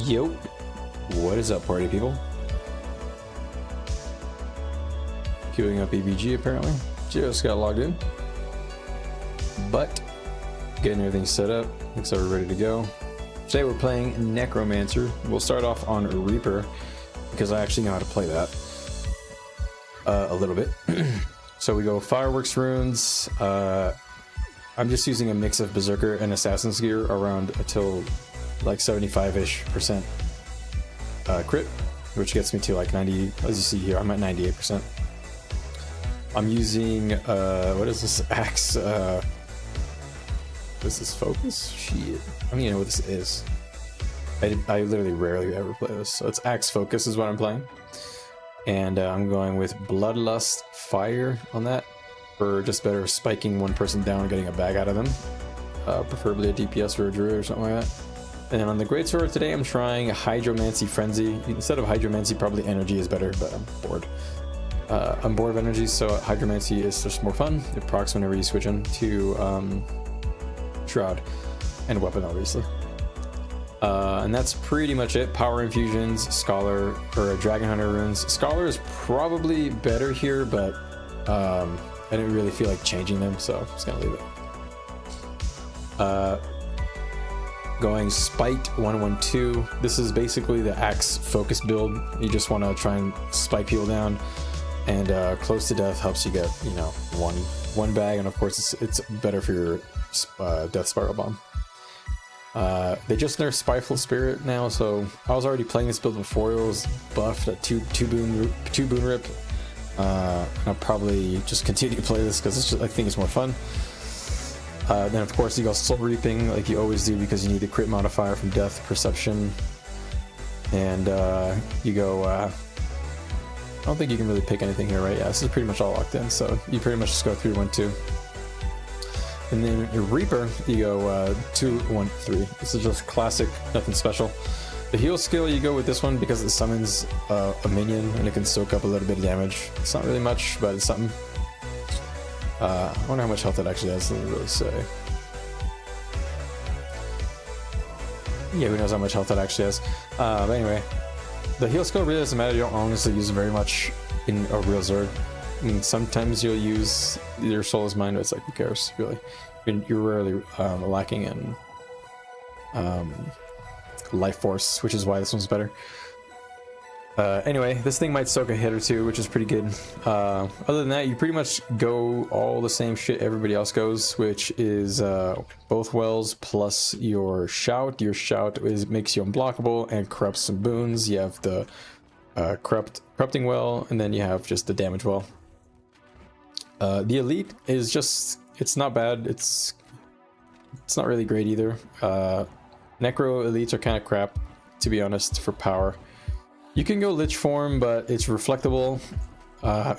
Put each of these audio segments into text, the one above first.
Yo, what is up, party people? Queuing up EBG apparently. Just got logged in, but getting everything set up. Looks like we're ready to go. Today we're playing Necromancer. We'll start off on Reaper because I actually know how to play that a little bit. So we go Fireworks Runes. I'm just using a mix of Berserker and Assassin's Gear around until like 75-ish% crit, which gets me to like 90. As you see here, I'm at 98%. I'm using what is this axe? What is this focus? Shit, I don't even know what this is. I literally rarely ever play this, so it's axe focus is what I'm playing, and I'm going with Bloodlust Fire on that for just better spiking one person down and getting a bag out of them, preferably a DPS or a druid or something like that. And then on the Greatsword today, I'm trying Hydromancy Frenzy. Instead of Hydromancy, probably Energy is better, but I'm bored. I'm bored of Energy, so Hydromancy is just more fun. It procs whenever you switch into Shroud and Weapon, obviously. And that's pretty much it. Power Infusions, Scholar, or Dragon Hunter Runes. Scholar is probably better here, but I didn't really feel like changing them, so I'm just gonna leave it. Going Spite 112. This is basically the axe focus build. You just want to try and spike people down, and close to death helps you get, you know, one bag, and of course it's better for your death spiral bomb. They just nerfed Spiteful Spirit now, so I was already playing this build before it was buffed at two boon rip. I'll probably just continue to play this because I think it's more fun. Then of course you go Soul Reaping like you always do because you need the crit modifier from Death Perception, and you go. I don't think you can really pick anything here, right? Yeah, this is pretty much all locked in, so you pretty much just go 3-1-2. And then your Reaper, you go 2-1-3. This is just classic, nothing special. The heal skill, you go with this one because it summons a minion and it can soak up a little bit of damage. It's not really much, but it's something. I wonder how much health it actually has, doesn't really say. Yeah, who knows how much health it actually has. But anyway, the heal skill really doesn't matter. You don't honestly use it very much in a real Zerg. I mean, sometimes you'll use your Soulless Mind, but it's like, who cares, really? You're rarely lacking in life force, which is why this one's better. Anyway, this thing might soak a hit or two, which is pretty good. Other than that, you pretty much go all the same shit everybody else goes, which is both wells plus your shout. Your shout makes you unblockable and corrupts some boons. You have the corrupting well, and then you have just the damage well. The elite is just, it's not bad. It's not really great either. Necro elites are kind of crap, to be honest, for power. You can go Lich form, but it's reflectable.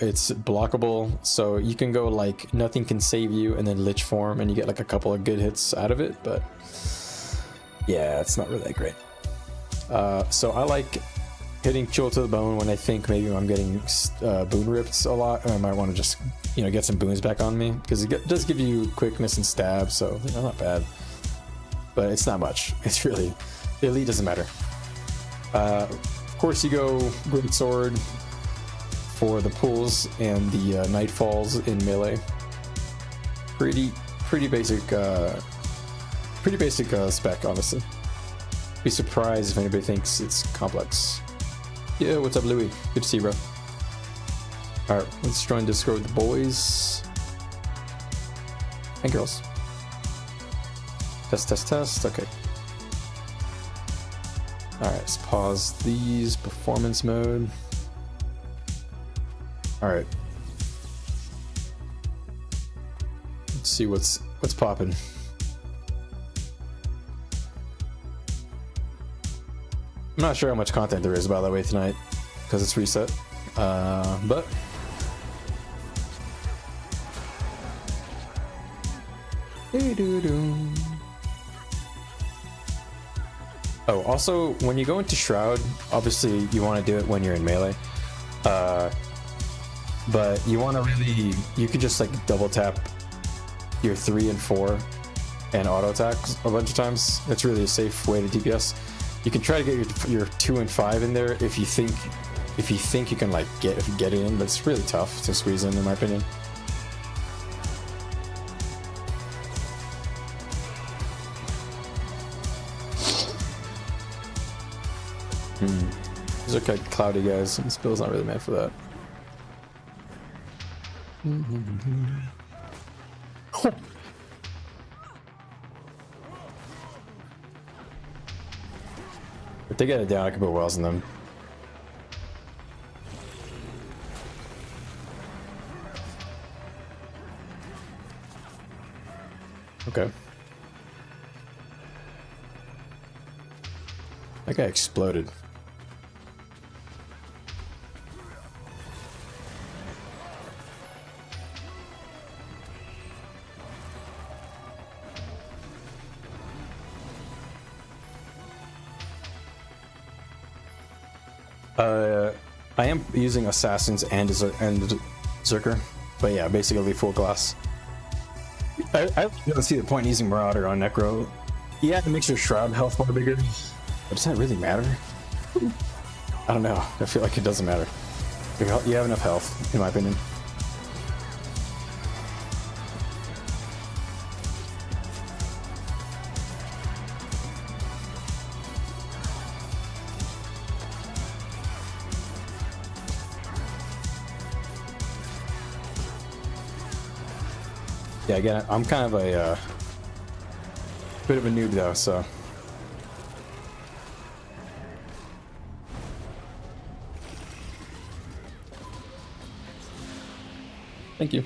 It's blockable, so you can go like nothing can save you and then Lich form and you get like a couple of good hits out of it, but yeah, it's not really that great. So I like hitting Chill to the Bone when I think maybe I'm getting boon ripped a lot and I might want to just, you know, get some boons back on me, because it does give you quickness and stab, so you know, not bad, but it's not much. It's really, the elite doesn't matter. Of course you go Great Sword for the pulls and the Nightfalls in melee. Pretty basic spec, honestly. Be surprised if anybody thinks it's complex. Yeah, what's up, Louis? Good to see you, bro. Alright, let's join Discord with the boys and girls. Test. Okay. Alright, let's pause these. Performance mode. Alright. Let's see what's popping. I'm not sure how much content there is, by the way, tonight, because it's reset. But oh, also, when you go into Shroud, obviously you want to do it when you're in melee. But you want to really, you could just like double tap your 3 and 4 and auto attack a bunch of times. That's really a safe way to DPS. You can try to get your 2 and 5 in there if you think you can like get it in, but it's really tough to squeeze in my opinion. These are kind of cloudy, guys. This build's not really meant for that. If they get it down, I can put wells in them. Okay. That guy exploded. I am using Assassins and Zerker, but yeah, basically full glass. I don't see the point in using Marauder on Necro. Yeah, it makes your Shroud health more bigger, but does that really matter? I don't know. I feel like it doesn't matter. You have enough health, in my opinion. Yeah, again, I'm kind of a bit of a noob though, so Thank you.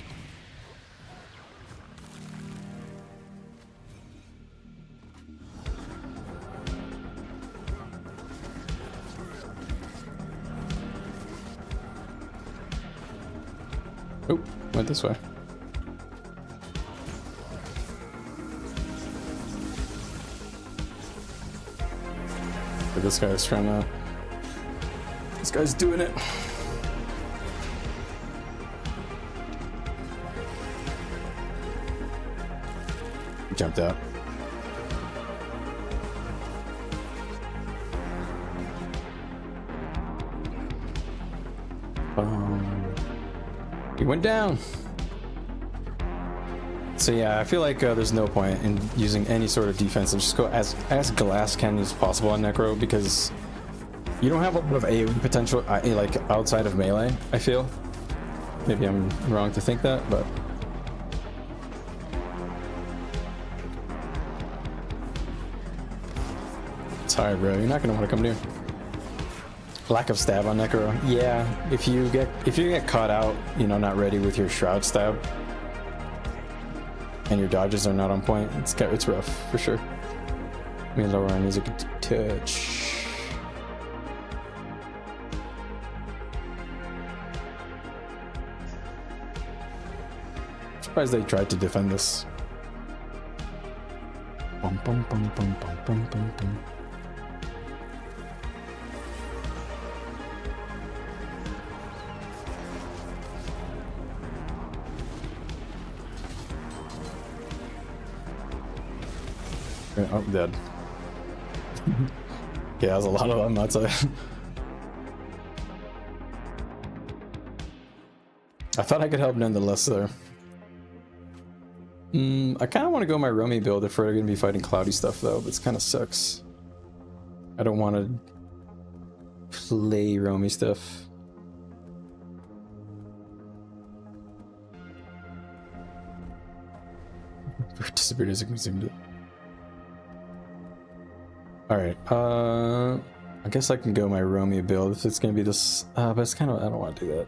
Oh, went this way. But this guy's trying to... This guy's doing it. Jumped out. He went down. So yeah, I feel like there's no point in using any sort of defensive. Just go as glass cannon as possible on Necro, because you don't have a lot of AoE potential like outside of melee, I feel. Maybe I'm wrong to think that, but it's hard, bro. You're not gonna want to come near. Lack of stab on Necro. Yeah, if you get caught out, you know, not ready with your shroud stab, and your dodges are not on point, it's rough for sure. Let me lower our music a touch. I'm surprised they tried to defend this. Bum, bum, bum, bum, bum, bum, bum, bum. Oh, dead. Yeah, there's a lot of them outside. I thought I could help nonetheless there. I kind of want to go my Romy build if we're going to be fighting cloudy stuff though, but it kind of sucks. I don't want to play Romy stuff. Disappeared as I consumed it. Alright, I guess I can go my Romy build if it's gonna be this, but it's kind of, I don't want to do that.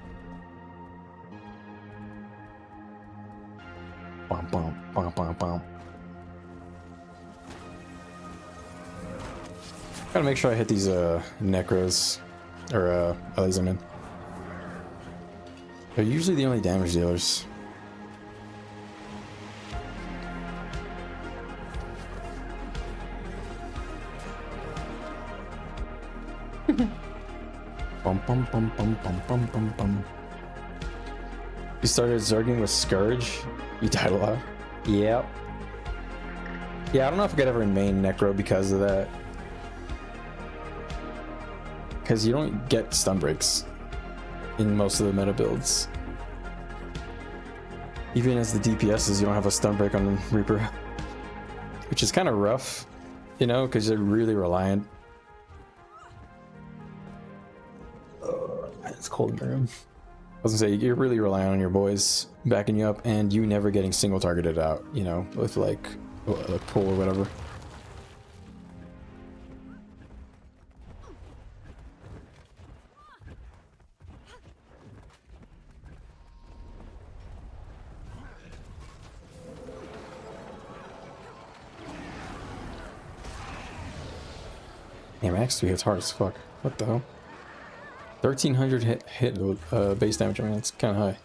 Bum, bum, bum, bum, bum. Gotta make sure I hit these, Necros, or, Ellies, I mean. They're usually the only damage dealers. Bum, bum, bum, bum, bum, bum, bum, bum. You started Zerging with Scourge? You died a lot? Yep. Yeah, I don't know if I could ever main Necro because of that. Because you don't get stun breaks in most of the meta builds. Even as the DPSs, you don't have a stun break on Reaper. Which is kind of rough, you know, because they're really reliant. It's cold in the room. I was gonna say, you're really relying on your boys backing you up, and you never getting single targeted out, you know, with like a pull or whatever. Damn, Axe 3 hits hard as fuck. What the hell? 1300 hit base damage. I mean, that's kind of high.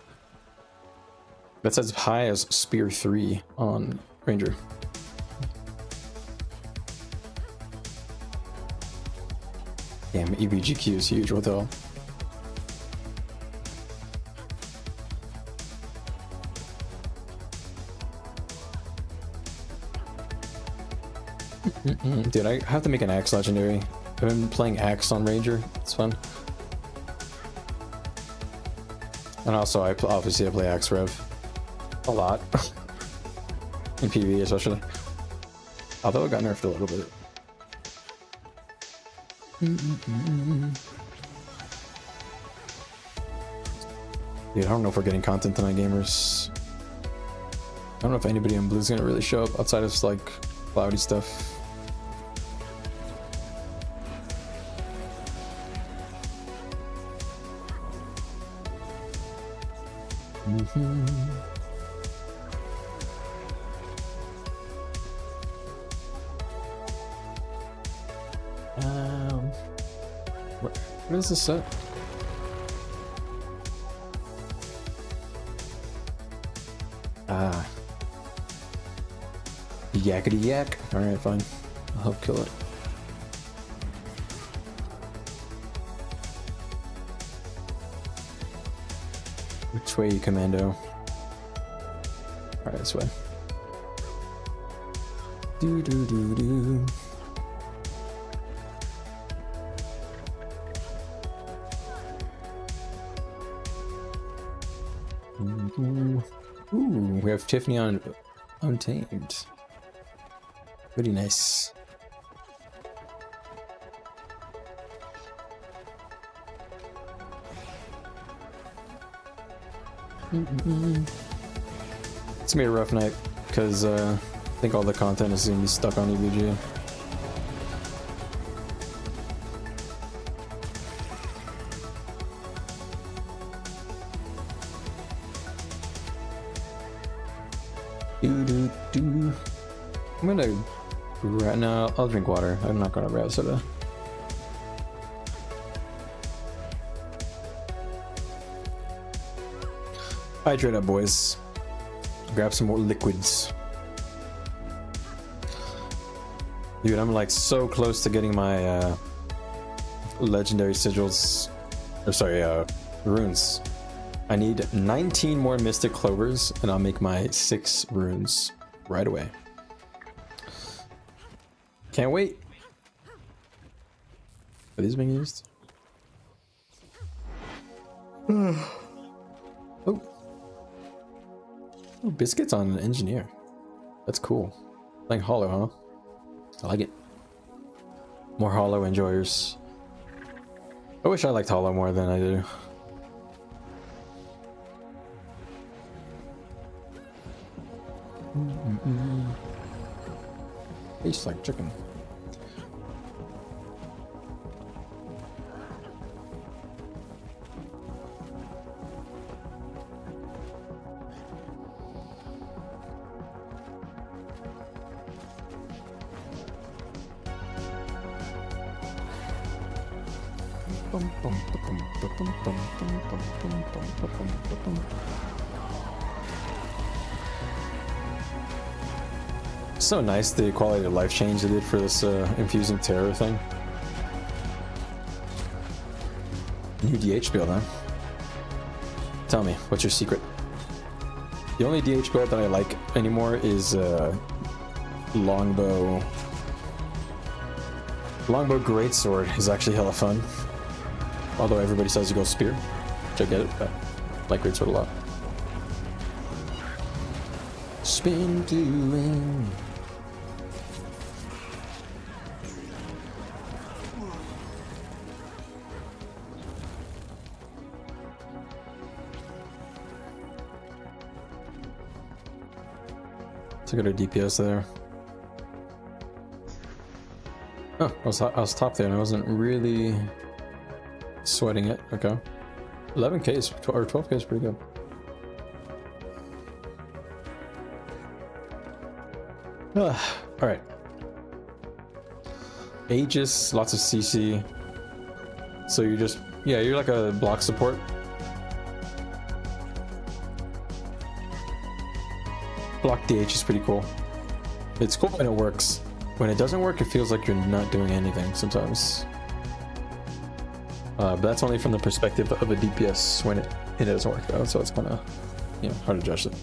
That's as high as Spear 3 on Ranger. Damn, EBGQ is huge. What the hell? Dude, I have to make an Axe legendary. I've been playing Axe on Ranger. It's fun. And also, obviously I play Axe Rev a lot in PvE especially. Although it got nerfed a little bit. Dude, I don't know if we're getting content tonight, gamers. I don't know if anybody in blue is gonna really show up outside of like cloudy stuff. What is this set? Yakety yak. Alright, fine. I'll help kill it. Which way, commando? Alright, this way. Do do do do. Ooh, we have Tiffany on Untamed. Pretty nice. It's gonna be a rough night because I think all the content is gonna be stuck on EVG. I'm gonna right now. I'll drink water. I'm not gonna grab soda. Hydrate up, boys. Grab some more liquids. Dude, I'm like so close to getting my legendary sigils. Or sorry, runes. I need 19 more mystic clovers and I'll make my 6 runes right away. Can't wait. Are these being used? Oh. Oh, biscuits on an engineer. That's cool. Like hollow, huh? I like it. More hollow enjoyers. I wish I liked hollow more than I do. Tastes like chicken. So nice the quality of life change they did for this infusing terror thing. New DH build, huh? Tell me, what's your secret? The only DH build that I like anymore is longbow. Longbow greatsword is actually hella fun. Although everybody says to go spear, which I get it, but I like greatsword a lot. Spin doing. Let's go to DPS there. Oh, I was top there and I wasn't really sweating it. Okay, 11k is, or 12k is pretty good. All right. Aegis, lots of CC. So you're just, yeah, you're like a block support. Block DH is pretty cool. It's cool when it works. When it doesn't work, it feels like you're not doing anything sometimes. But that's only from the perspective of a DPS when it doesn't work though, so it's kind of, you know, hard to judge it.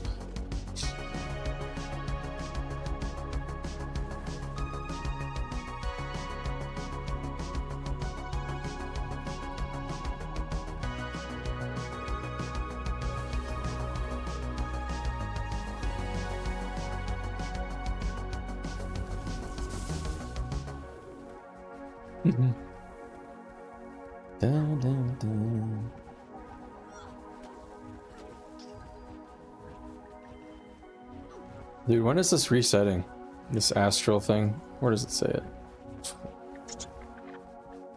Dun, dun, dun. Dude, when is this resetting? This astral thing? Where does it say it?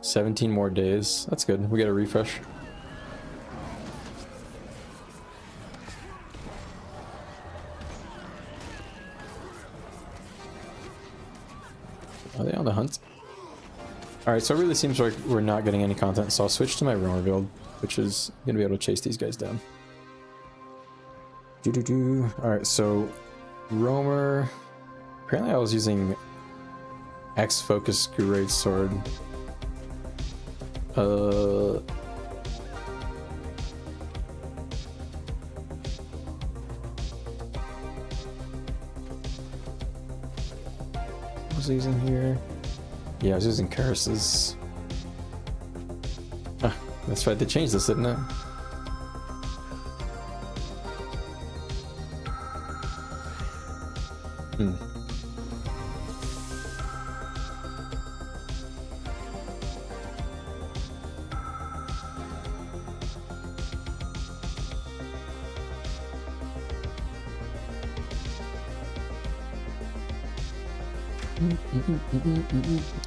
17 more days. That's good. We get a refresh. Are they on the hunt? Alright, so it really seems like we're not getting any content, so I'll switch to my roamer build, which is going to be able to chase these guys down. Alright, so roamer. Apparently I was using X-focused great sword. What was I using here? Yeah, I was using curses. Ah, that's right, they changed this, didn't it?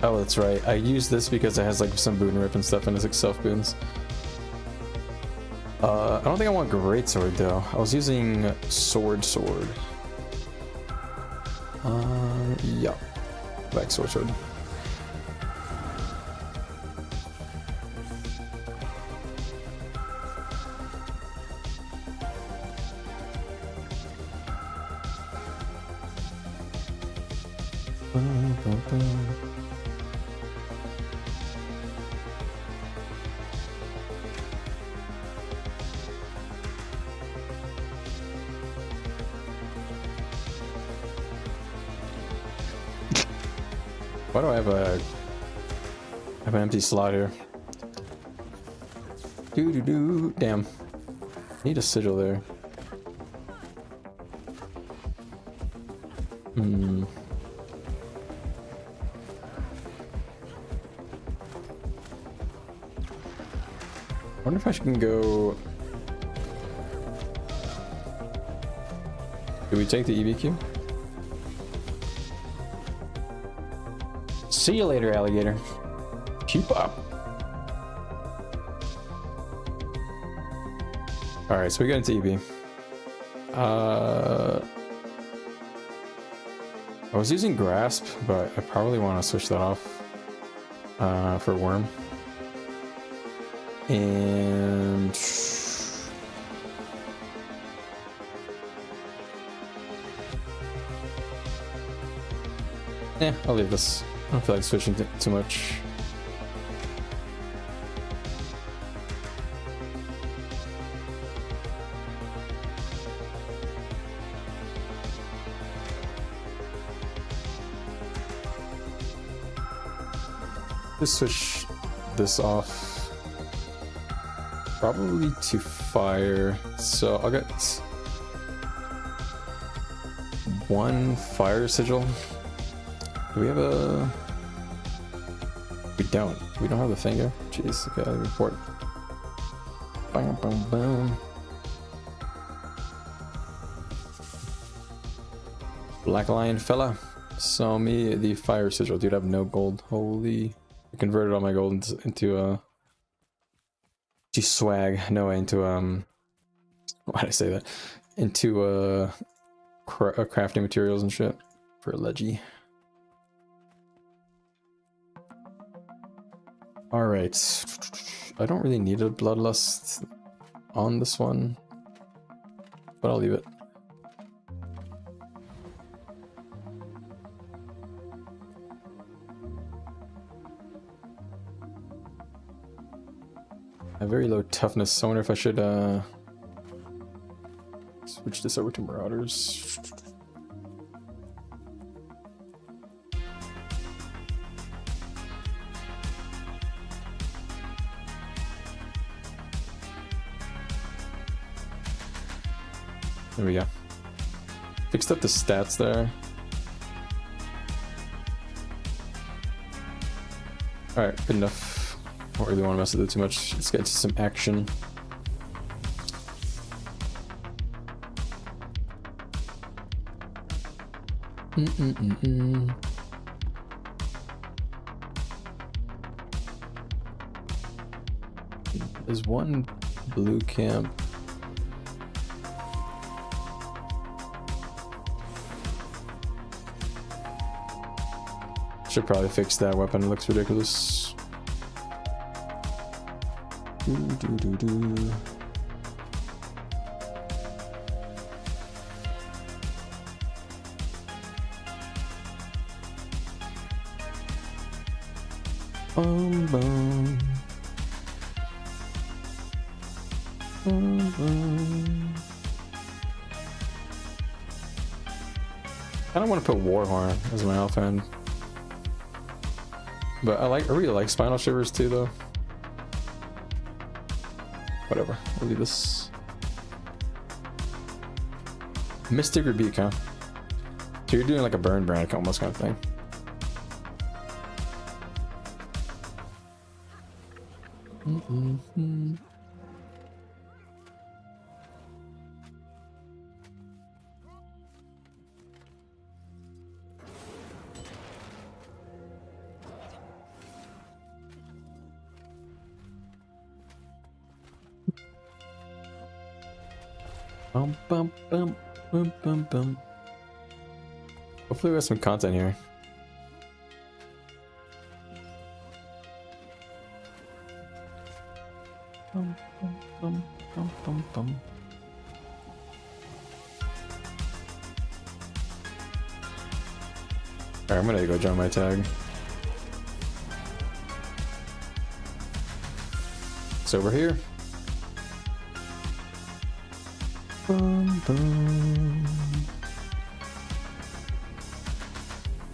Oh, that's right. I use this because it has like some boon rip and stuff, and it's like self boons. I don't think I want greatsword though. I was using sword. Yeah, back sword. Why do I have an empty slot here? Damn. Need a sigil there. I wonder if I can go. Do we take the EBQ? See you later, alligator. Keep up. Alright, so we got into EB. I was using grasp, but I probably want to switch that off for worm. And yeah, I'll leave this. I don't feel like switching too much. Just switch this off. Probably to fire. So I'll get one fire sigil. Do we have a... We don't have the finger. Jeez, okay, I'll report. Bam, bam, bam. Black Lion fella. So me the fire sigil. Dude, I have no gold. Holy. I converted all my gold into swag. No, into why did I say that? Into crafting materials and shit for a leggy. Alright, I don't really need a bloodlust on this one, but I'll leave it. I have very low toughness, so I wonder if I should switch this over to Marauders. There we go. Fixed up the stats there. Alright, good enough. Don't really want to mess with it too much. Let's get to some action. There's one blue camp. Should probably fix that weapon, it looks ridiculous. Bum, bum. Bum, bum. I don't want to put Warhorn as my offhand, but I really like Spinal Shivers too, though. Whatever, we'll do this. Mystic Rebuke, huh? So you're doing like a burn brand almost kind of thing. Bum, bum, bum, bum, bum, bum. Hopefully we have some content here. Bum, bum, bum, bum, bum, bum. Alright, I'm gonna go join my tag. It's over here. Bum, bum.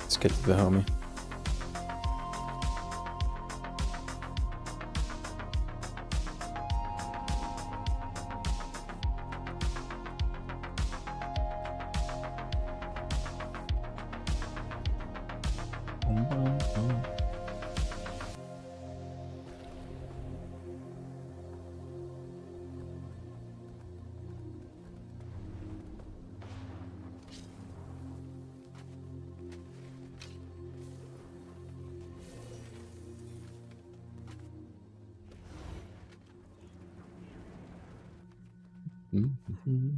Let's get to the homie. Bum, bum, bum. Mm-hmm.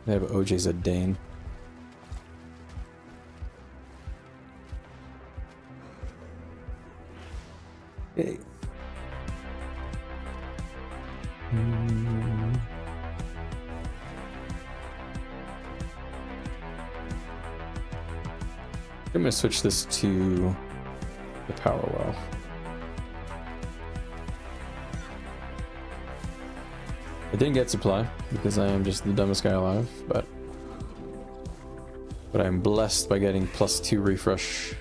They have OJ's a Dane. Hey. I'm gonna switch this to the power well. I didn't get supply because I am just the dumbest guy alive, but I'm blessed by getting +2 refresh.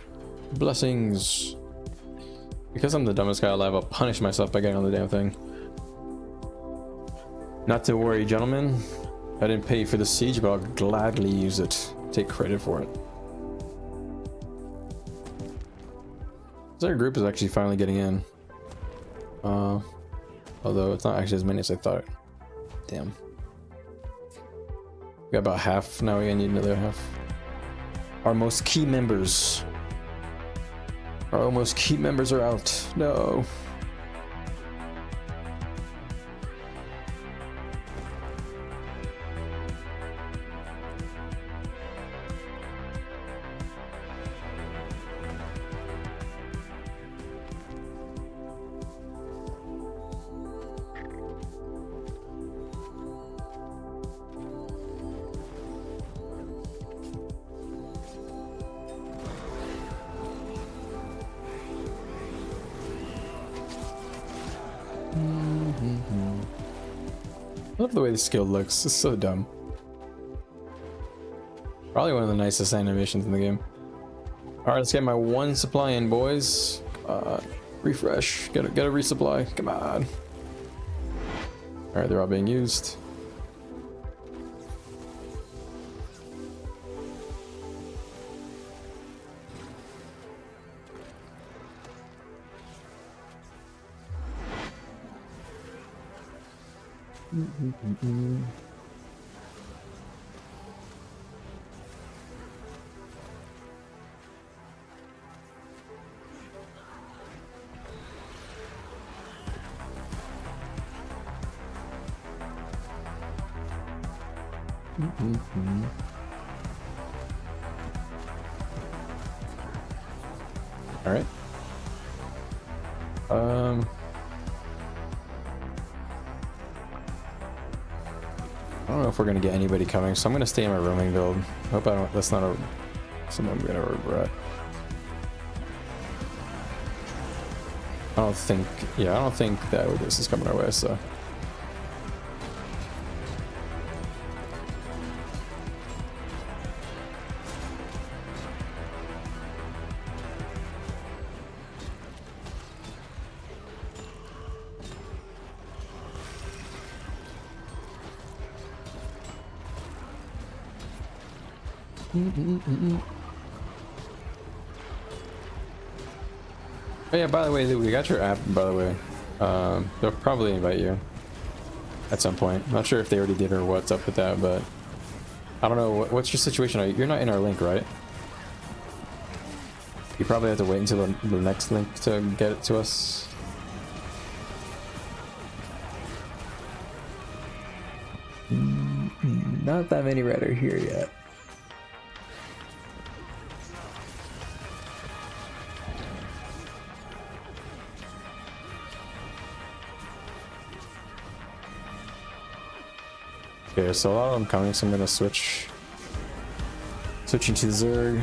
Blessings. Because I'm the dumbest guy alive, I'll punish myself by getting on the damn thing. Not to worry, gentlemen. I didn't pay for the siege, but I'll gladly use it. Take credit for it. Our group is actually finally getting in. Although it's not actually as many as I thought. Damn. We got about half, now we need another half. Our most key members. Our most key members are out. No. I love the way the skill looks. It's so dumb. Probably one of the nicest animations in the game. Alright, let's get my 1 supply in, boys. Refresh. Gotta resupply. Come on. Alright, they're all being used. All right. I don't know if we're gonna get anybody coming, so I'm gonna stay in my roaming build. Hope I don't. That's not a something I'm gonna regret. I don't think. Yeah, I don't think that this is coming our way. So. Oh yeah, by the way, we got your app, by the way. They'll probably invite you at some point. I'm not sure if they already did or what's up with that, but I don't know. What's your situation? You're not in our link, right? You probably have to wait until the next link to get it to us. Not that many red are here yet. Okay, so a lot of them coming, so I'm gonna switch into the Zerg.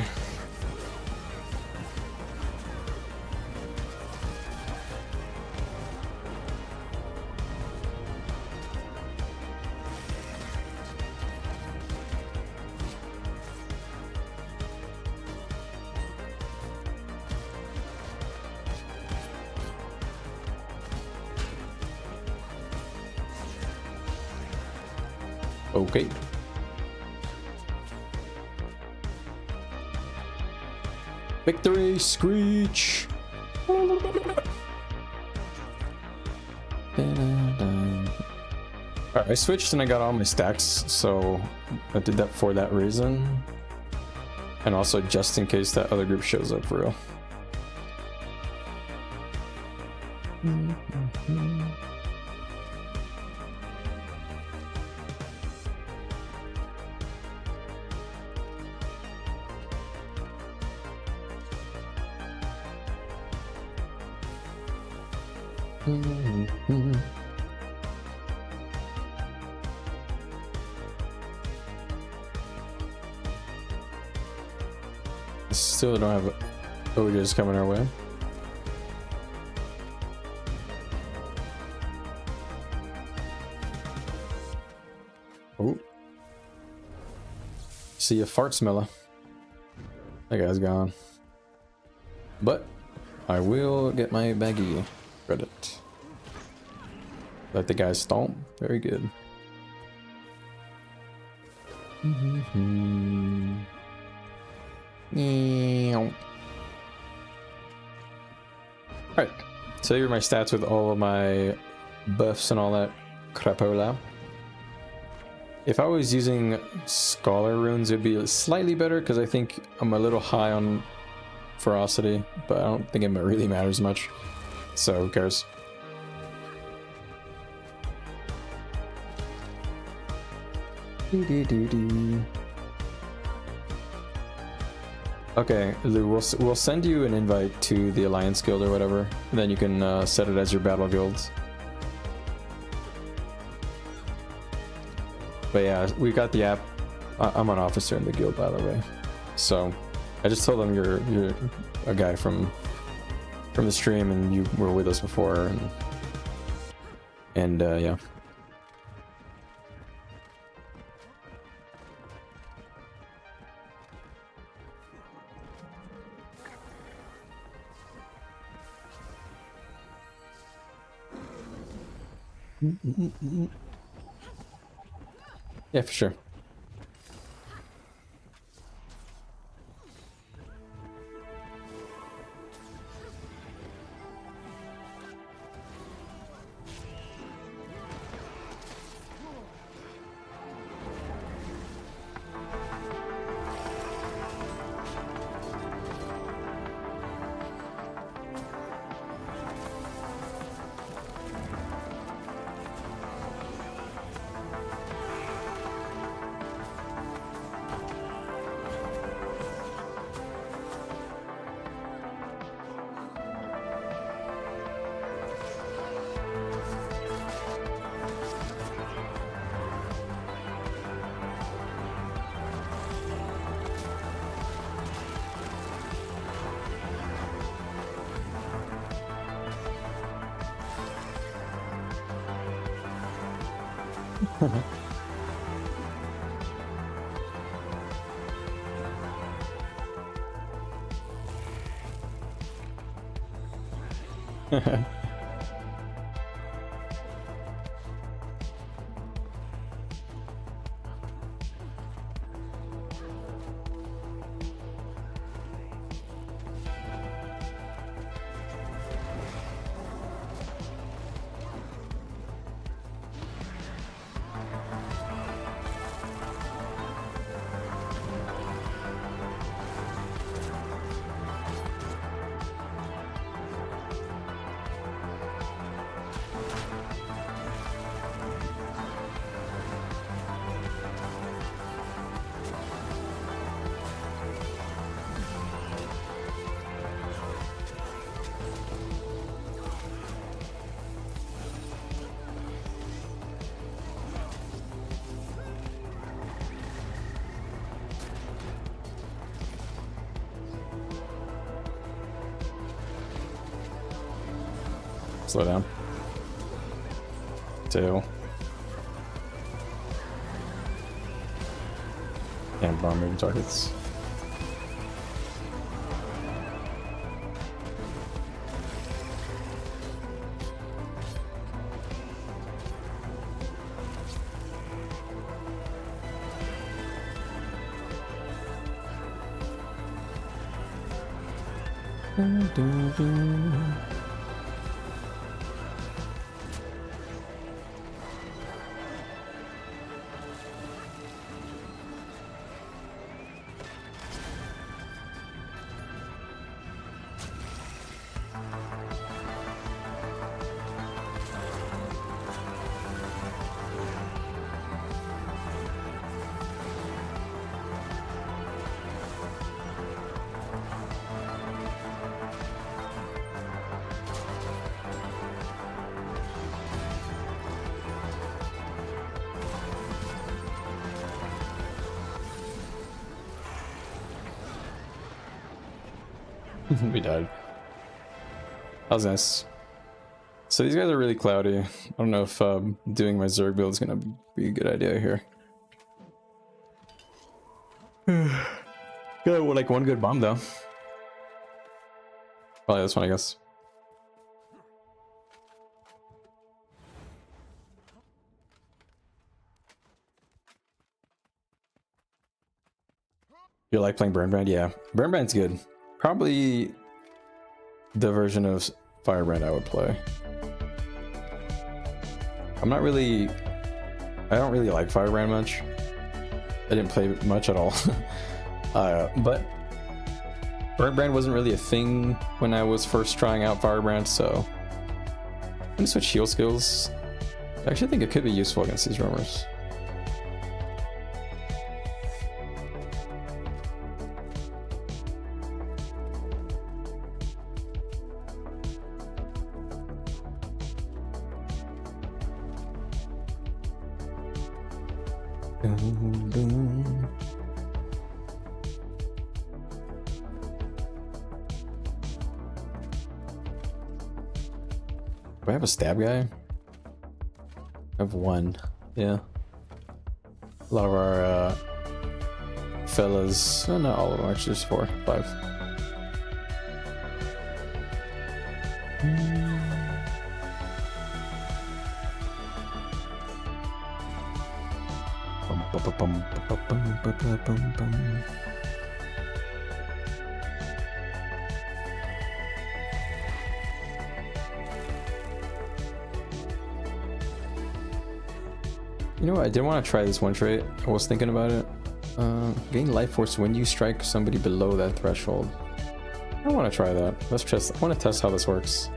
Okay. Victory Screech. Alright, I switched and I got all my stacks, so I did that for that reason. And also just in case that other group shows up for real. Still don't have ogres coming our way. Oh, see a fart smeller. That guy's gone. But I will get my baggy credit. Let the guy stomp. Very good. Alright, so here are my stats with all of my buffs and all that crapola. If I was using Scholar runes, it'd be slightly better because I think I'm a little high on ferocity, but I don't think it really matters much. So who cares? Okay, Lou, we'll send you an invite to the Alliance Guild or whatever, and then you can set it as your battle guild. But yeah, we got the app. I'm an officer in the guild, by the way. So I just told them you're a guy from the stream and you were with us before, and yeah. Yeah, for sure. Slow down. Tail. And bomb moving targets. We died. That was nice. So these guys are really cloudy. I don't know if doing my Zerg build is gonna be a good idea here. Got like one good bomb though. Probably this one, I guess. You like playing Burn Brand? Yeah, Burn Brand's good. Probably the version of Firebrand I would play. I don't really like Firebrand much. I didn't play much at all. But Burn Brand wasn't really a thing when I was first trying out Firebrand, so I'm gonna switch heal skills. I actually think it could be useful against these roamers. Do I have a stab guy? I have one. Yeah. A lot of our fellas, oh, not all of them, actually, just 4, 5. You know what? I did want to try this one trait. I was thinking about it. Gain life force when you strike somebody below that threshold. I want to try that. Let's just. I want to test how this works.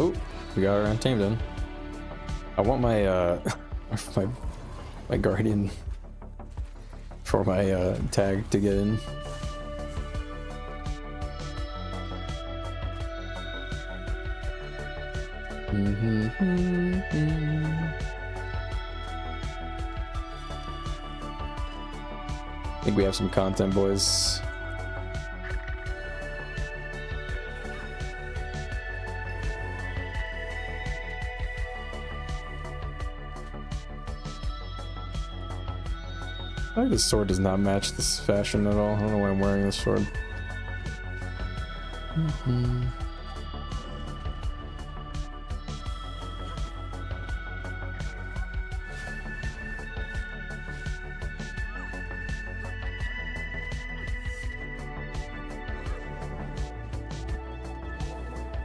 Oh, we got our untamed in. I want my my guardian for my tag to get in. I think we have some content, boys. I think this sword does not match this fashion at all. I don't know why I'm wearing this sword.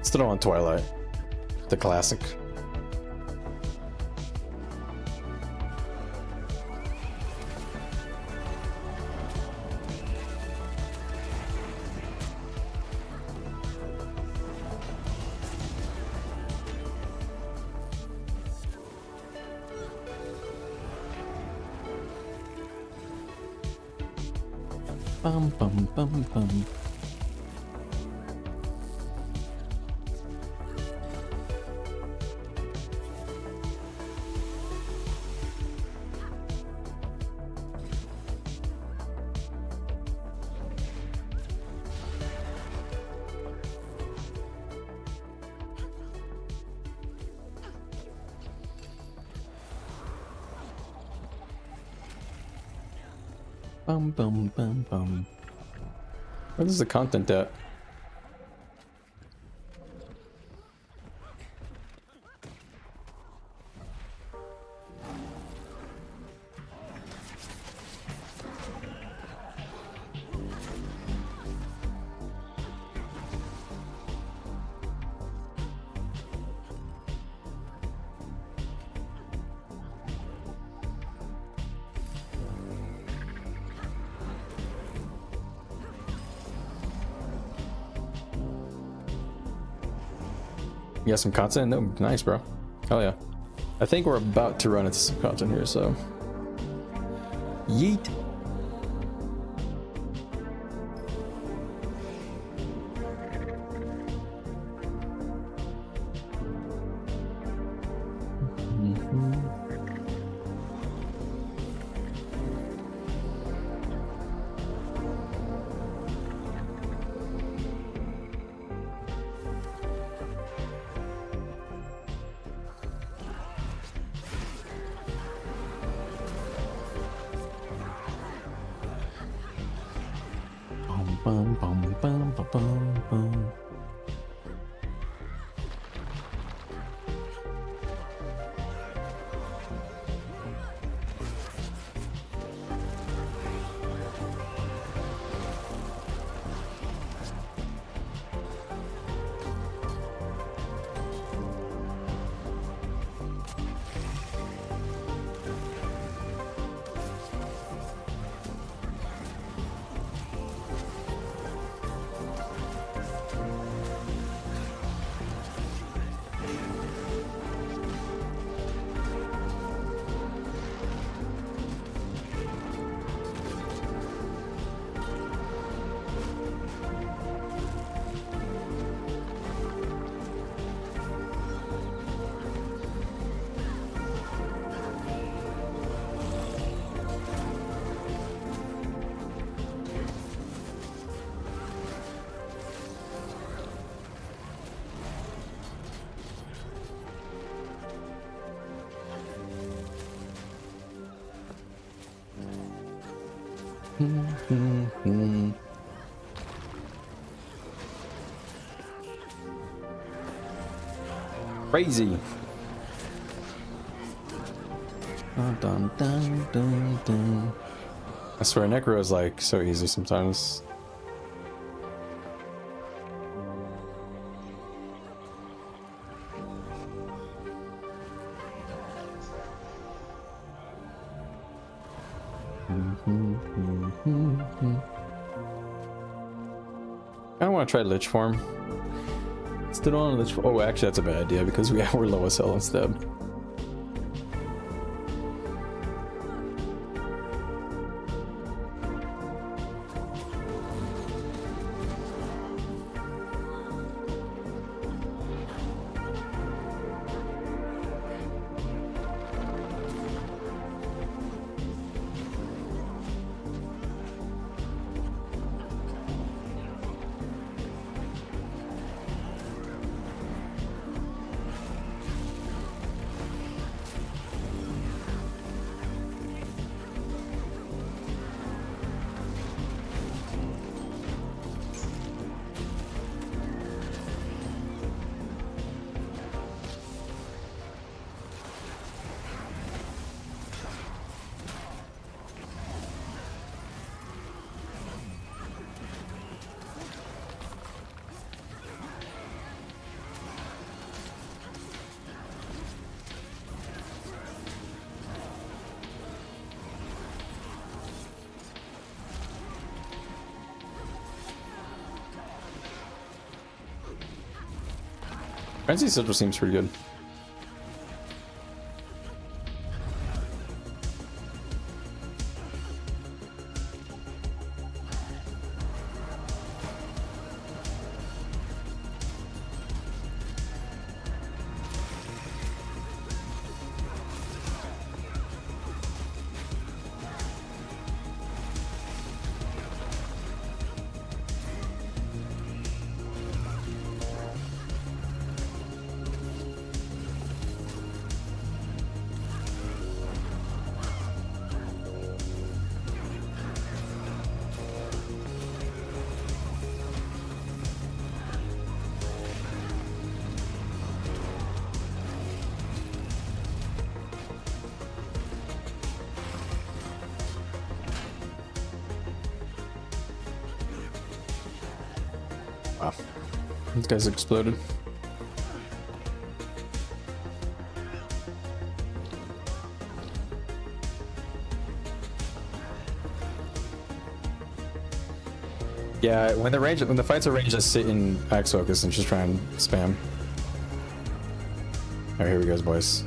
Still on Twilight, the classic. Bum bum bum bum. Bum bum bum bum. Where is the content at? You got some content? No, nice, bro. Hell yeah. I think we're about to run into some content here, so. Yeet. Bum bum bum bum bum bum. Crazy. Dun, dun, dun, dun, dun. I swear, Necro is like so easy sometimes. I don't want to try Lich form. Stood on this. Oh, actually, that's a bad idea because we're low as hell instead. Frenzy Central seems pretty good. Wow. These guys exploded. Yeah, when the fights are ranged, just sit in axe focus and just try and spam. Alright, here we go, boys.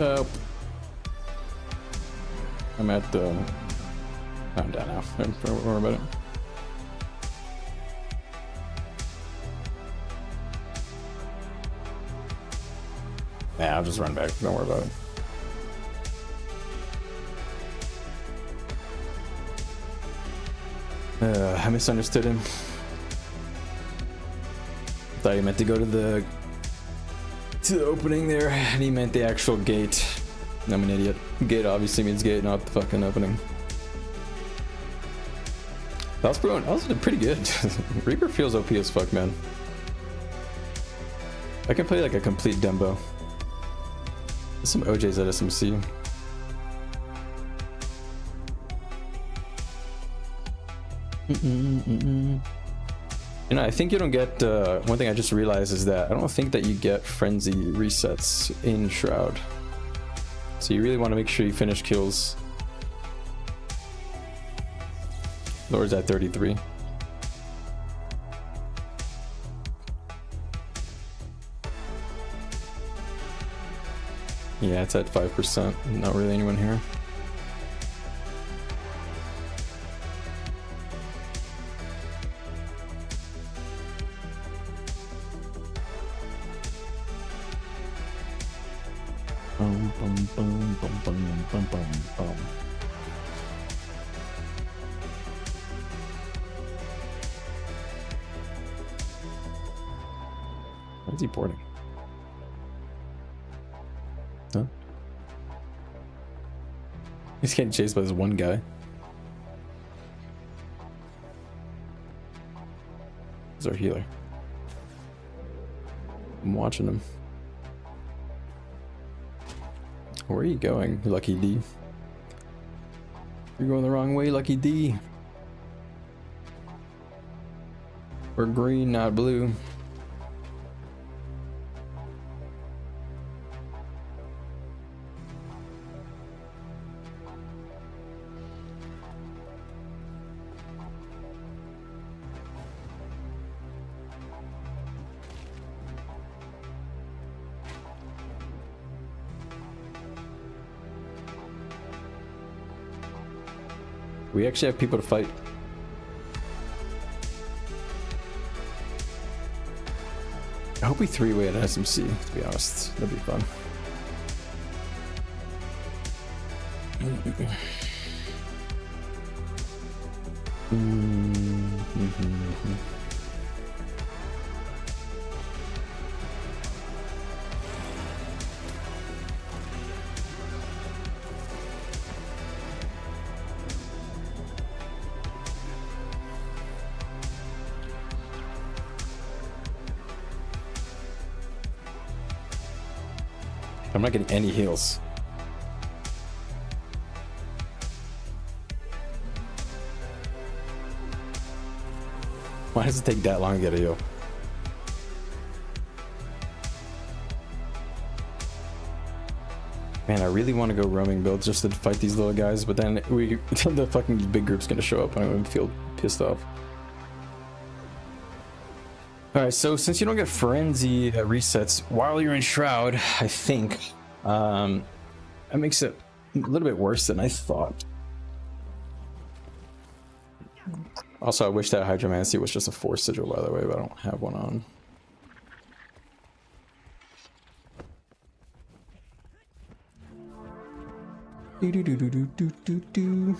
I'm at the... I'm down now. Don't worry about it. Nah, I'll just run back. Don't worry about it. I misunderstood him. Thought he meant to go to the opening there, and he meant the actual gate. I'm an idiot. Gate obviously means gate, not the fucking opening. That was pretty good. Reaper feels OP as fuck, man. I can play like a complete Dembo. There's some OJs at SMC. You know, I think you don't get, one thing I just realized is that I don't think that you get frenzy resets in Shroud. So you really want to make sure you finish kills. Lord's at 33. Yeah, it's at 5%. Not really anyone here. Bum, bum, bum, bum, bum, bum, bum, bum. Why is he boarding? Huh? He's getting chased by this one guy. He's our healer. I'm watching him. Where are you going, Lucky D? You're going the wrong way, Lucky D. We're green, not blue. We actually have people to fight. I hope we three-way at SMC, to be honest. That'd be fun. I'm not getting any heals. Why does it take that long to get a heal? Man, I really want to go roaming builds just to fight these little guys, but then the fucking big group's gonna show up and I'm gonna feel pissed off. Alright, so since you don't get frenzy resets while you're in Shroud, I think that makes it a little bit worse than I thought. Also, I wish that Hydromancy was just a force sigil, by the way, but I don't have one on. Do do do do do do do do.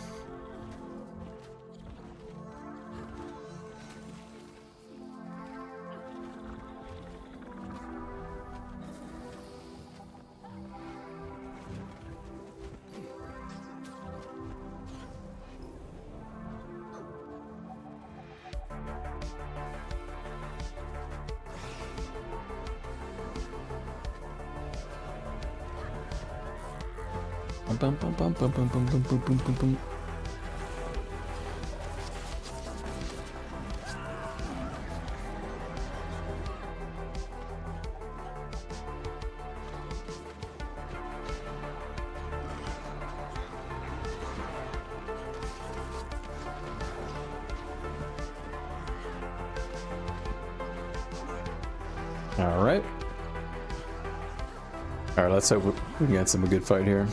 Bum, bum, bum, bum, bum, bum, bum, bum, bum, bum, bum. All right. Alright, let's hope we can get some good fight here.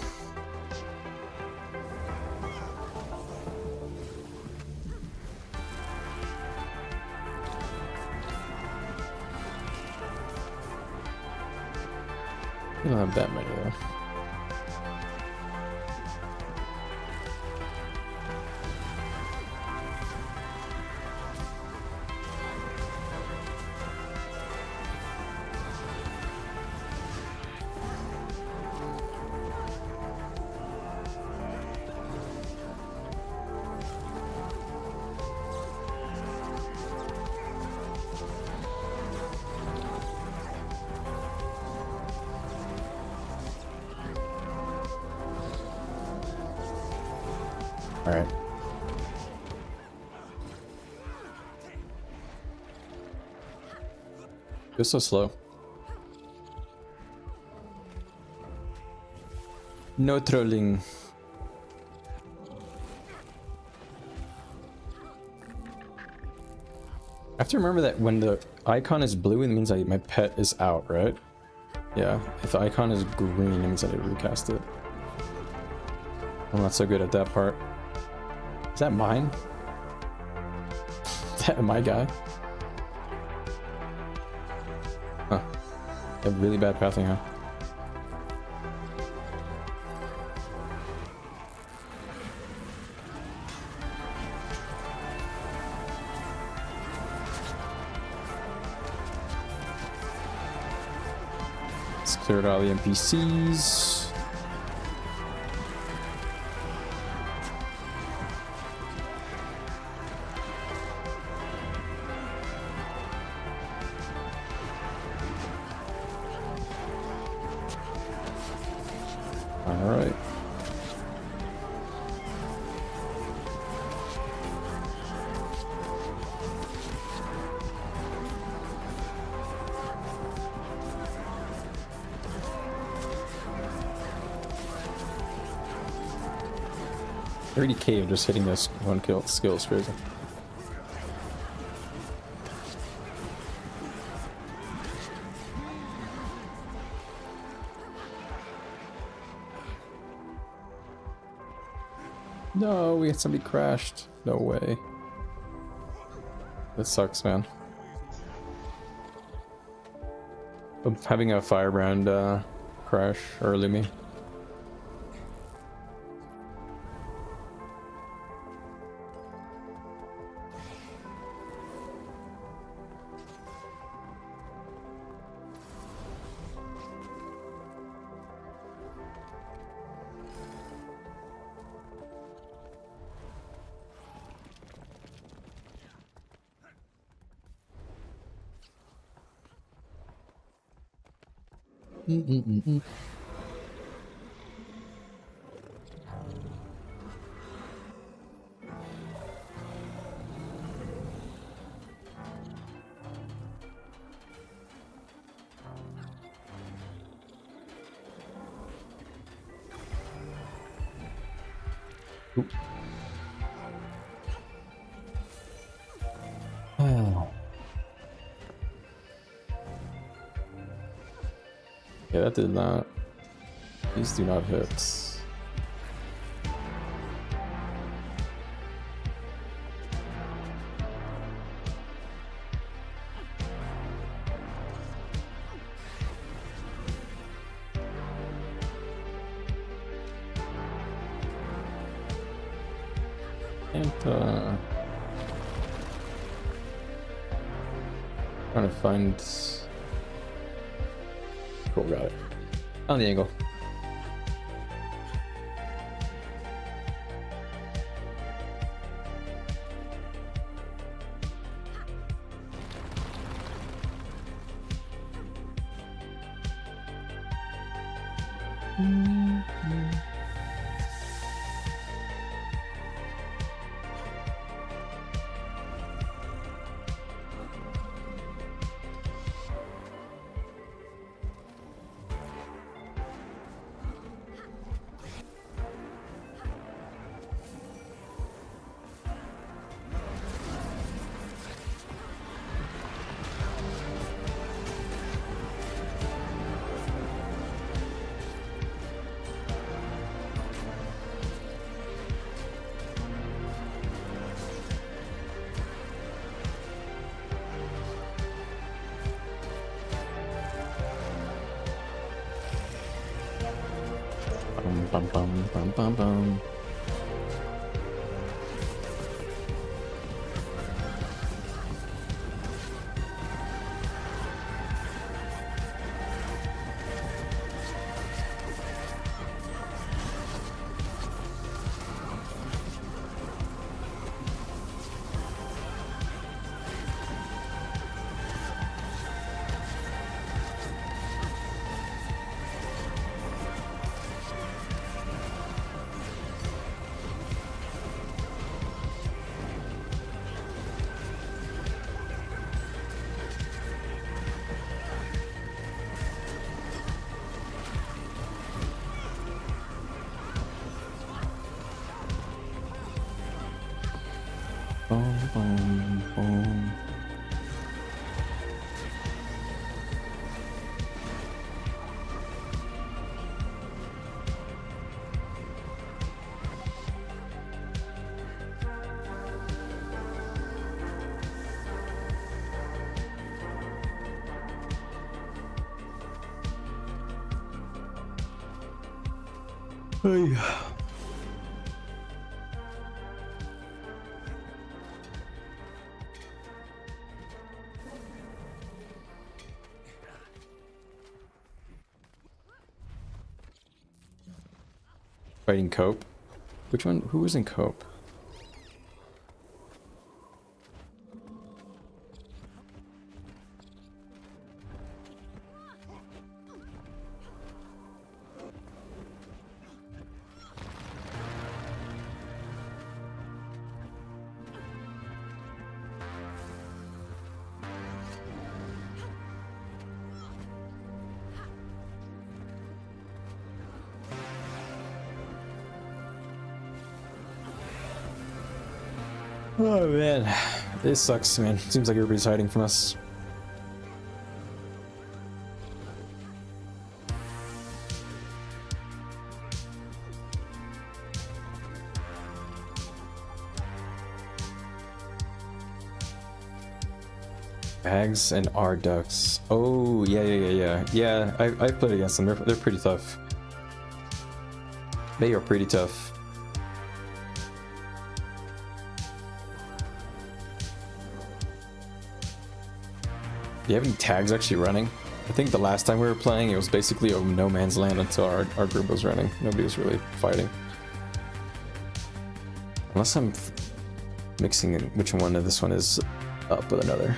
We don't have that many though. All right. Go so slow. No trolling. I have to remember that when the icon is blue, it means my pet is out, right? Yeah. If the icon is green, it means that I recast it. I'm not so good at that part. Is that mine? Is that my guy? Huh. I have really bad pathing, huh? Let's clear out all the NPCs. Alright. $30K of just hitting this one kill skill is crazy. No, we had somebody crashed. No way. That sucks, man. I'm having a firebrand crash early me. Oop. Oh. Yeah, that did not. These do not hit. And trying to find. Cool, got it. On the angle. bum bum bum bum bum bum. Boom, boom, boom. Hey. Fighting Cope. Which one? Who was in Cope? Oh man, this sucks, man. Seems like everybody's hiding from us. Hags and R ducks. Oh yeah. I've played against them. They're pretty tough. They are pretty tough. Do you have any tags actually running? I think the last time we were playing, it was basically a no man's land until our group was running. Nobody was really fighting. Unless I'm mixing which one of this one is up with another.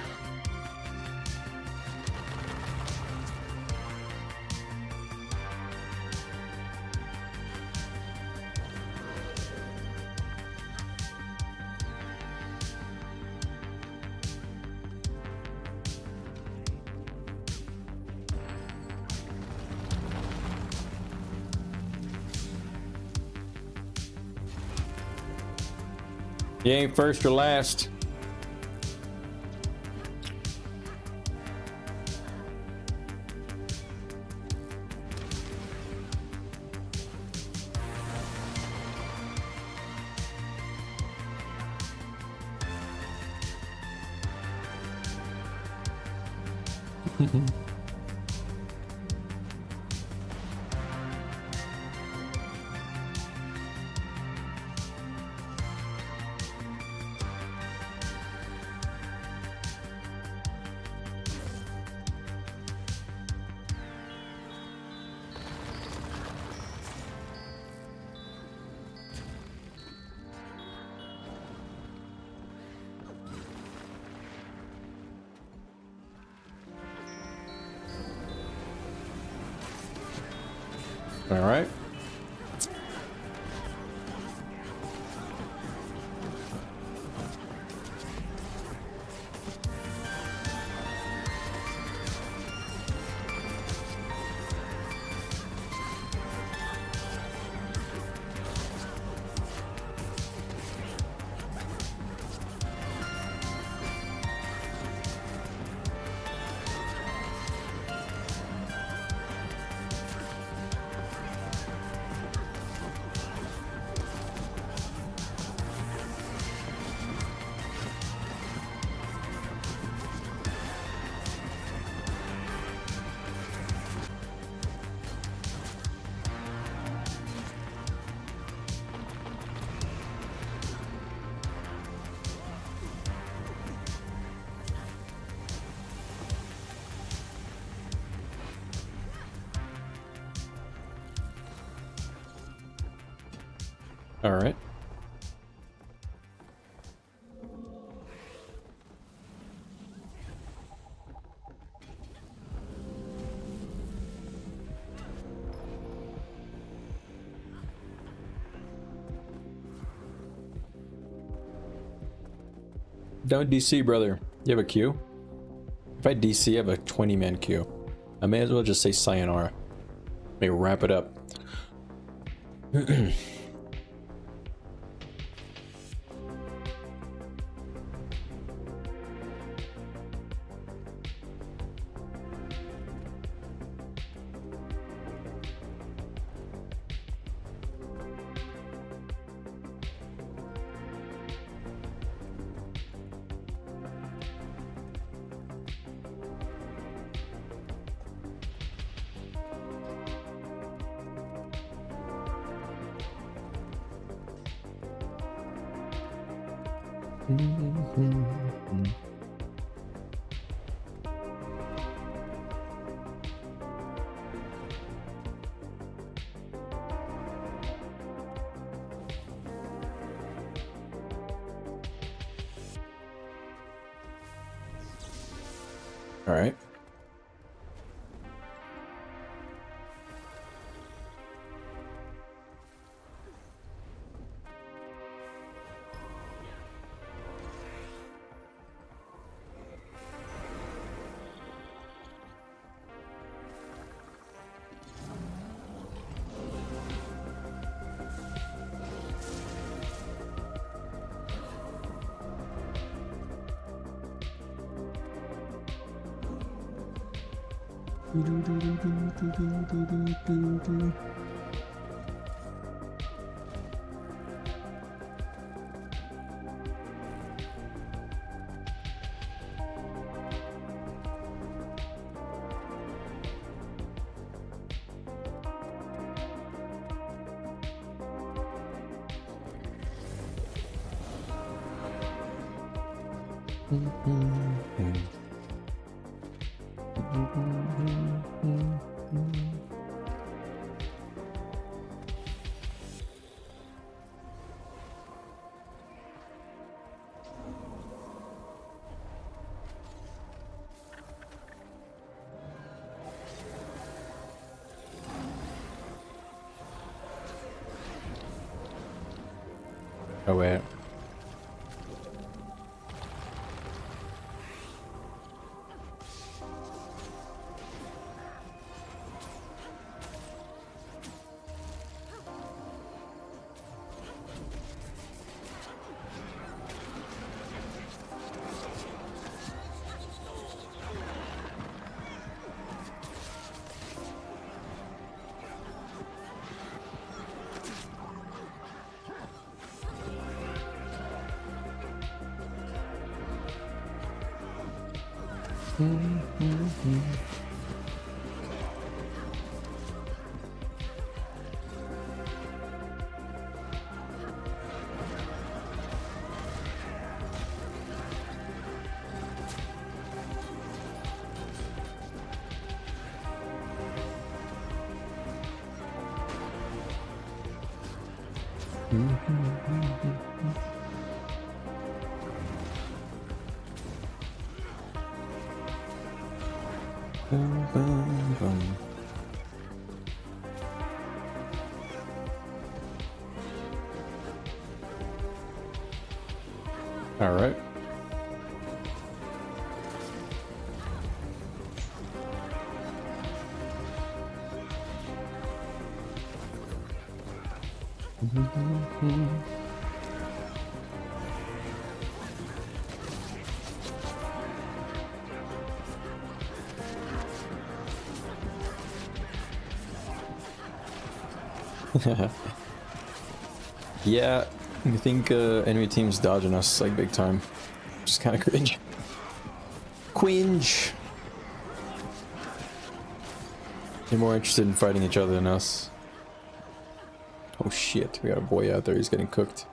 You ain't first or last. All right. All right. Don't DC, brother. You have a queue? If I DC, I have a 20-man queue. I may as well just say sayonara. May wrap it up. All right. Oh wait. All right. Yeah, I think enemy team's dodging us like big time. Just kind of cringe. Quinge. They're more interested in fighting each other than us. Oh shit, we got a boy out there, he's getting cooked.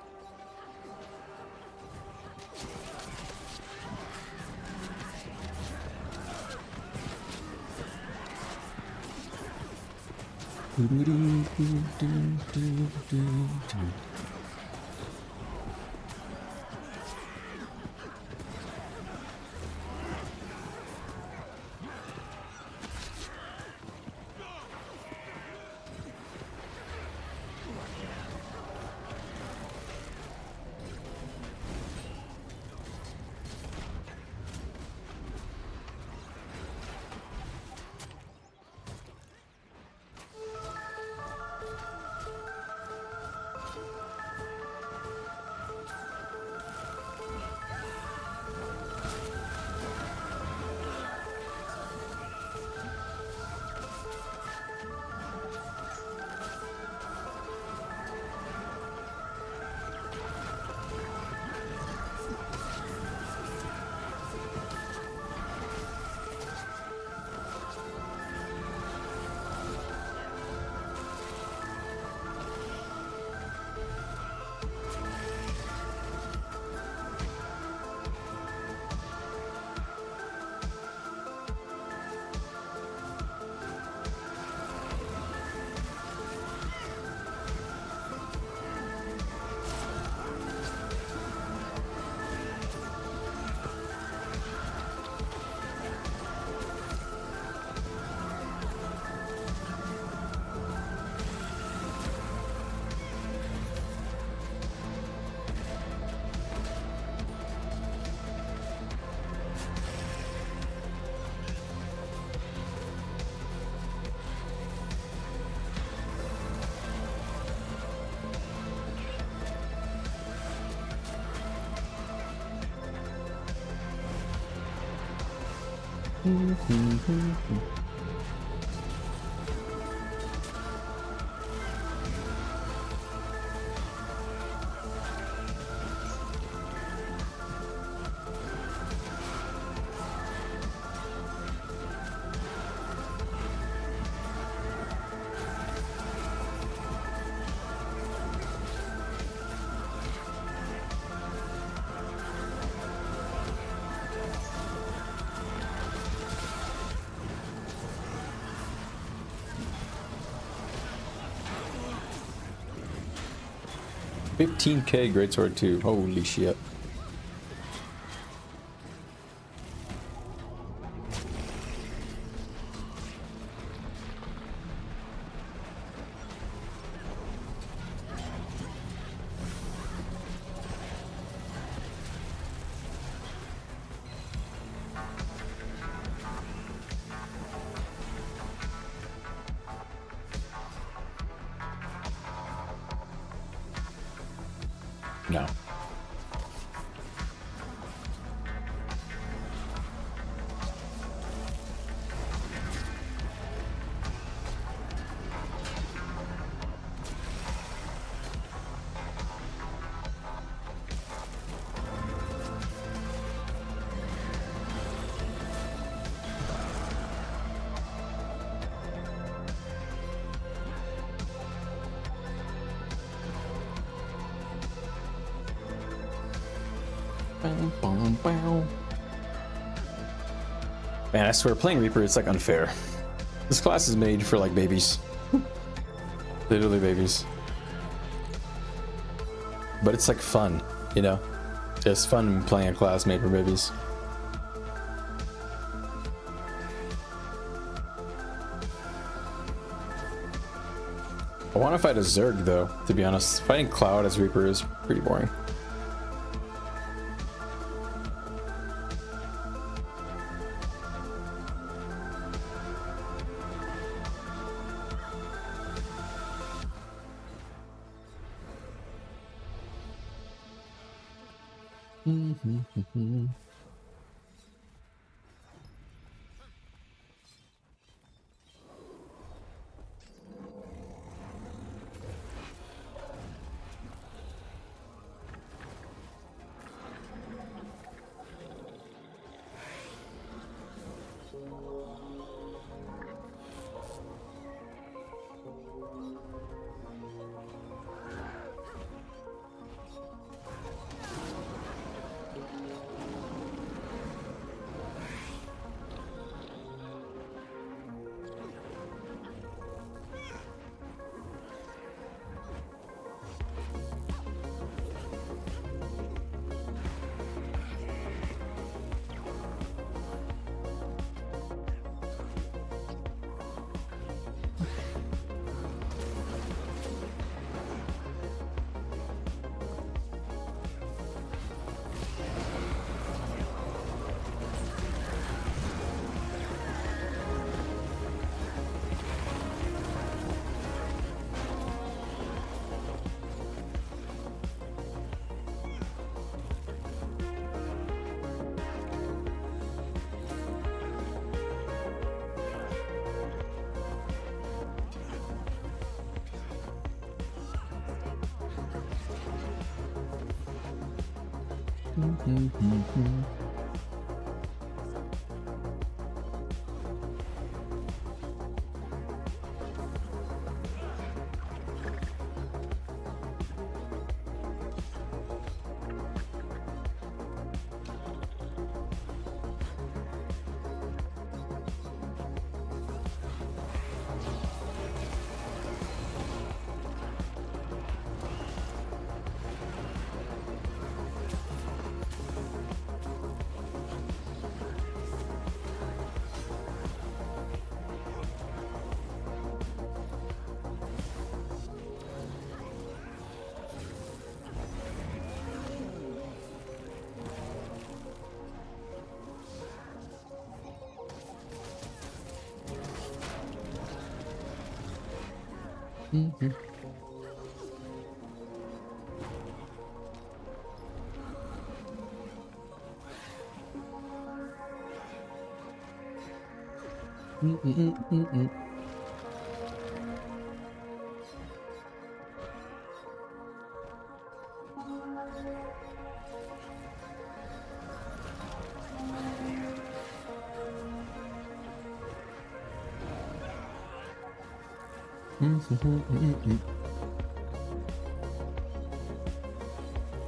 $15K greatsword too. Holy shit. No. Man, I swear, playing Reaper, it's like unfair. This class is made for like babies. Literally babies. But it's like fun, you know? It's fun playing a class made for babies. I want to fight a Zerg though, to be honest. Fighting Cloud as Reaper is pretty boring.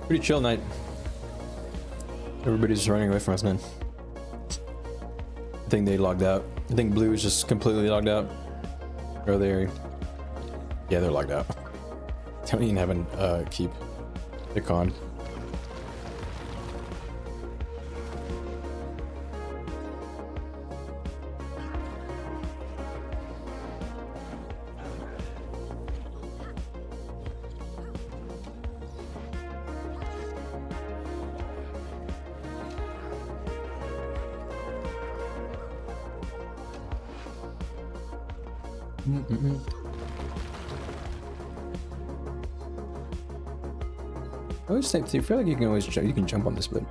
Pretty chill night. Everybody's running away from us, man. I think they logged out. I think blue is just completely logged out. Or they're... Yeah, they're logged out. Don't even have a keep. They're con. I always think, I feel like you can always you can jump on this, but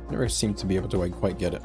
never seem to be able to like quite get it.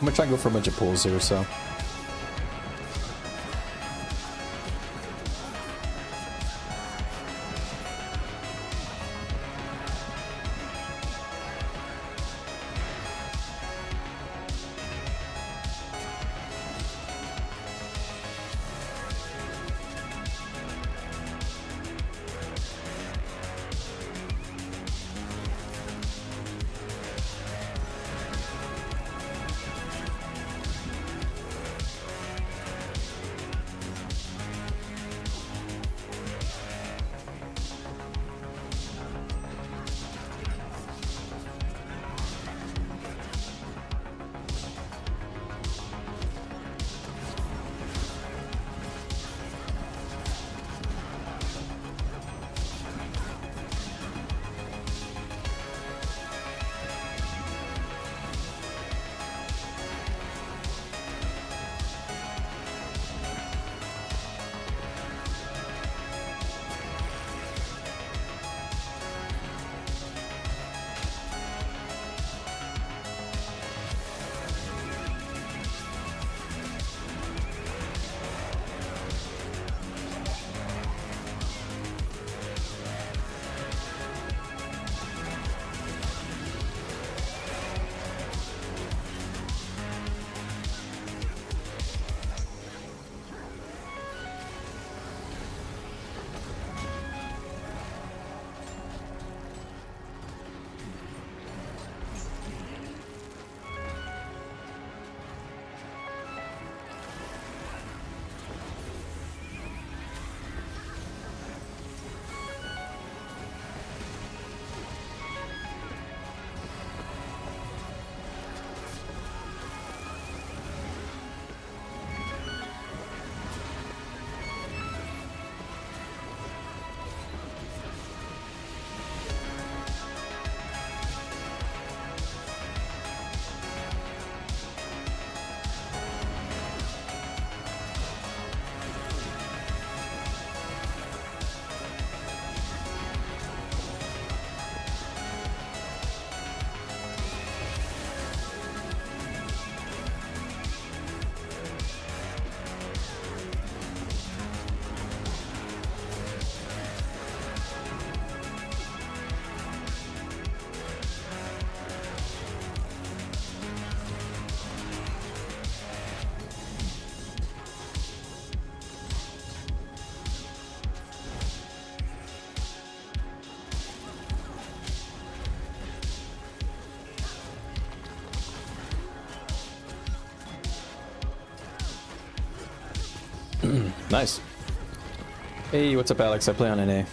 I'm gonna try and go for a bunch of pulls here, so. Nice. Hey, what's up, Alex? I play on NA.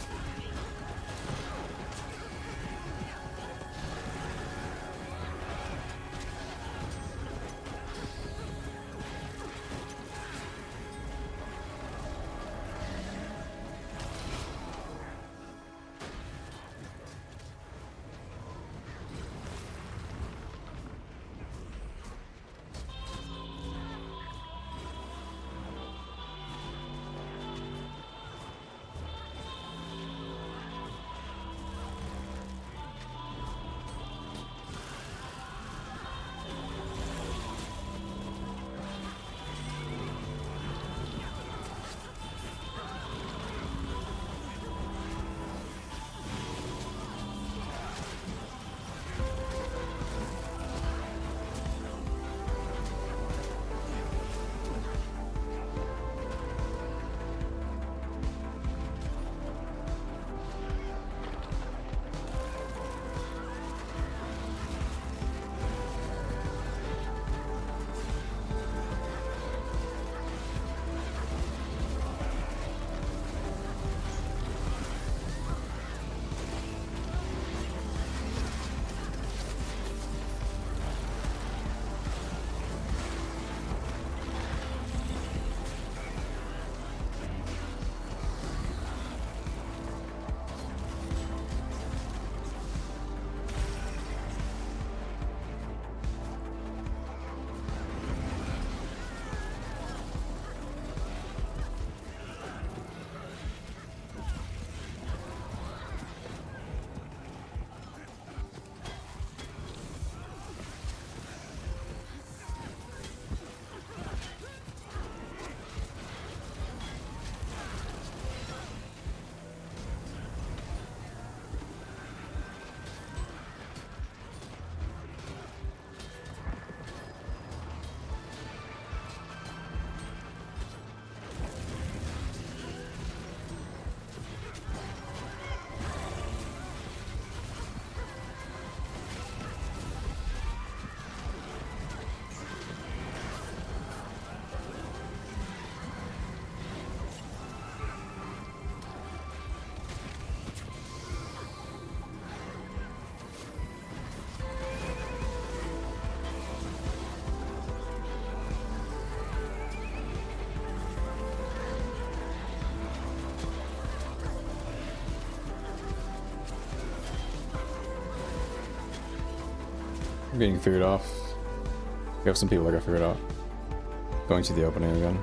I'm getting figured off. We have some people I got figured out. Going to the opening again.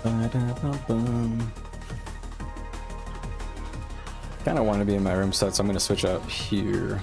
Kind of want to be in my room set, so I'm going to switch out here.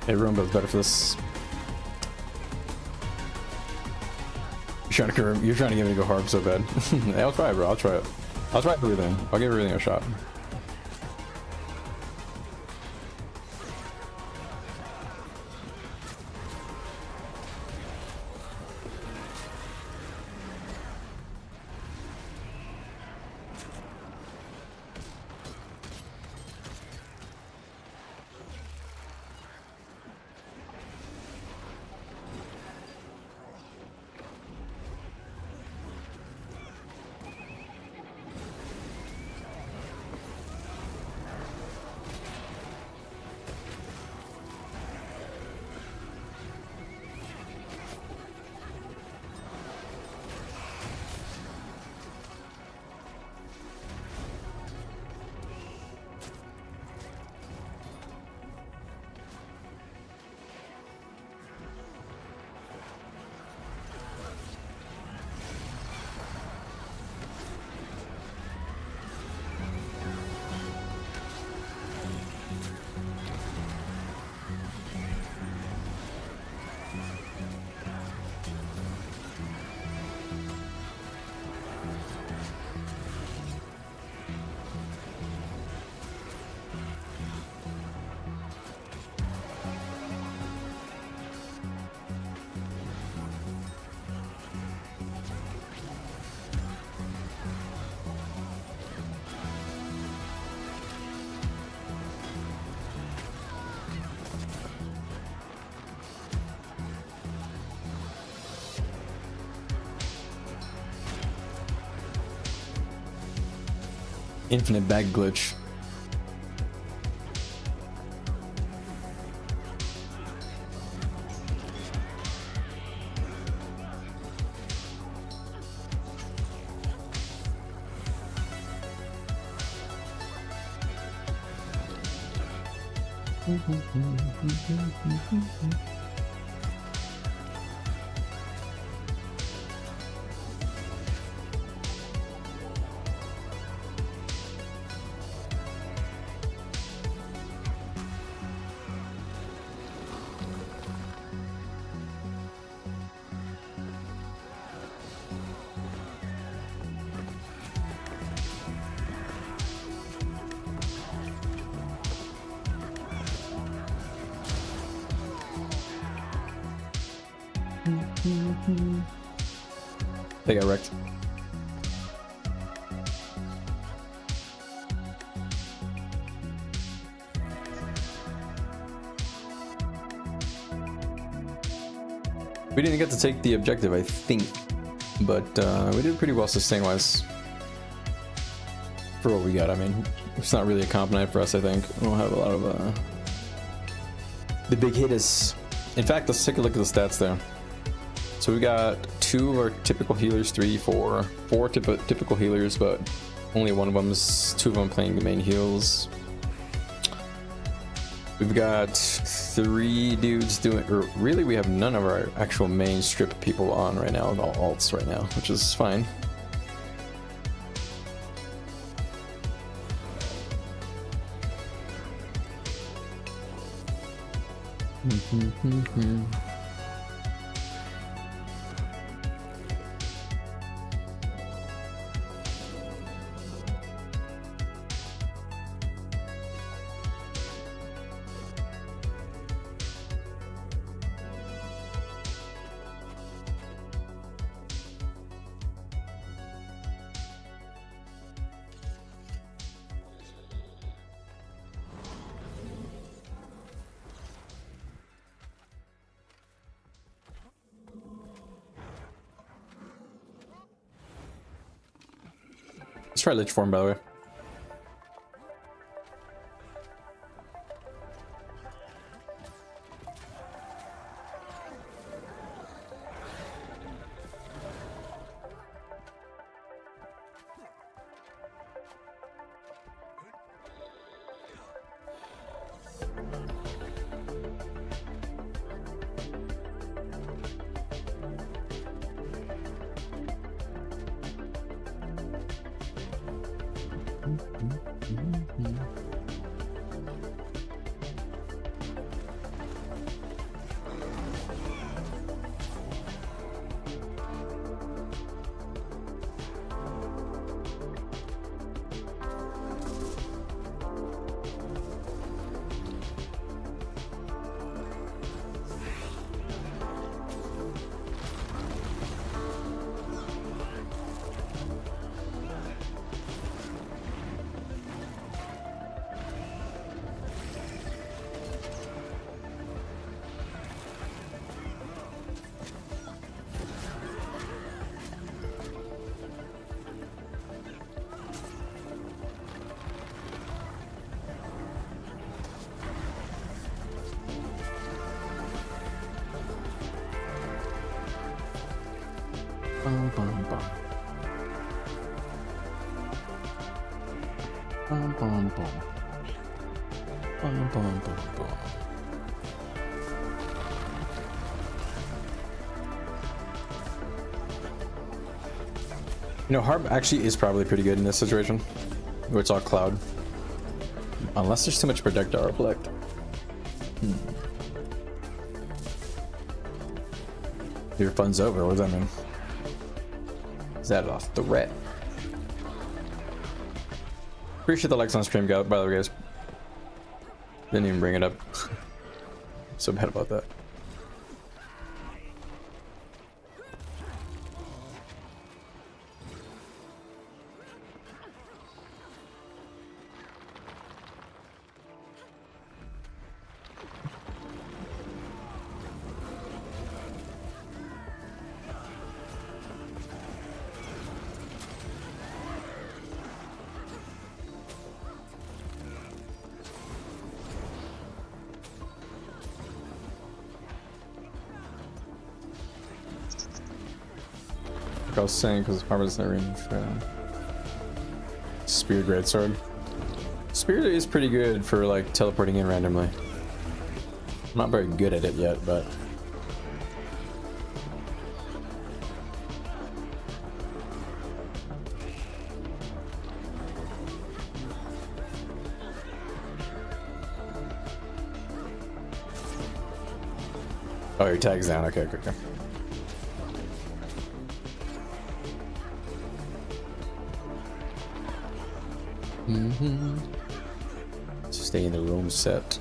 Hey, Roomba's better for this. You're trying to get me to go hard so bad. Hey, I'll try it, bro. I'll try it. I'll try everything. I'll give everything a shot. Infinite bag glitch. They got wrecked. We didn't get to take the objective, I think, but we did pretty well sustain-wise for what we got. I mean, it's not really a comp night for us, I think. We don't have a lot of the big hitters. In fact, let's take a look at the stats there. So we got 2 of our typical healers, 4 typical healers, but only one of them's 2 of them playing the main heals. We've got 3 dudes doing, or really we have none of our actual main strip people on right now, all alts right now, which is fine. Let's try Lich Form, by the way. Bum, bum, bum. Bum, bum, bum. Bum, bum, bum, bum. You know, Harp actually is probably pretty good in this situation, where it's all cloud. Unless there's too much projectile reflect. Your fun's over, what does that mean? Is that off the ret? Appreciate the likes on stream, by the way, guys. Didn't even bring it up. So bad about that. Like I was saying, because Harvard is in range. Spear Greatsword. Spear is pretty good for like teleporting in randomly. I'm not very good at it yet, but oh, your tag's down. Okay, okay, okay. Stay in the room set.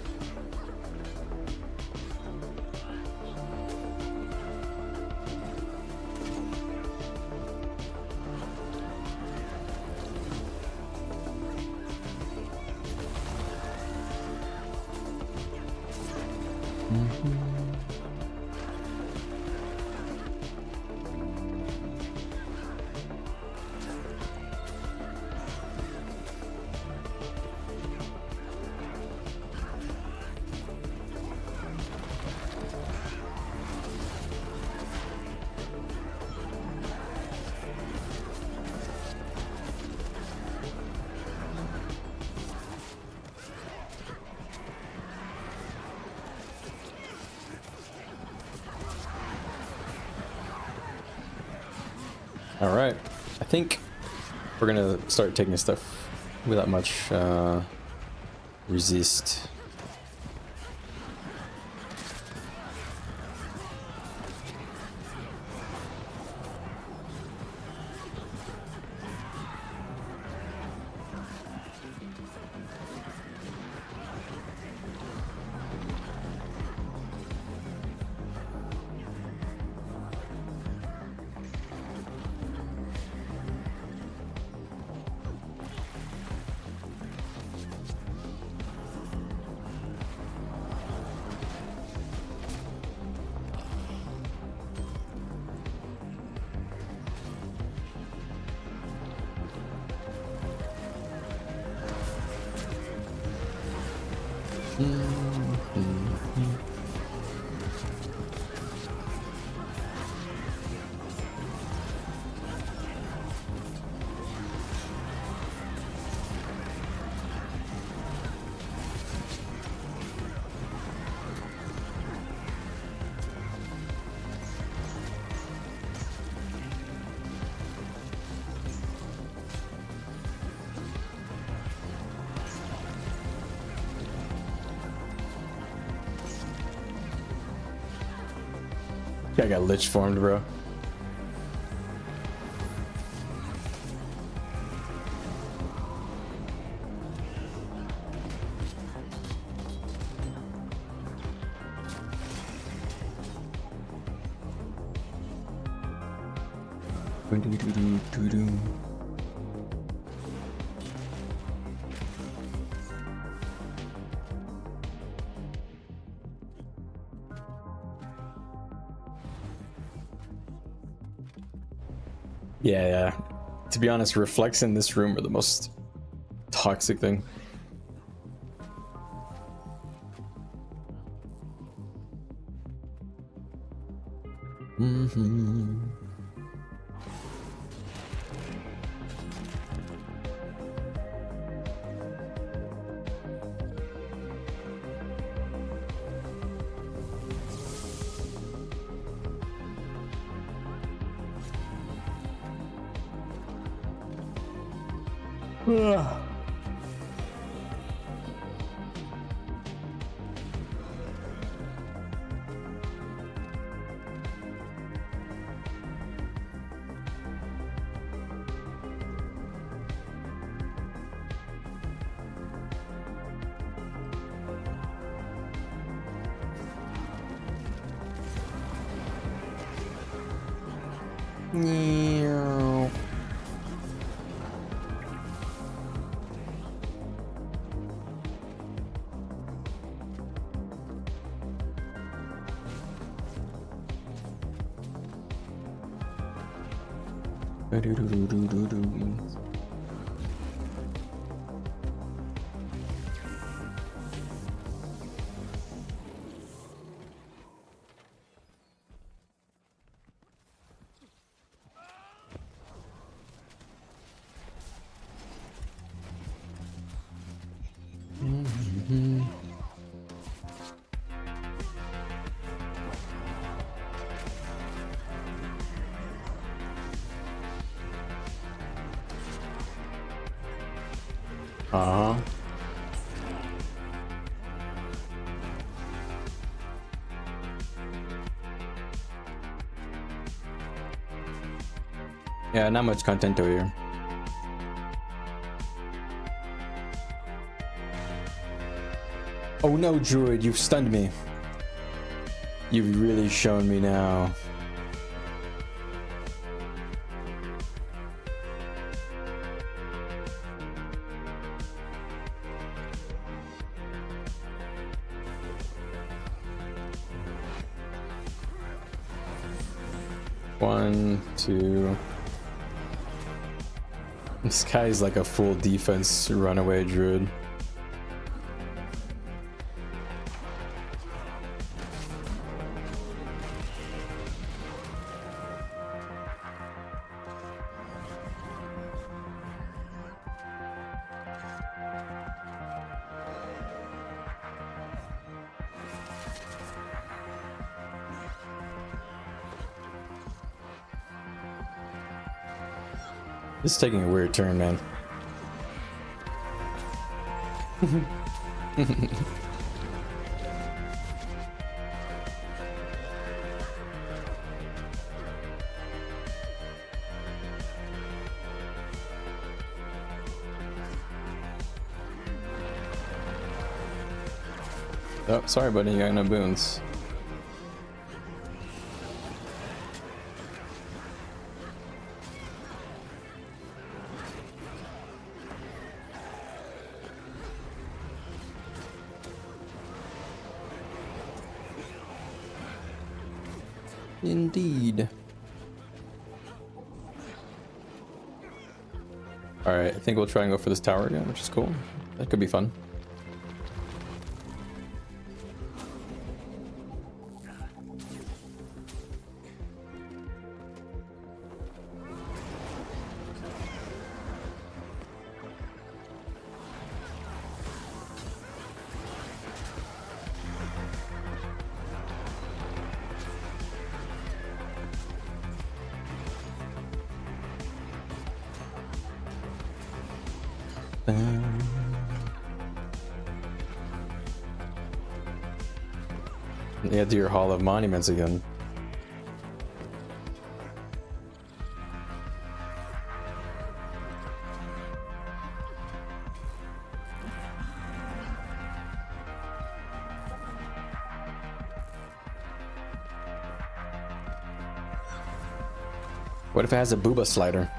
All right, I think we're gonna start taking stuff without much resist. I got lich formed, bro. Yeah. To be honest, reflex in this room are the most toxic thing. Yeah, not much content over here. Oh no, Druid, you've stunned me. You've really shown me now. 1, 2. This guy is like a full defense runaway druid. This is taking a weird turn, man. Oh, sorry, buddy, you got no boons. Indeed. Alright, I think we'll try and go for this tower again, which is cool. That could be fun. Yeah, do your Hall of Monuments again. What if it has a booba slider?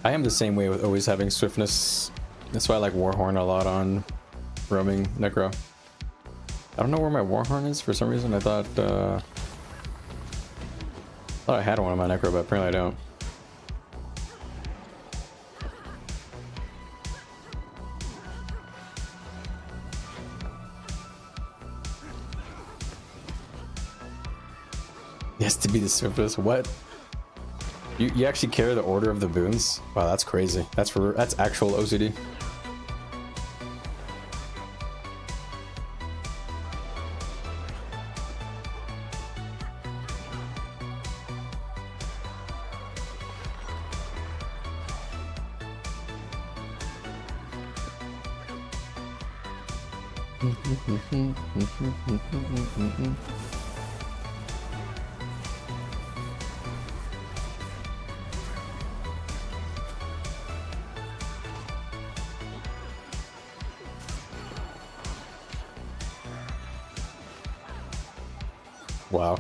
I am the same way with always having swiftness. That's why I like Warhorn a lot on roaming Necro. I don't know where my Warhorn is for some reason. I thought I had one on my Necro, but apparently I don't. Yes, to be the swiftest. What? You actually carry the order of the boons? Wow, that's crazy. That's actual OCD. Wow.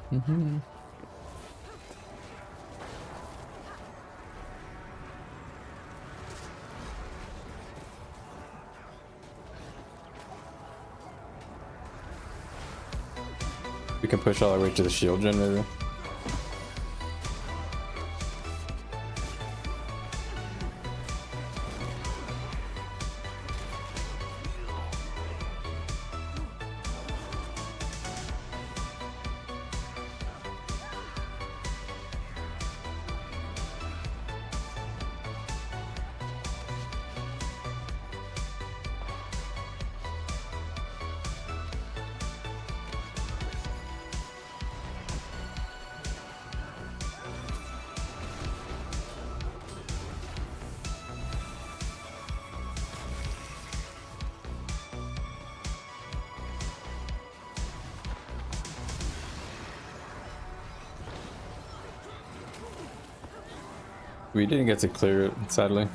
Mm-hmm. We can push all our way to the shield gen, maybe. We didn't get to clear it, sadly.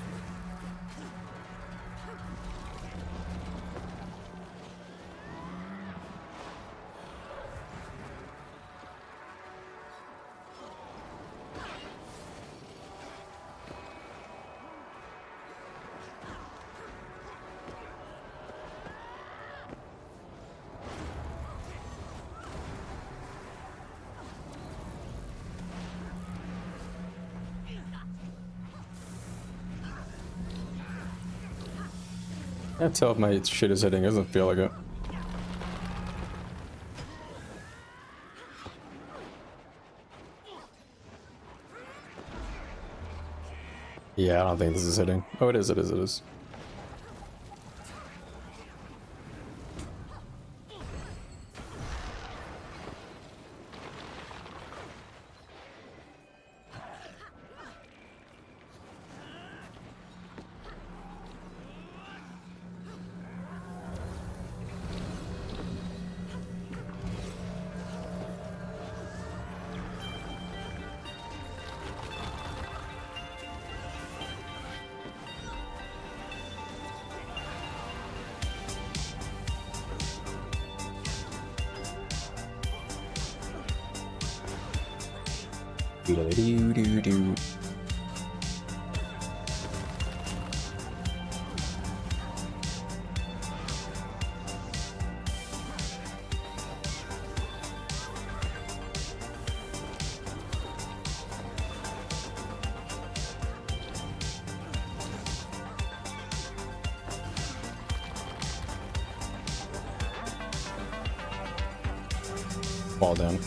I can't tell if my shit is hitting. It doesn't feel like it. Yeah, I don't think this is hitting. Oh, it is, it is, it is. Do-do-do-do-do. Fall down.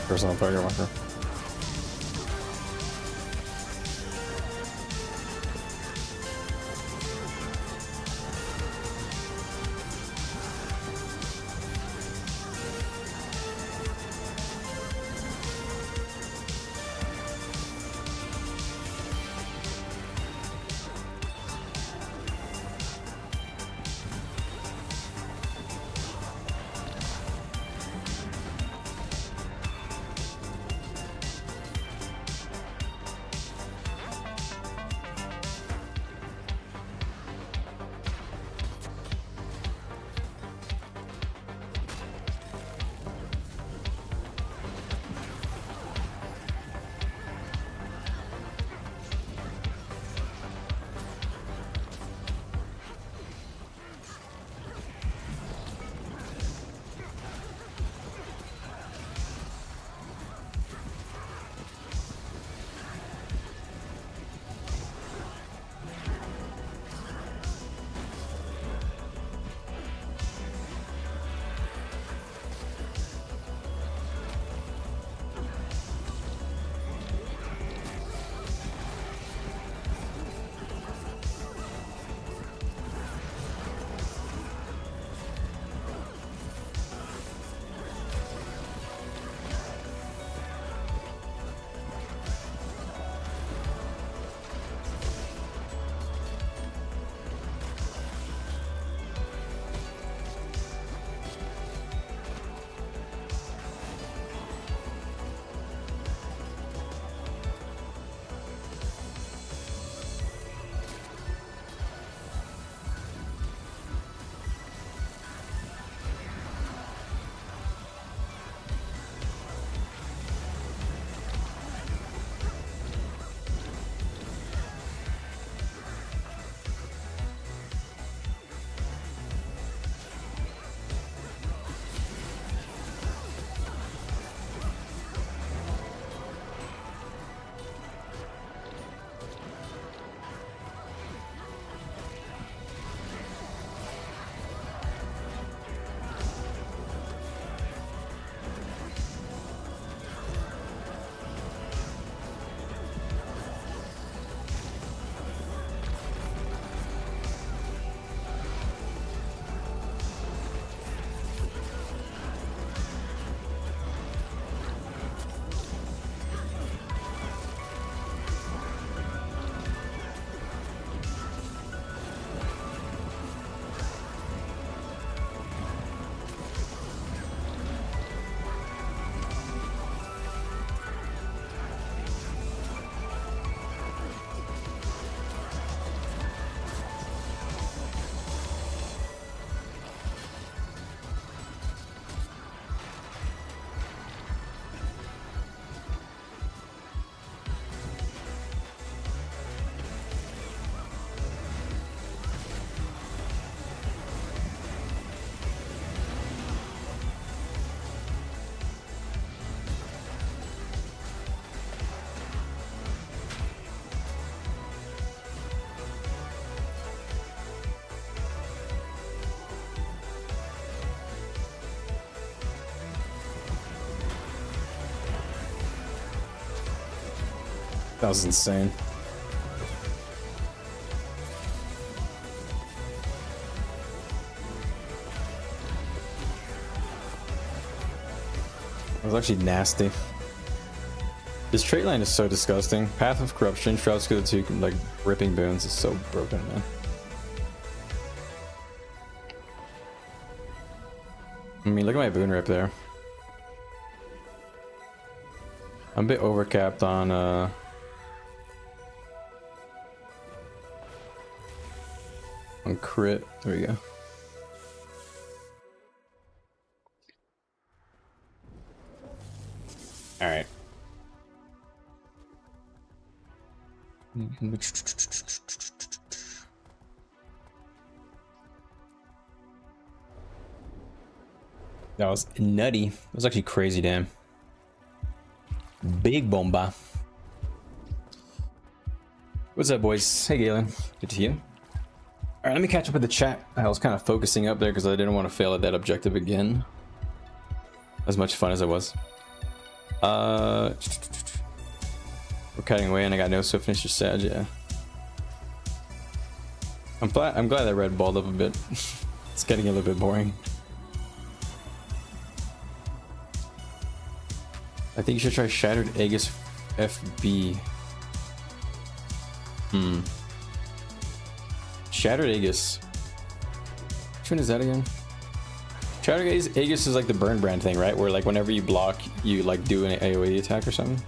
Personal target marker. That was insane. That was actually nasty. This trait line is so disgusting. Path of Corruption, Shroud's good too, like ripping boons is so broken, man. I mean, look at my boon rip there. I'm a bit overcapped on crit. There we go. All right. That was nutty. It was actually crazy, damn. Big bomba. What's up, boys? Hey, Galen. Good to see you. All right, let me catch up with the chat. I was kind of focusing up there because I didn't want to fail at that objective again. As much fun as it was. We're cutting away and I got no swiftness or Sag, yeah. I'm glad I red balled up a bit. It's getting a little bit boring. I think you should try Shattered Aegis FB. Shattered Aegis. Which one is that again? Shattered Aegis is like the burn brand thing, right? Where like whenever you block, you like do an AoE attack or something.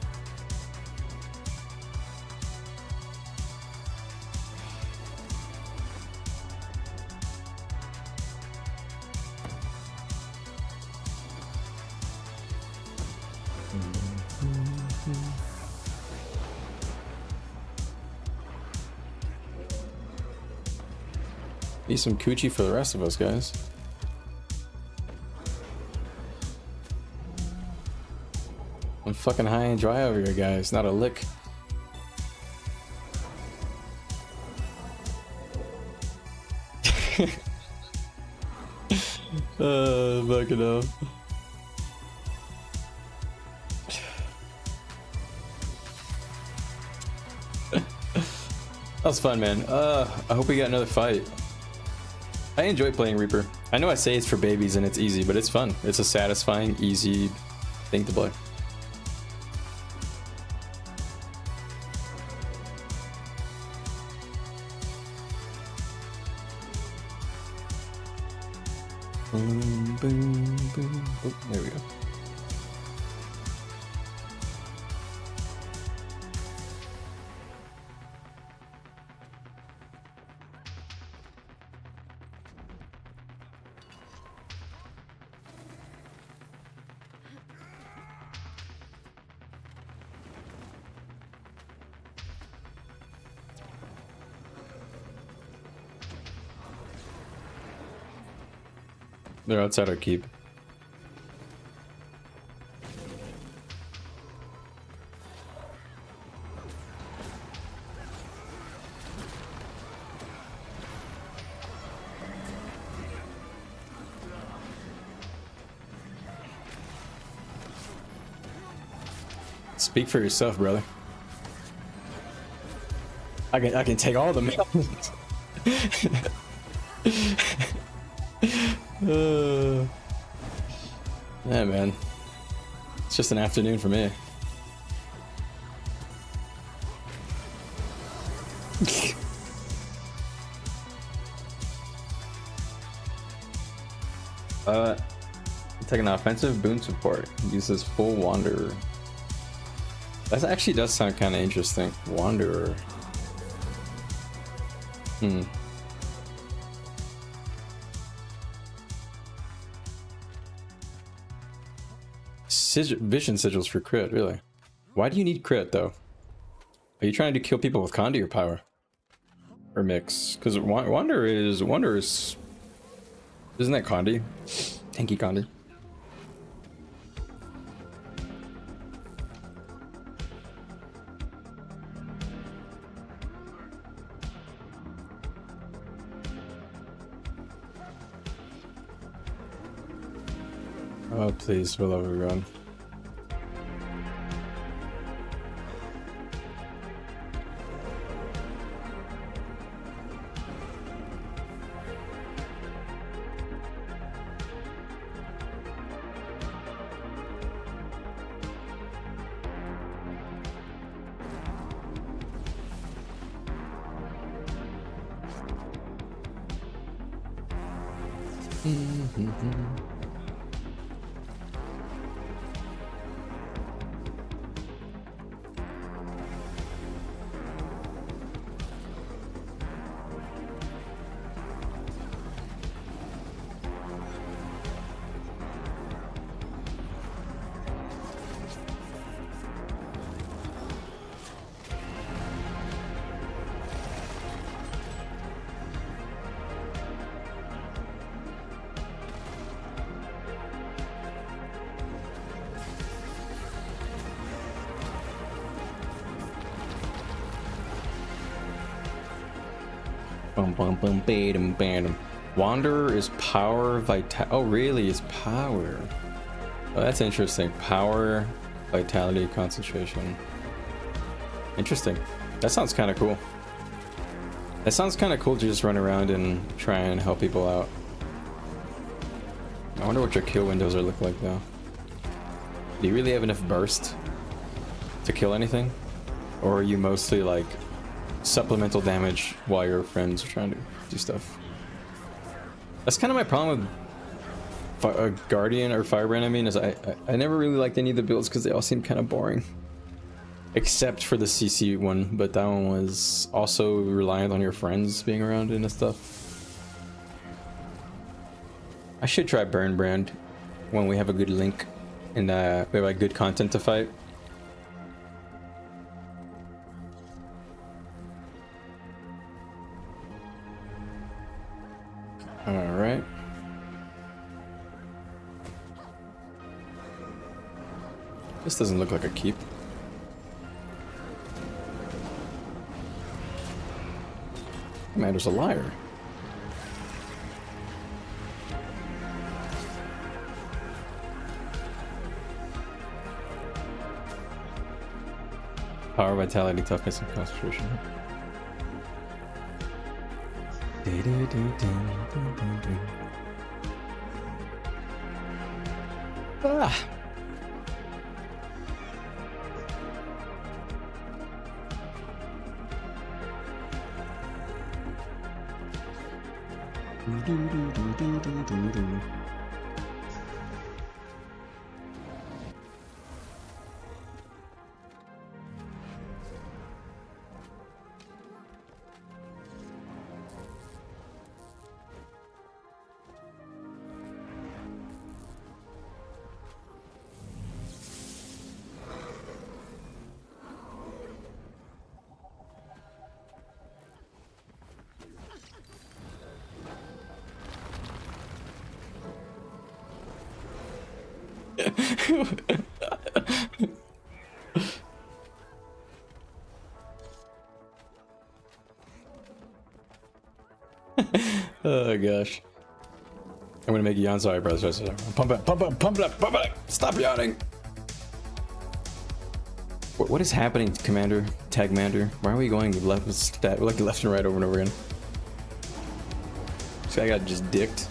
Be some coochie for the rest of us, guys. I'm fucking high and dry over here, guys. Not a lick. Fucking hell. That was fun, man. I hope we got another fight. I enjoy playing Reaper. I know I say it's for babies and it's easy, but it's fun. It's a satisfying, easy thing to play. Boom, boom, boom. Oh, there we go. They're outside our keep. Speak for yourself, brother. I can take all of them. Yeah, man. It's just an afternoon for me. Take an offensive boon support. Uses full Wanderer. That actually does sound kind of interesting. Wanderer. Vision sigils for crit, really? Why do you need crit, though? Are you trying to kill people with Condi or power? Or mix? Because Wanderer is... Isn't that Condi? Tanky Condi. Oh, please, for the love of God. Wanderer is power, vitality. Oh, really? It's power. Oh, that's interesting. Power, vitality, concentration. Interesting. That sounds kind of cool. That sounds kind of cool to just run around and try and help people out. I wonder what your kill windows are look like though. Do you really have enough burst to kill anything? Or are you mostly like supplemental damage while your friends are trying to do stuff? That's kind of my problem with a Guardian or Firebrand. I mean, is I never really liked any of the builds because they all seem kind of boring, except for the CC one. But that one was also reliant on your friends being around and stuff. I should try Burn Brand when we have a good link and we have like good content to fight. All right. This doesn't look like a keep. Commander's a liar. Power, vitality, toughness, and concentration. Ah. Oh gosh. I'm gonna make you yawn. Sorry, brother. Sorry. Pump it up, pump it up, pump it up, pump it up. Stop yawning. What is happening, Commander? Tagmander? Why are we going left with stat like left and right over and over again? This guy got just dicked.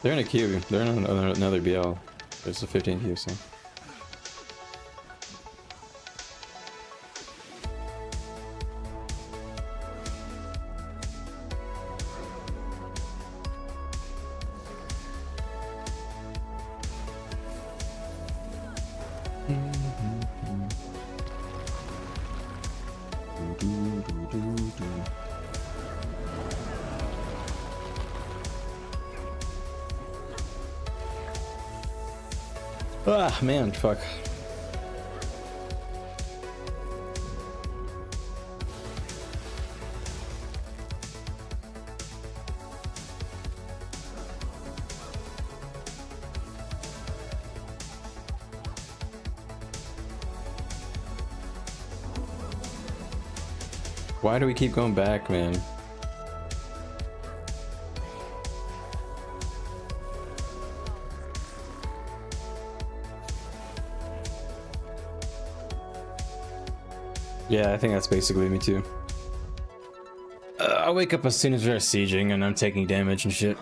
They're in a queue. They're in another BL. There's a 15 queue, so. Ah, man, fuck. Why do we keep going back, man? Yeah, I think that's basically me too. I wake up as soon as we're sieging and I'm taking damage and shit.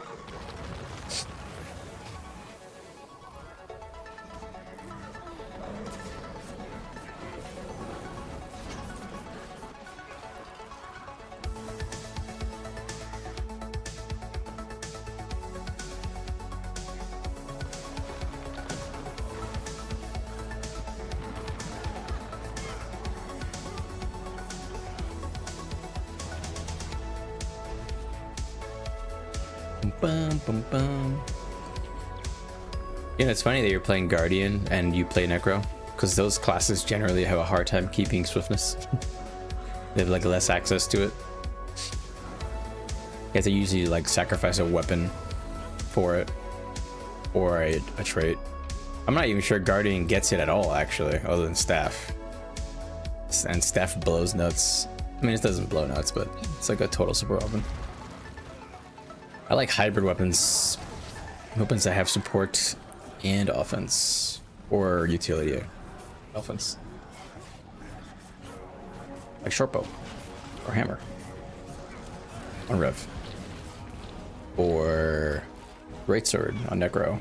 Bum, bum, bum. You know, it's funny that you're playing Guardian and you play Necro, because those classes generally have a hard time keeping swiftness. They have like less access to it. You have to usually like sacrifice a weapon for it, or a trait. I'm not even sure Guardian gets it at all, actually, other than Staff. And Staff blows nuts. I mean, it doesn't blow nuts, but it's like a total super weapon. I like hybrid weapons. Weapons that have support and offense. Or utility. Offense. Like shortbow. Or hammer. On Rev. Or greatsword on Necro.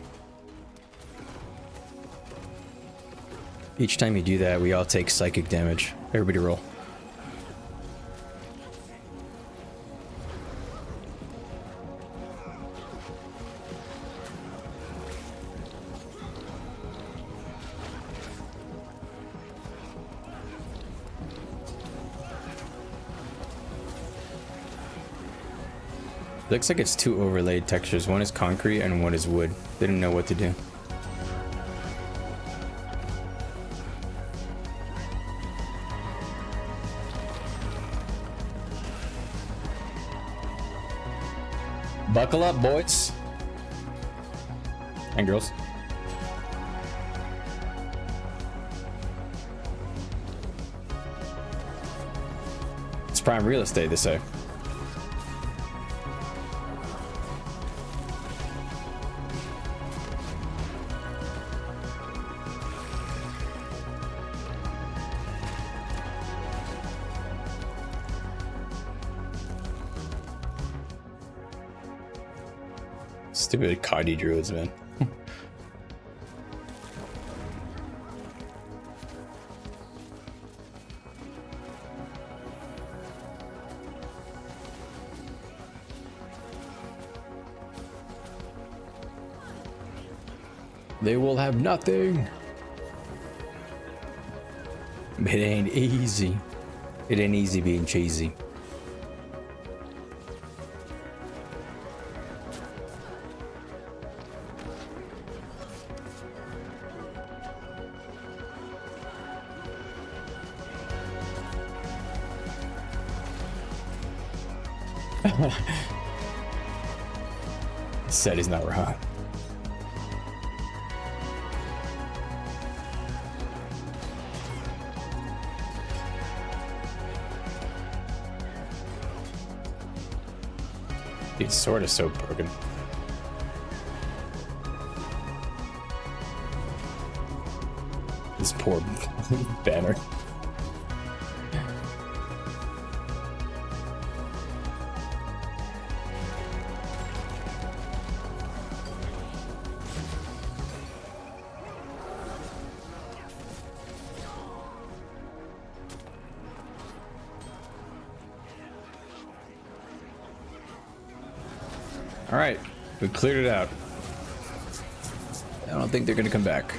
Each time you do that, we all take psychic damage. Everybody roll. Looks like it's two overlaid textures. One is concrete and one is wood. They didn't know what to do. Buckle up, boys and girls. It's prime real estate, they say. Stupid Kadi druids, man. They will have nothing. It ain't easy. It ain't easy being cheesy. Said he's not wrong. Dude's sword is so broken. This poor banner. All right, we cleared it out. I don't think they're gonna come back.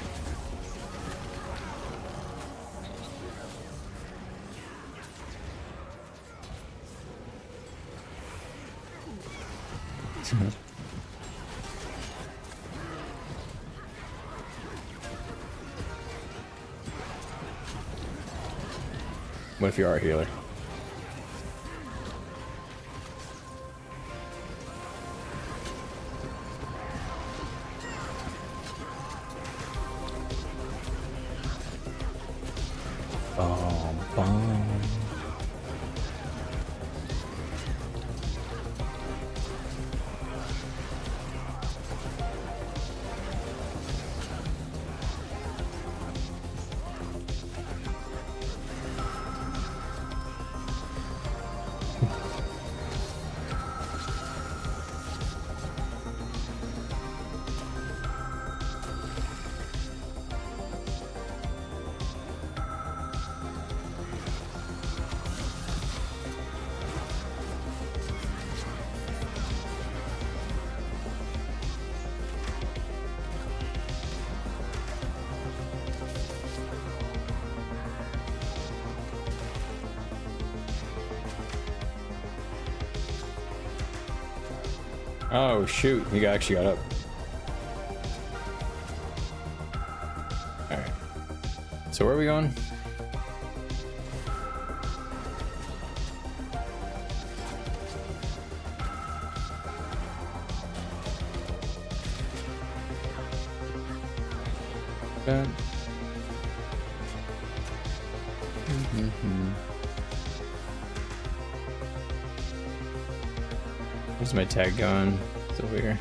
What if you are a healer? Oh shoot, he actually got up. Alright. So where are we going? Where's my tag going? It's over here.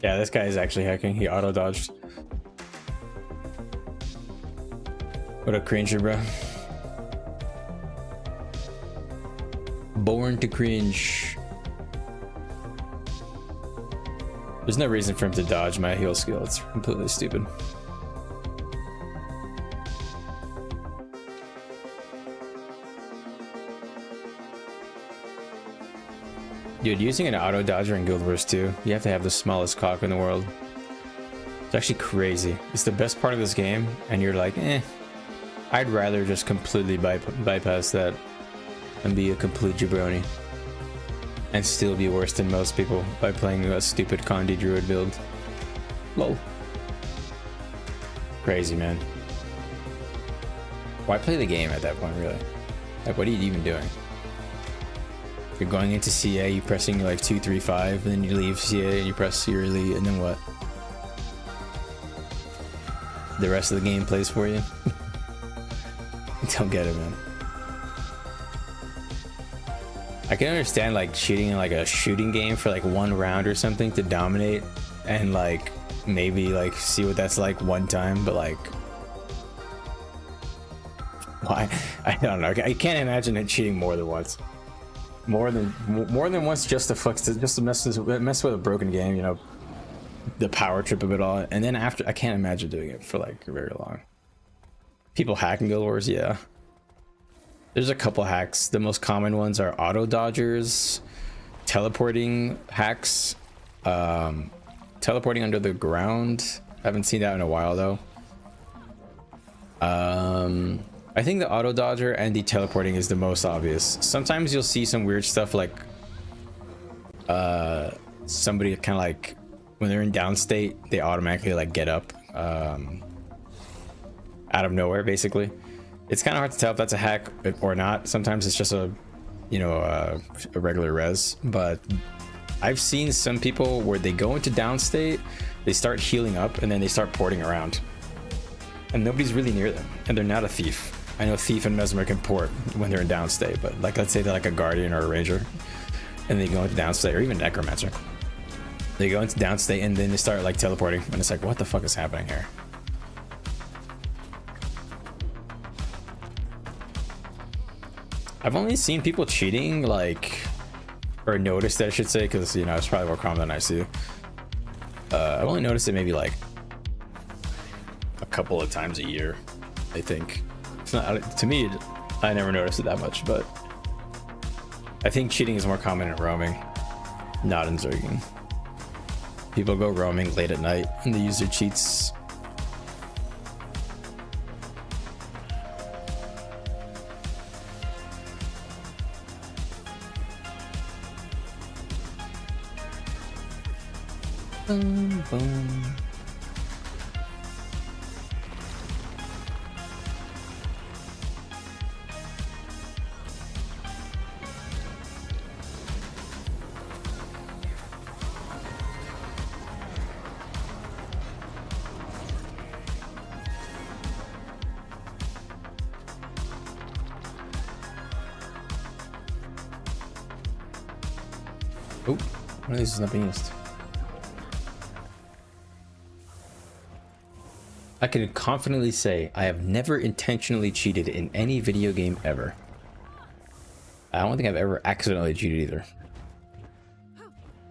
Yeah, this guy is actually hacking. He auto dodged. What a cringer, bro. Born to cringe. There's no reason for him to dodge my heal skill. It's completely stupid. Dude, using an auto dodger in Guild Wars 2, you have to have the smallest cock in the world. It's actually crazy. It's the best part of this game, and you're like, eh. I'd rather just completely bypass that and be a complete jabroni. And still be worse than most people by playing a stupid Condi Druid build. Lol. Crazy, man. Why play the game at that point, really? Like, what are you even doing? You're going into CA, you're pressing like 2, 3, 5, and then you leave CA and you press your elite, and then what? The rest of the game plays for you? Don't get it, man. I can understand like cheating in like a shooting game for like 1 round or something to dominate and like maybe like see what that's like one time, but like why? I don't know. I can't imagine it cheating more than once. More than once just to mess with a broken game, you know, the power trip of it all, and then after I can't imagine doing it for like very long. People hacking Guild Wars, yeah. There's a couple hacks. The most common ones are auto dodgers, teleporting hacks, teleporting under the ground. I haven't seen that in a while though. I think the auto dodger and the teleporting is the most obvious. Sometimes you'll see some weird stuff like somebody kind of like when they're in down state, they automatically like get up out of nowhere, basically. It's kind of hard to tell if that's a hack or not. Sometimes it's just a, you know, a regular res, but I've seen some people where they go into down state, they start healing up, and then they start porting around. And nobody's really near them, and they're not a thief. I know Thief and Mesmer can port when they're in down state, but like let's say they're like a Guardian or a Ranger, and they go into down state, or even Necromancer. They go into down state, and then they start like teleporting, and it's like, what the fuck is happening here? I've only seen people cheating, like, or noticed that I should say, because, you know, it's probably more common than I see. I've only noticed it maybe like a couple of times a year, I think. It's not, to me, I never noticed it that much, but I think cheating is more common in roaming, not in Zerging. People go roaming late at night and the user cheats. Boom, boom. Oh, one of these is not being used. I can confidently say I have never intentionally cheated in any video game ever. I don't think I've ever accidentally cheated either.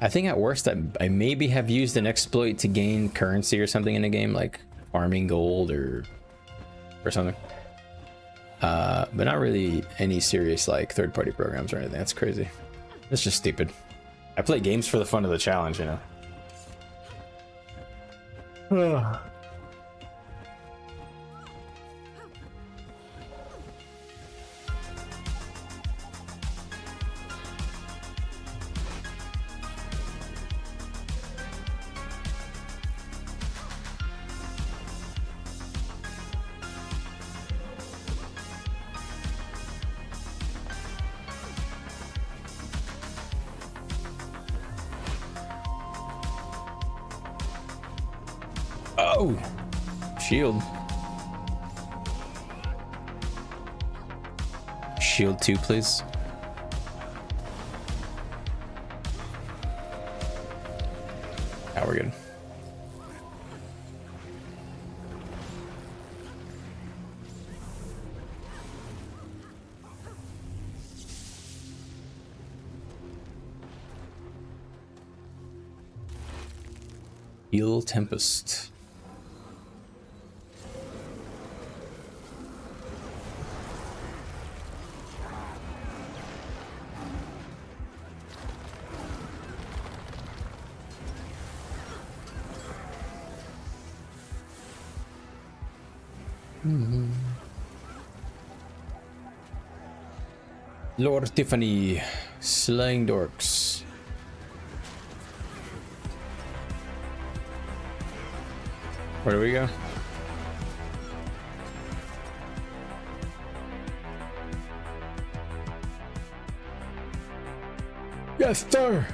I think at worst I maybe have used an exploit to gain currency or something in a game, like farming gold or something. But not really any serious like third-party programs or anything. That's crazy. It's just stupid. I play games for the fun of the challenge, you know. Oh, shield. Shield 2, please. Now we're good. Heal Tempest. Lord Tiffany, slaying dorks. Where do we go? Yes, sir.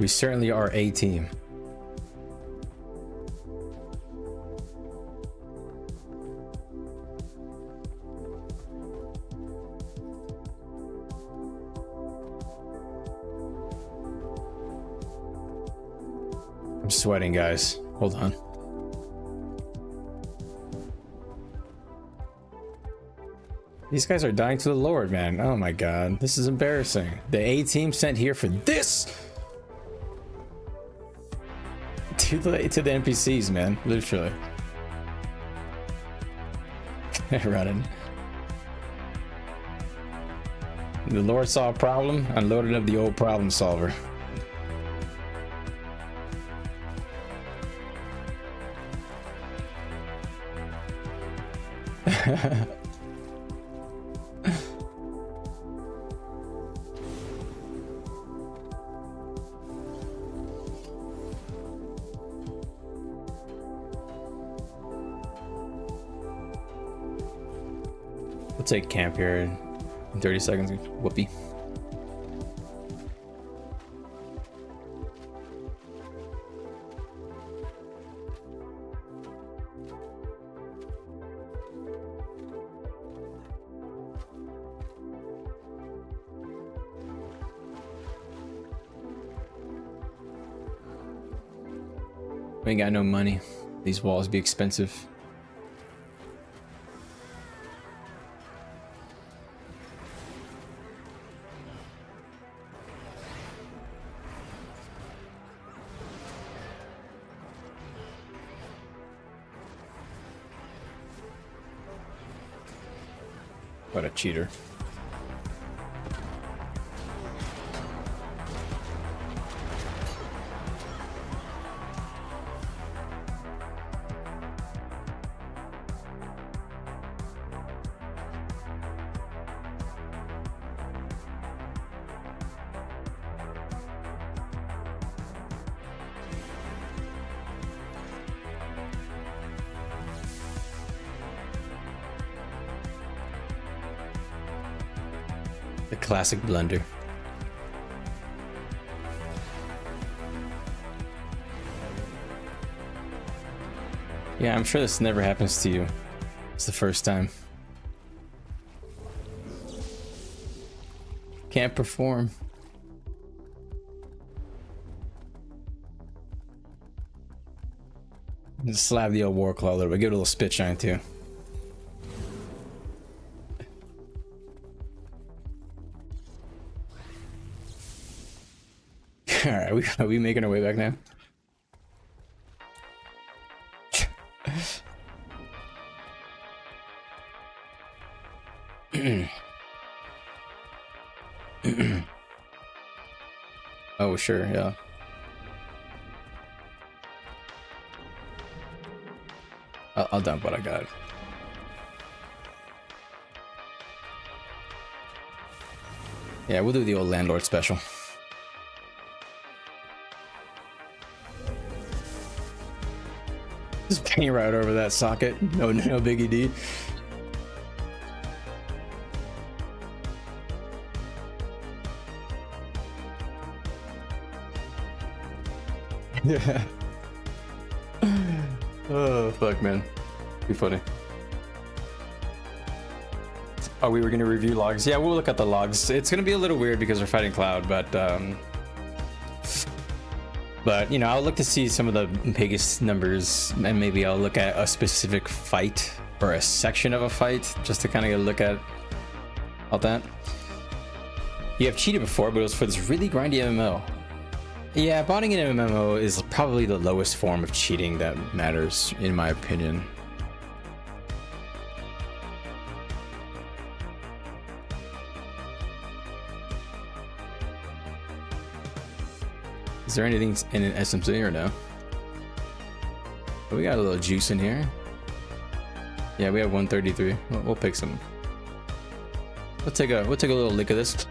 We certainly are a team. I'm sweating, guys. Hold on. These guys are dying to the Lord, man. Oh my god. This is embarrassing. The A team sent here for this. To the NPCs, man. Literally. Running. The Lord saw a problem, unloaded up the old problem solver. We'll take camp here in 30 seconds. Whoopee. We ain't got no money. These walls be expensive. What a cheater. The classic blunder. Yeah, I'm sure this never happens to you. It's the first time. Can't perform. Just slap the old war claw a little bit. Give it a little spit shine too. Alright, are we making our way back now? Oh, sure, yeah. I'll dump what I got. Yeah, we'll do the old landlord special. Just paint right over that socket. No biggie, dude. Yeah. Oh fuck, man. Be funny. Oh, we were gonna review logs. Yeah, we'll look at the logs. It's gonna be a little weird because we're fighting Cloud, but you know, I'll look to see some of the biggest numbers, and maybe I'll look at a specific fight or a section of a fight just to kind of get a look at all that. You have cheated before, but it was for this really grindy MMO. Yeah, botting an MMO is probably the lowest form of cheating that matters, in my opinion. Is there anything in an SMC or no? Oh, we got a little juice in here. Yeah, we have 133. We'll pick some. We'll take a little lick of this.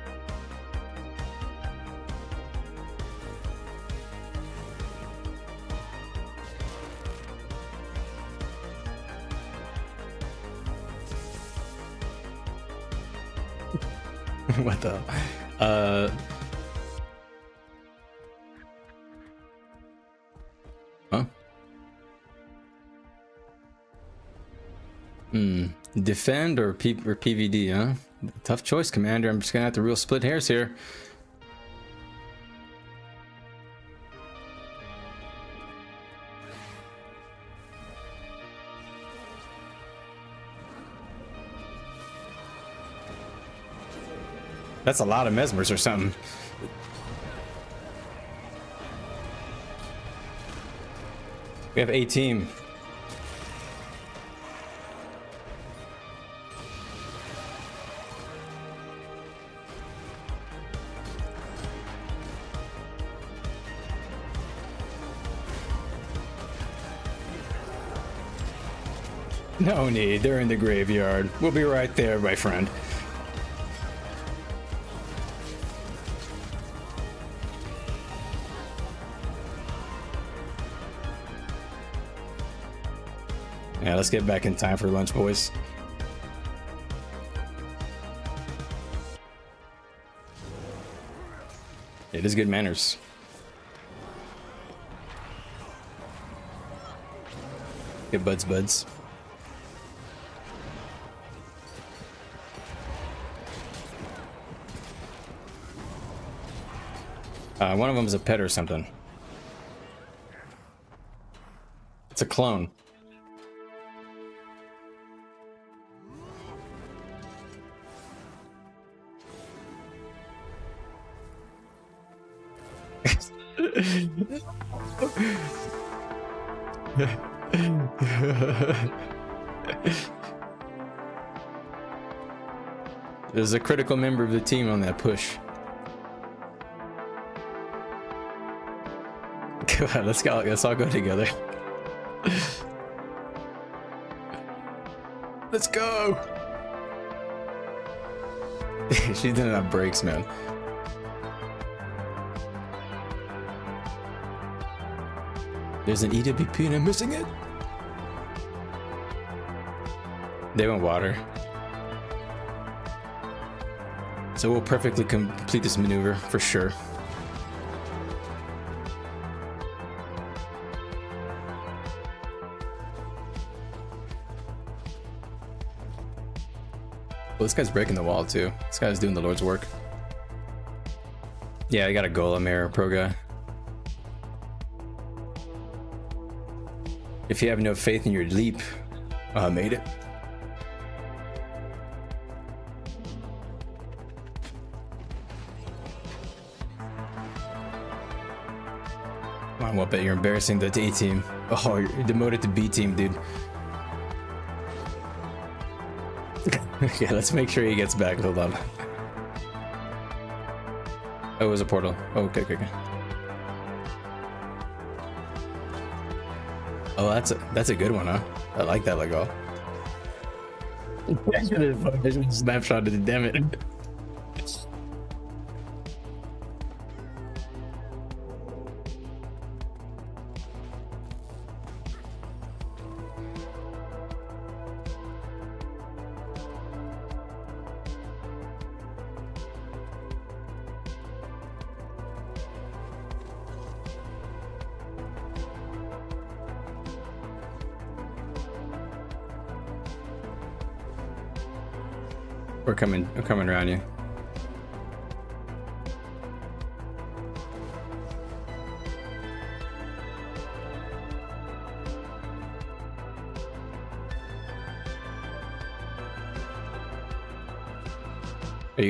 What the? Huh? Defend or PVD, huh? Tough choice, Commander. I'm just gonna have to real split hairs here. That's a lot of mesmers or something. We have 18. No need, they're in the graveyard. We'll be right there, my friend. Yeah, let's get back in time for lunch, boys. It is good manners. Get buds. One of them is a pet or something. It's a clone. There's a critical member of the team on that push. Come on, let's all go together. Let's go. She didn't have brakes, man. There's an EWP and I'm missing it. They want water. So we'll perfectly complete this maneuver for sure. Well, this guy's breaking the wall too. This guy's doing the Lord's work. Yeah, I got a golem here, pro guy. If you have no faith in your leap, made it. I won't bet you're embarrassing the A team. Oh, you're demoted to B team, dude. Okay, let's make sure he gets back. Hold on. Oh, it was a portal. Oh, okay, okay, okay. Oh, that's a good one, huh? I like that Lego. I should have snapshotted it, damn it. We're coming around you.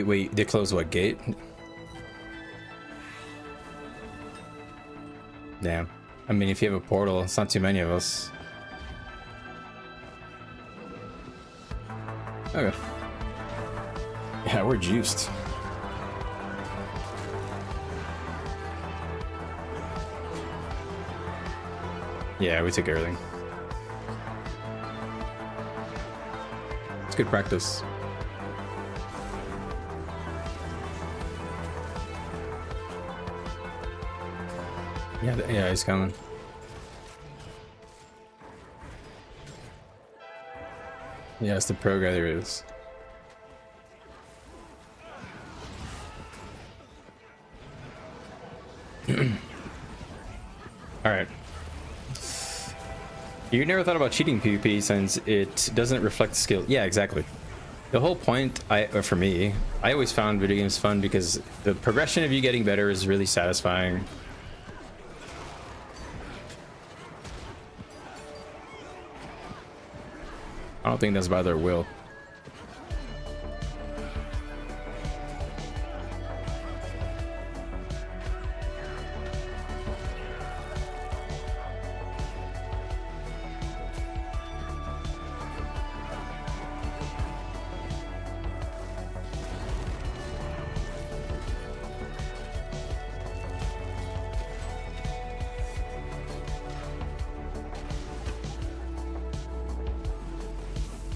Wait, they closed what gate? Damn. I mean, if you have a portal, it's not too many of us. Okay. Yeah, we're juiced. Yeah, we took everything. It's good practice. Yeah, he's coming. Yeah, it's the pro guy there is. Alright. You never thought about cheating PvP since it doesn't reflect skill. Yeah, exactly. The whole point, for me, I always found video games fun because the progression of you getting better is really satisfying. I don't think that's by their will.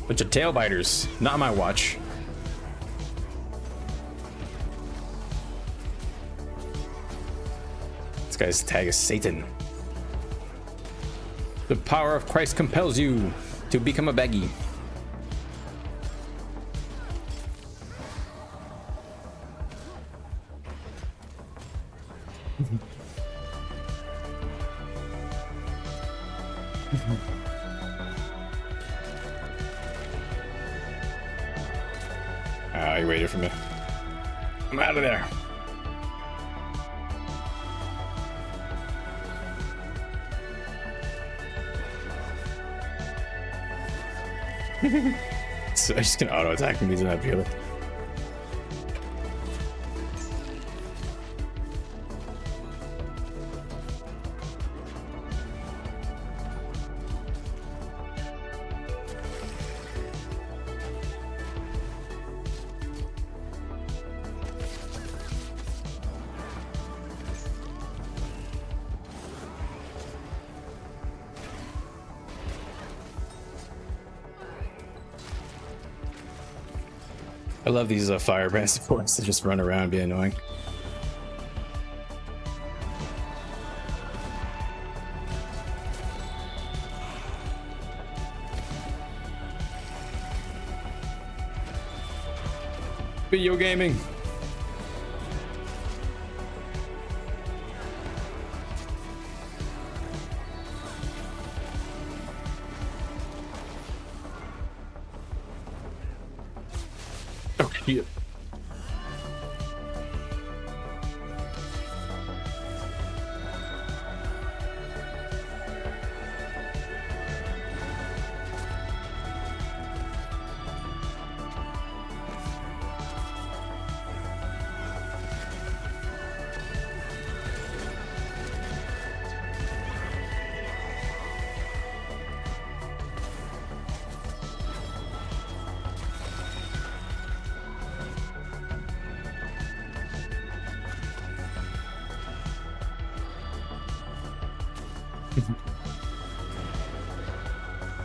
Bunch of tail biters, not my watch. This guy's tag is Satan. The power of Christ compels you to become a baggy. You waited for me. I'm out of there. So I'm just gonna auto attack him using that purely. I love these firebrand supports that just run around and be annoying. Video gaming. Oh, shit.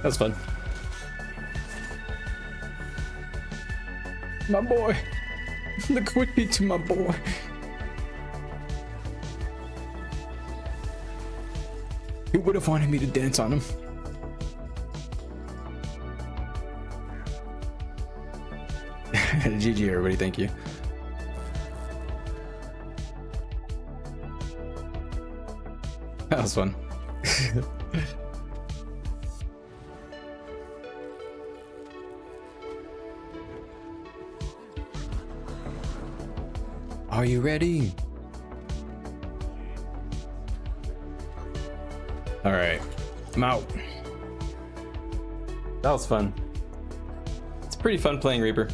That's fun. My boy. Look what he did to my boy. He would have wanted me to dance on him. GG everybody, thank you. That was fun. Are you ready? All right, I'm out. That was fun. It's pretty fun playing Reaper.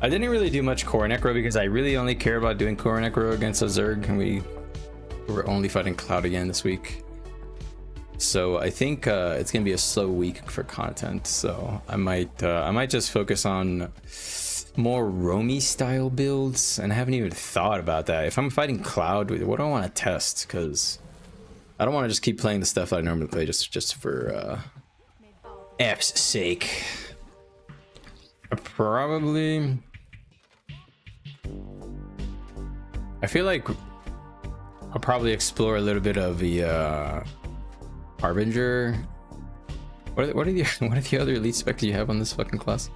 I didn't really do much core necro because I really only care about doing core necro against a Zerg, and we were only fighting Cloud again this week. So I think it's gonna be a slow week for content. So I might just focus on more roamy style builds, and I haven't even thought about that. If I'm fighting Cloud, what do I want to test? Because I don't want to just keep playing the stuff that I normally play just for F's sake. Probably. I feel like I'll probably explore a little bit of the Harbinger. What are the other elite specs you have on this fucking class?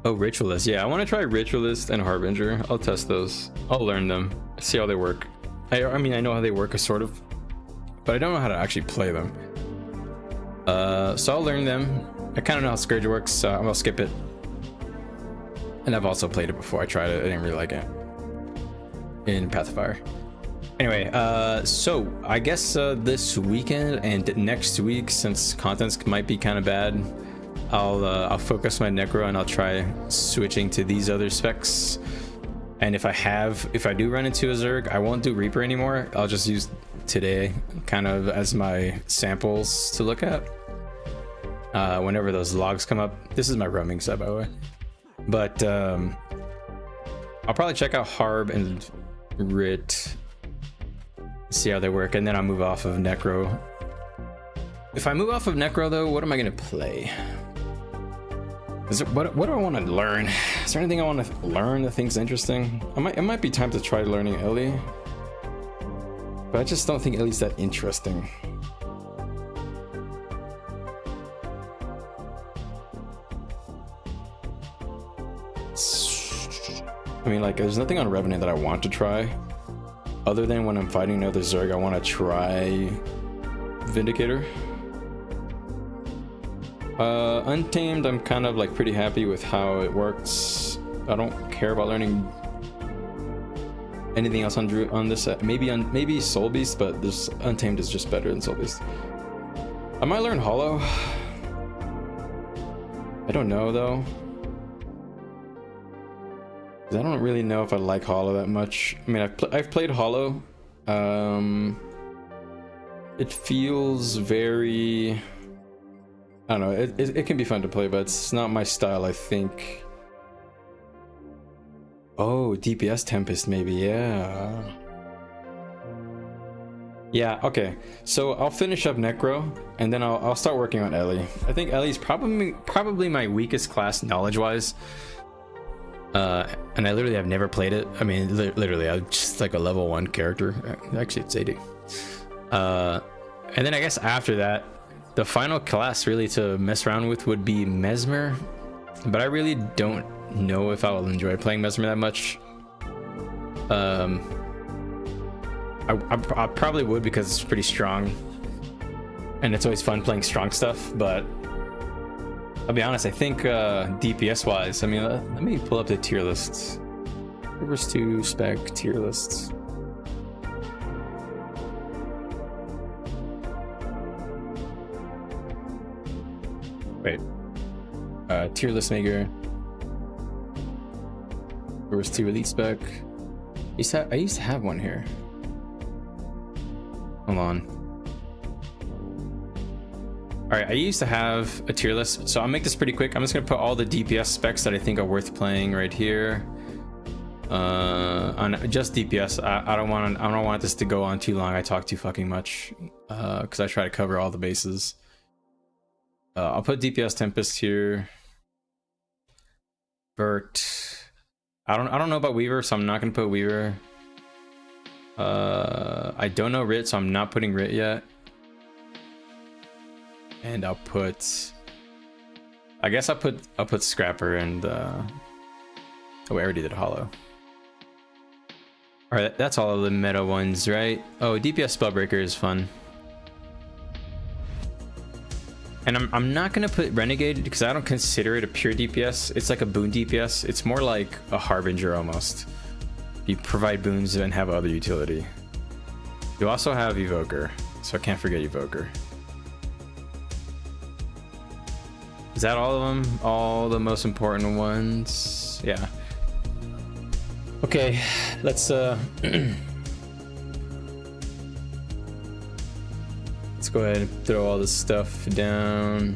Oh, Ritualist. Yeah, I want to try Ritualist and Harbinger. I'll test those. I'll learn them. See how they work. I mean, I know how they work, sort of, but I don't know how to actually play them. So I'll learn them. I kind of know how Scourge works, so I'll skip it. And I've also played it before. I tried it. I didn't really like it in Path of Fire. Anyway, so I guess this weekend and next week, since contents might be kind of bad, I'll focus my necro and I'll try switching to these other specs. And if I do run into a Zerg, I won't do Reaper anymore. I'll just use today kind of as my samples to look at whenever those logs come up. This is my roaming side, by the way. But I'll probably check out Harb and Rit, see how they work, and then I'll move off of necro. If I move off of necro though, what am I gonna play? What do I want to learn? Is there anything I want to learn that think's interesting? It might be time to try learning Ellie, but I just don't think Ellie's that interesting. I mean, like, there's nothing on Revenant that I want to try, other than when I'm fighting another Zerg, I want to try Vindicator. Untamed, I'm kind of like pretty happy with how it works. I don't care about learning anything else on this set. Maybe Soul Beast, but this Untamed is just better than Soul Beast. I might learn Hollow. I don't know though. I don't really know if I like Hollow that much. I mean, I've played Hollow. It feels very, I don't know, it can be fun to play, but it's not my style, I think. Oh, DPS Tempest maybe, yeah. Yeah, okay. So I'll finish up Necro, and then I'll start working on Ellie. I think Ellie's probably my weakest class knowledge-wise. And I literally have never played it. I mean, literally, I'm just like a level 1 character. Actually, it's 80. And then I guess after that, the final class really to mess around with would be Mesmer, but I really don't know if I'll enjoy playing Mesmer that much. I probably would because it's pretty strong, and it's always fun playing strong stuff, but I'll be honest, I think DPS wise, I mean, let me pull up the tier lists. Rivers 2 spec tier lists. Wait, tier list maker. Rivers 2 elite spec. I used to have one here. Hold on. All right, I used to have a tier list, so I'll make this pretty quick. I'm just gonna put all the DPS specs that I think are worth playing right here. I'm on just DPS. I don't want this to go on too long. I talk too fucking much because I try to cover all the bases. I'll put DPS Tempest here. Bert. I don't know about Weaver, so I'm not gonna put Weaver. I don't know Rit, so I'm not putting Rit yet. And I'll put. I guess I'll put Scrapper and. Oh, I already did Hollow. All right, that's all of the meta ones, right? Oh, DPS Spellbreaker is fun. And I'm not gonna put Renegade because I don't consider it a pure DPS. It's like a boon DPS. It's more like a Harbinger almost. You provide boons and have other utility. You also have Evoker, so I can't forget Evoker. Is that all of them? All the most important ones? Yeah. Okay, let's let's go ahead and throw all this stuff down.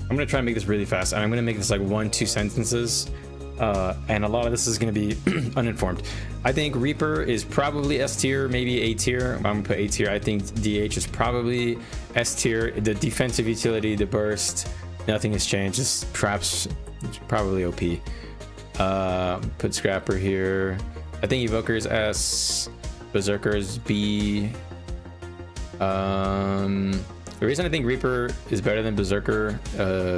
I'm gonna try and make this really fast, and I'm gonna make this like 1-2 sentences, and a lot of this is gonna be uninformed. I think Reaper is probably S tier, maybe A tier. I'm gonna put A tier. I think DH is probably S tier. The defensive utility, the burst, nothing has changed. Just traps, probably OP. Put Scrapper here. I think Evoker is S, Berserker is B. The reason I think Reaper is better than Berserker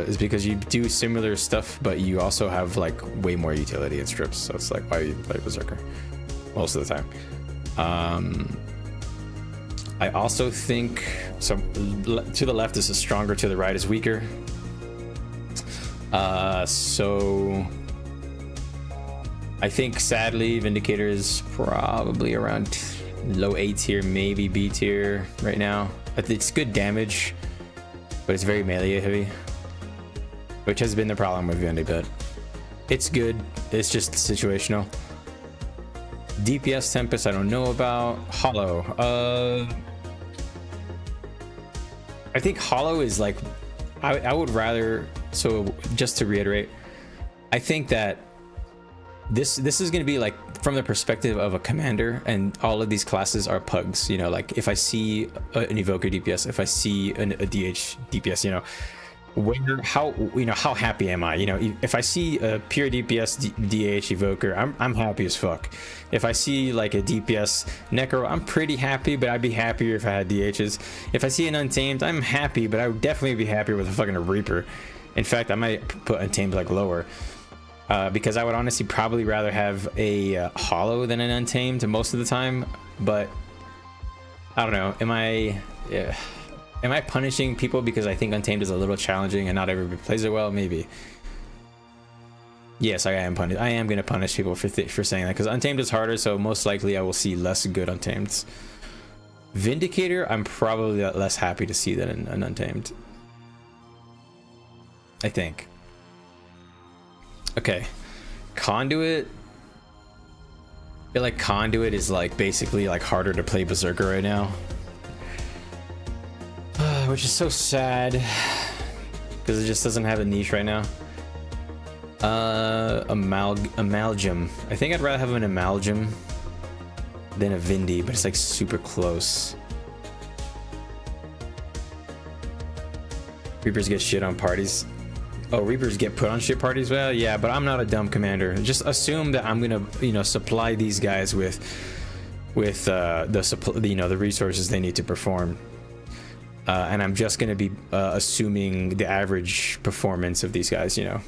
is because you do similar stuff, but you also have like way more utility in strips. So it's like, why you play Berserker most of the time. I also think so. To the left is stronger, to the right is weaker. So I think sadly Vindicator is probably around low A tier, maybe B tier right now. It's good damage, but it's very melee heavy, which has been the problem with Vindy, but it's good. It's just situational. DPS Tempest I don't know about. Hollow. I think Hollow is like, I would rather, so just to reiterate, I think that this is going to be like from the perspective of a commander, and all of these classes are pugs, you know, like if I see an Evoker DPS, if I see a DH DPS, you know, how happy am I? You know, if I see a pure DPS DH Evoker, I'm happy as fuck. If I see like a DPS Necro, I'm pretty happy, but I'd be happier if I had DHs. If I see an Untamed, I'm happy, but I would definitely be happier with a fucking Reaper. In fact, I might put Untamed like lower. Because I would honestly probably rather have a Hollow than an Untamed most of the time, but I don't know. Am I punishing people because I think Untamed is a little challenging and not everybody plays it well? Maybe. Yes, I am going to punish people for saying that, because Untamed is harder, so most likely I will see less good Untameds. Vindicator, I'm probably less happy to see than an Untamed, I think. Okay, Conduit. I feel like Conduit is like basically like harder to play Berserker right now, which is so sad because it just doesn't have a niche right now. Amalgam. I think I'd rather have an Amalgam than a Vindy, but it's like super close. Reapers get shit on parties. Oh, Reapers get put on shit parties? Well, yeah, but I'm not a dumb commander. Just assume that I'm gonna, you know, supply these guys with the resources they need to perform, and I'm just gonna be assuming the average performance of these guys. You know,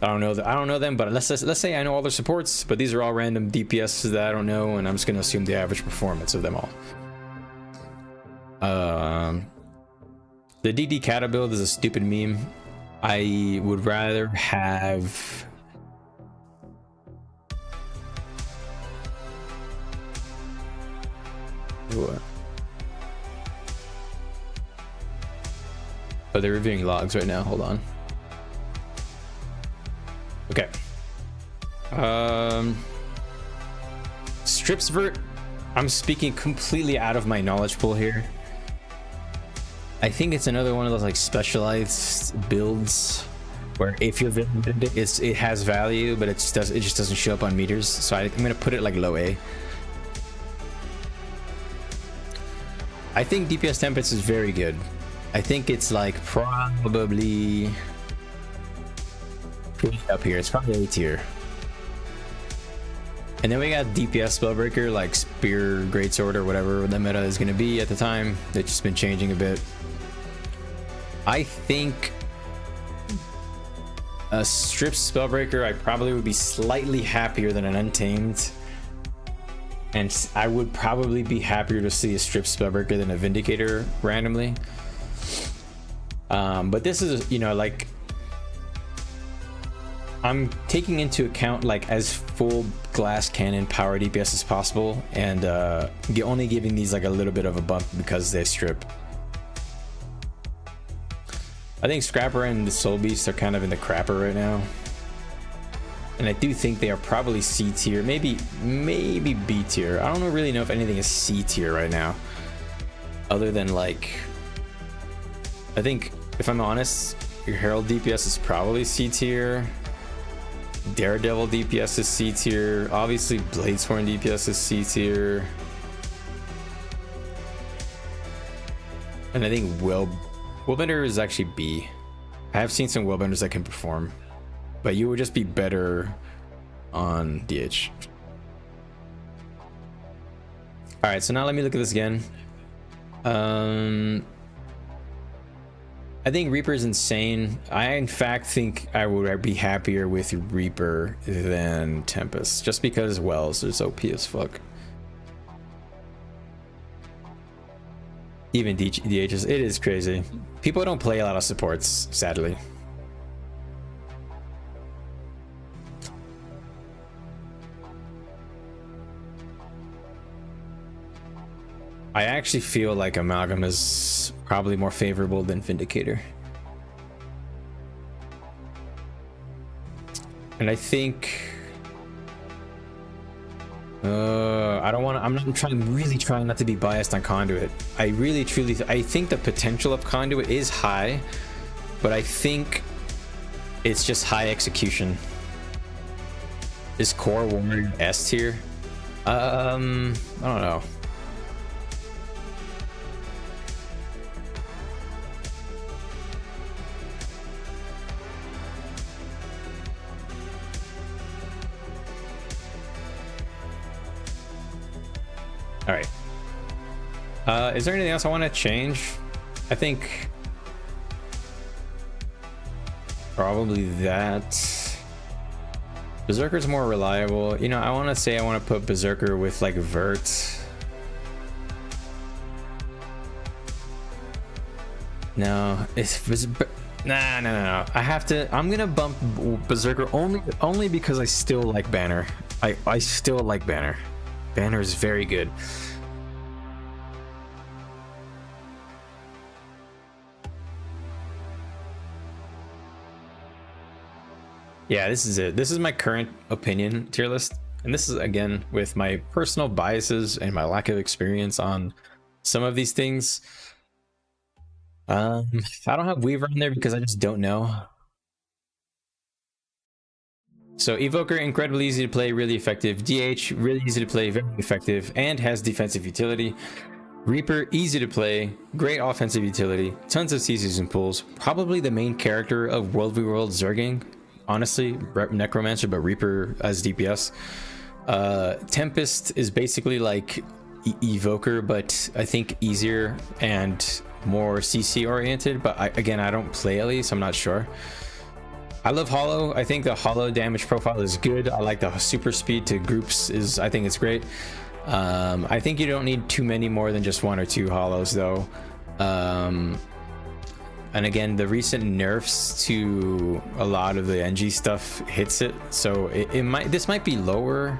I don't know them, but let's say I know all their supports, but these are all random DPS that I don't know, and I'm just gonna assume the average performance of them all. The DD Kata build is a stupid meme. I would rather have what? Oh, they're reviewing logs right now. Hold on. Okay. Stripsvert. I'm speaking completely out of my knowledge pool here. I think it's another one of those like specialized builds. where if you're it has value, but it just doesn't show up on meters. So I'm gonna put it like low A. I think DPS Tempest is very good. I think it's like probably up here. It's probably A tier. And then we got DPS Spellbreaker, like Spear, Greatsword, or whatever the meta is going to be at the time. It's just been changing a bit. I think a Strip Spellbreaker, I probably would be slightly happier than an Untamed. And I would probably be happier to see a Strip Spellbreaker than a Vindicator randomly. But this is, you know, like, I'm taking into account like as full glass cannon power DPS as possible, and only giving these like a little bit of a bump because they strip. I think Scrapper and the Soul Beast are kind of in the crapper right now. And I do think they are probably C tier, maybe B tier. I don't really know if anything is C tier right now. Other than like, I think if I'm honest, your Herald DPS is probably C tier. Daredevil DPS is C tier. Obviously Bladesworn DPS is C tier. And I think Willbender is actually B. I have seen some Willbenders that can perform, but you would just be better on DH. All right, so now let me look at this again. I think Reaper is insane. I in fact think I would be happier with Reaper than Tempest, just because Wells is OP as fuck. Even DHs, it is crazy. People don't play a lot of supports, sadly. I actually feel like Amalgam is probably more favorable than Vindicator. And I think I'm really trying not to be biased on Conduit. I think the potential of Conduit is high, but I think it's just high execution. Is Core Warrior S tier? I don't know. All right. Is there anything else I want to change? I think probably that. Berserker's more reliable. You know, I want to say I want to put Berserker with like Vert. No, it's no. I'm gonna bump Berserker only because I still like Banner. I still like Banner. Banner is very good. Yeah, this is it. This is my current opinion tier list. And this is, again, with my personal biases and my lack of experience on some of these things. I don't have Weaver on there because I just don't know. So Evoker, incredibly easy to play, really effective. DH, really easy to play, very effective, and has defensive utility. Reaper, easy to play, great offensive utility, tons of season pools. Probably the main character of World v World Zerging. Honestly, Necromancer, but Reaper as DPS. Tempest is basically like Evoker, but I think easier and more CC oriented. But I don't play Ellie, so I'm not sure. I love Hollow. I think the Hollow damage profile is good. I like the super speed to groups I think it's great. I think you don't need too many more than just one or two Hollows though. And again, the recent nerfs to a lot of the NG stuff hits it. So this might be lower.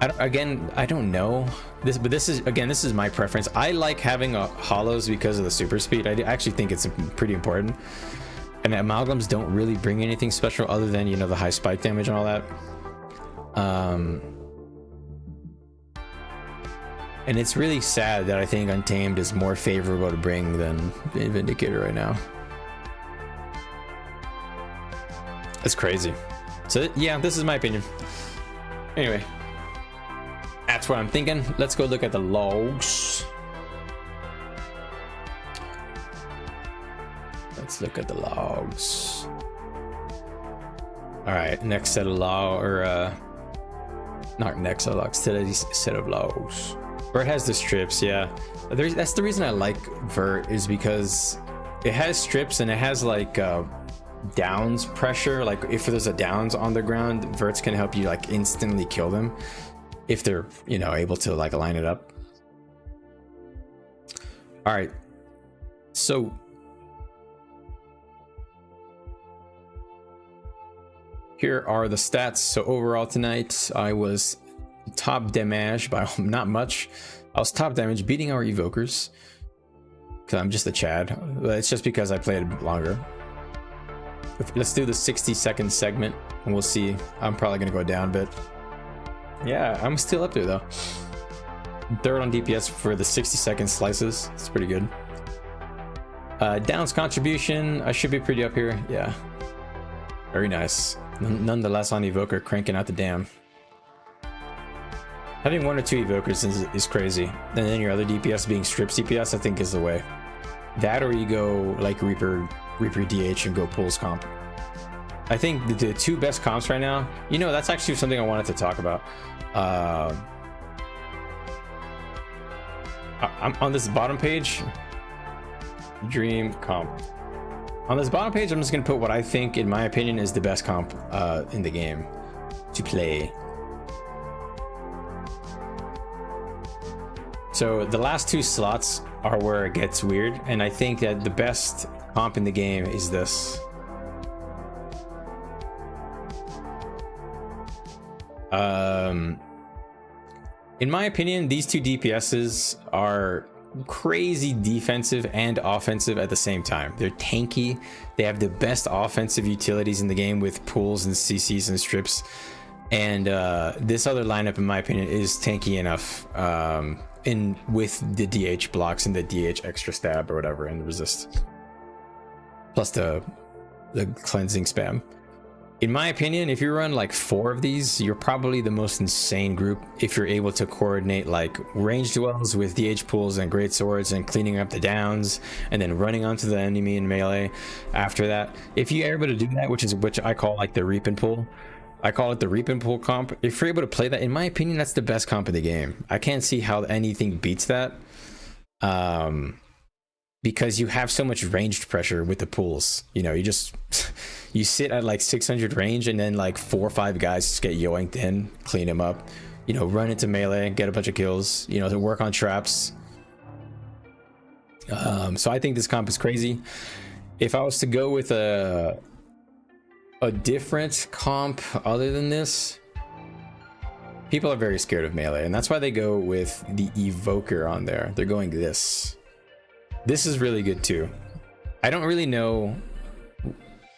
I don't know but this is my preference. I like having Hollows because of the super speed. I actually think it's pretty important, and Amalgams don't really bring anything special other than, you know, the high spike damage and all that. And it's really sad that I think Untamed is more favorable to bring than Vindicator right now. That's crazy. So yeah, this is my opinion. Anyway, that's what I'm thinking. Let's go look at the logs. Let's look at the logs. All right, next set of log, or not next set of logs, set of logs. Vert has the strips, yeah. That's the reason I like Vert, is because it has strips and it has like downs pressure. Like if there's a downs on the ground, Verts can help you like instantly kill them if they're, you know, able to like line it up. All right, so here are the stats. So overall tonight, I was top damage by not much. I was top damage beating our evokers because I'm just a Chad. It's just because I played longer. Let's do the 60-second segment and we'll see. I'm probably gonna go down a bit. Yeah, I'm still up there though. Third on DPS for the 60-second slices. It's pretty good. Downs contribution, I should be pretty up here. Yeah, very nice. Nonetheless, on evoker, cranking out the dam. Having 1 or 2 evokers is crazy, and then your other DPS being strip CPS, I think is the way. That, or you go like Reaper DH and go pulls comp. I think the 2 best comps right now, you know, that's actually something I wanted to talk about. I'm on this bottom page, dream comp. On this bottom page, I'm just gonna put what I think, in my opinion, is the best comp in the game to play. So the last 2 slots are where it gets weird, and I think that the best comp in the game is this. In my opinion, these 2 DPSs are crazy defensive and offensive at the same time. They're tanky. They have the best offensive utilities in the game with pulls and CCs and strips. And this other lineup, in my opinion, is tanky enough with the DH blocks and the DH extra stab or whatever and the resist. Plus the cleansing spam. In my opinion, if you run like 4 of these, you're probably the most insane group if you're able to coordinate like range duels with DH pulls and great swords and cleaning up the downs and then running onto the enemy in melee after that. If you're able to do that, which I call like the reap and pull. I call it the reap and pull comp. If you're able to play that, in my opinion, that's the best comp in the game. I can't see how anything beats that. Because you have so much ranged pressure with the pulls. You know, you sit at like 600 range and then like 4 or 5 guys just get yoinked in, clean them up, you know, run into melee, get a bunch of kills, you know, to work on traps. So I think this comp is crazy. If I was to go with a different comp other than this, people are very scared of melee, and that's why they go with the evoker on there. They're going this. This is really good too. I don't really know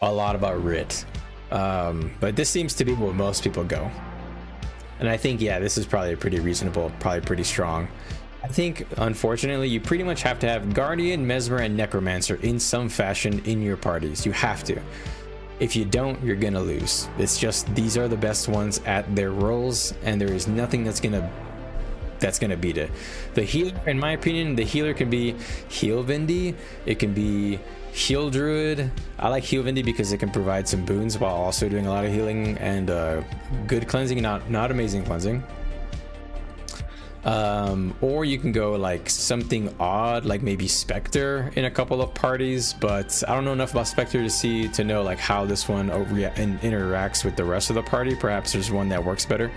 a lot about Rit, but this seems to be where most people go. And I think, yeah, this is probably pretty reasonable, probably pretty strong. I think, unfortunately, you pretty much have to have Guardian, Mesmer, and Necromancer in some fashion in your parties. You have to. If you don't, you're gonna lose. It's just, these are the best ones at their roles, and there is nothing that's gonna beat it. The healer, in my opinion, the healer can be Heal Vindy, it can be Heal Druid. I like Heal Vindy because it can provide some boons while also doing a lot of healing and good cleansing, not amazing cleansing. Or you can go like something odd, like maybe Spectre in a couple of parties, but I don't know enough about Spectre to know like how this one interacts with the rest of the party. Perhaps there's one that works better.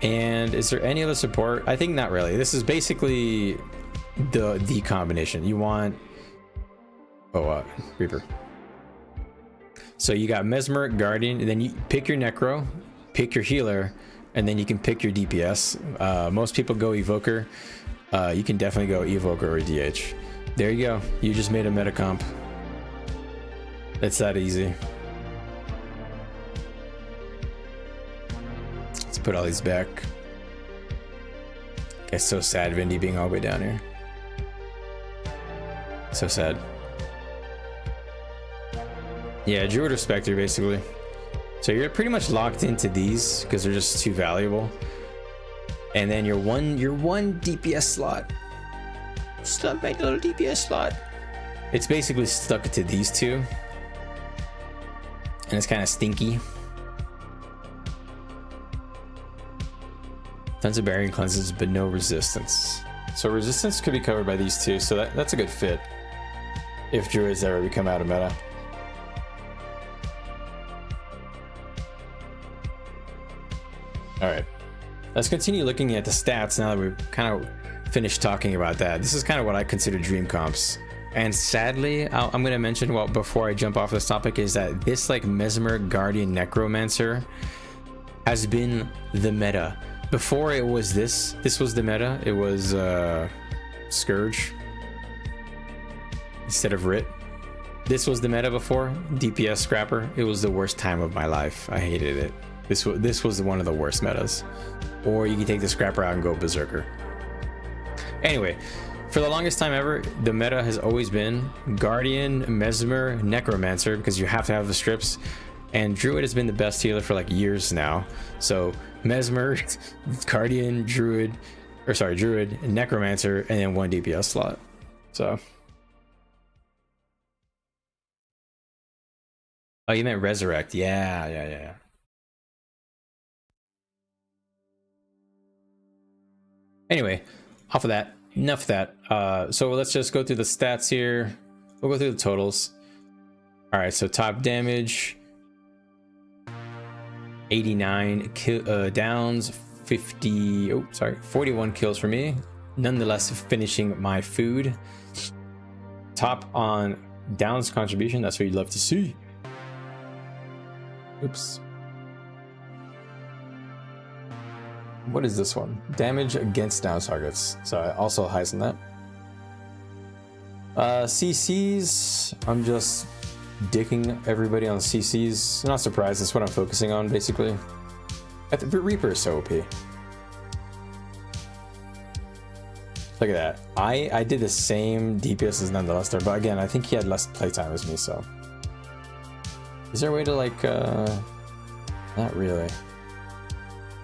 And is there any other support? I think not really. This is basically the combination you want. Reaper. So you got Mesmer, Guardian, and then you pick your Necro, pick your healer, and then you can pick your DPS. Most people go Evoker. You can definitely go Evoker or DH. There you go. You just made a meta comp. It's that easy. Let's put all these back. It's so sad Vindy being all the way down here. So sad. Yeah, Druid or Spectre basically. So you're pretty much locked into these because they're just too valuable. And then your one DPS slot. Stuck my little DPS slot. It's basically stuck to these two. And it's kind of stinky. Tons of barrier cleanses, but no resistance. So resistance could be covered by these two, so that's a good fit. If Druids ever become out of meta. Alright. Let's continue looking at the stats now that we've kind of finished talking about that. This is kind of what I consider dream comps. And sadly, I'm going to mention, well, before I jump off this topic, is that this like Mesmer Guardian Necromancer has been the meta. Before it was this was the meta. It was Scourge instead of Writ. This was the meta before, DPS Scrapper. It was the worst time of my life. I hated it. This was one of the worst metas. Or you can take the Scrapper out and go Berserker. Anyway, for the longest time ever, the meta has always been Guardian, Mesmer, Necromancer, because you have to have the strips. And Druid has been the best healer for like years now. So Mesmer, Guardian, Druid, Necromancer, and then one DPS slot. So. Oh, you meant Resurrect. Yeah. Anyway, off of that, enough of that. So let's just go through the stats here. We'll go through the totals. All right, so top damage, 89 downs, 41 kills for me. Nonetheless, finishing my food. Top on downs contribution. That's what you'd love to see. Oops. What is this one? Damage against down targets. So I also highs in that. CCs. I'm just dicking everybody on CCs. I'm not surprised. That's what I'm focusing on, basically. But Reaper is so OP. Look at that. I did the same DPS as nonetheless there, but again, I think he had less playtime as me, so. Is there a way to like, not really.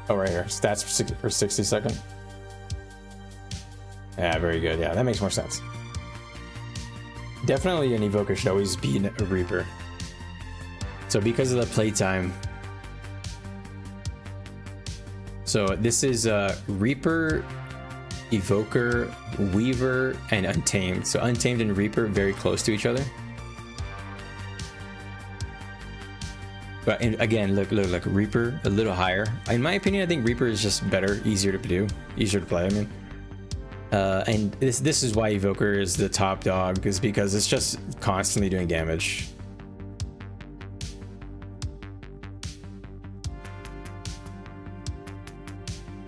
Oh, right here. Stats for 60 second. Yeah, very good. Yeah, that makes more sense. Definitely an Evoker should always be a Reaper. So because of the playtime. So this is Reaper, Evoker, Weaver, and Untamed. So Untamed and Reaper very close to each other. But again, look, Reaper a little higher. In my opinion, I think Reaper is just better, easier to do, easier to play. I mean, and this is why Evoker is the top dog, is because it's just constantly doing damage.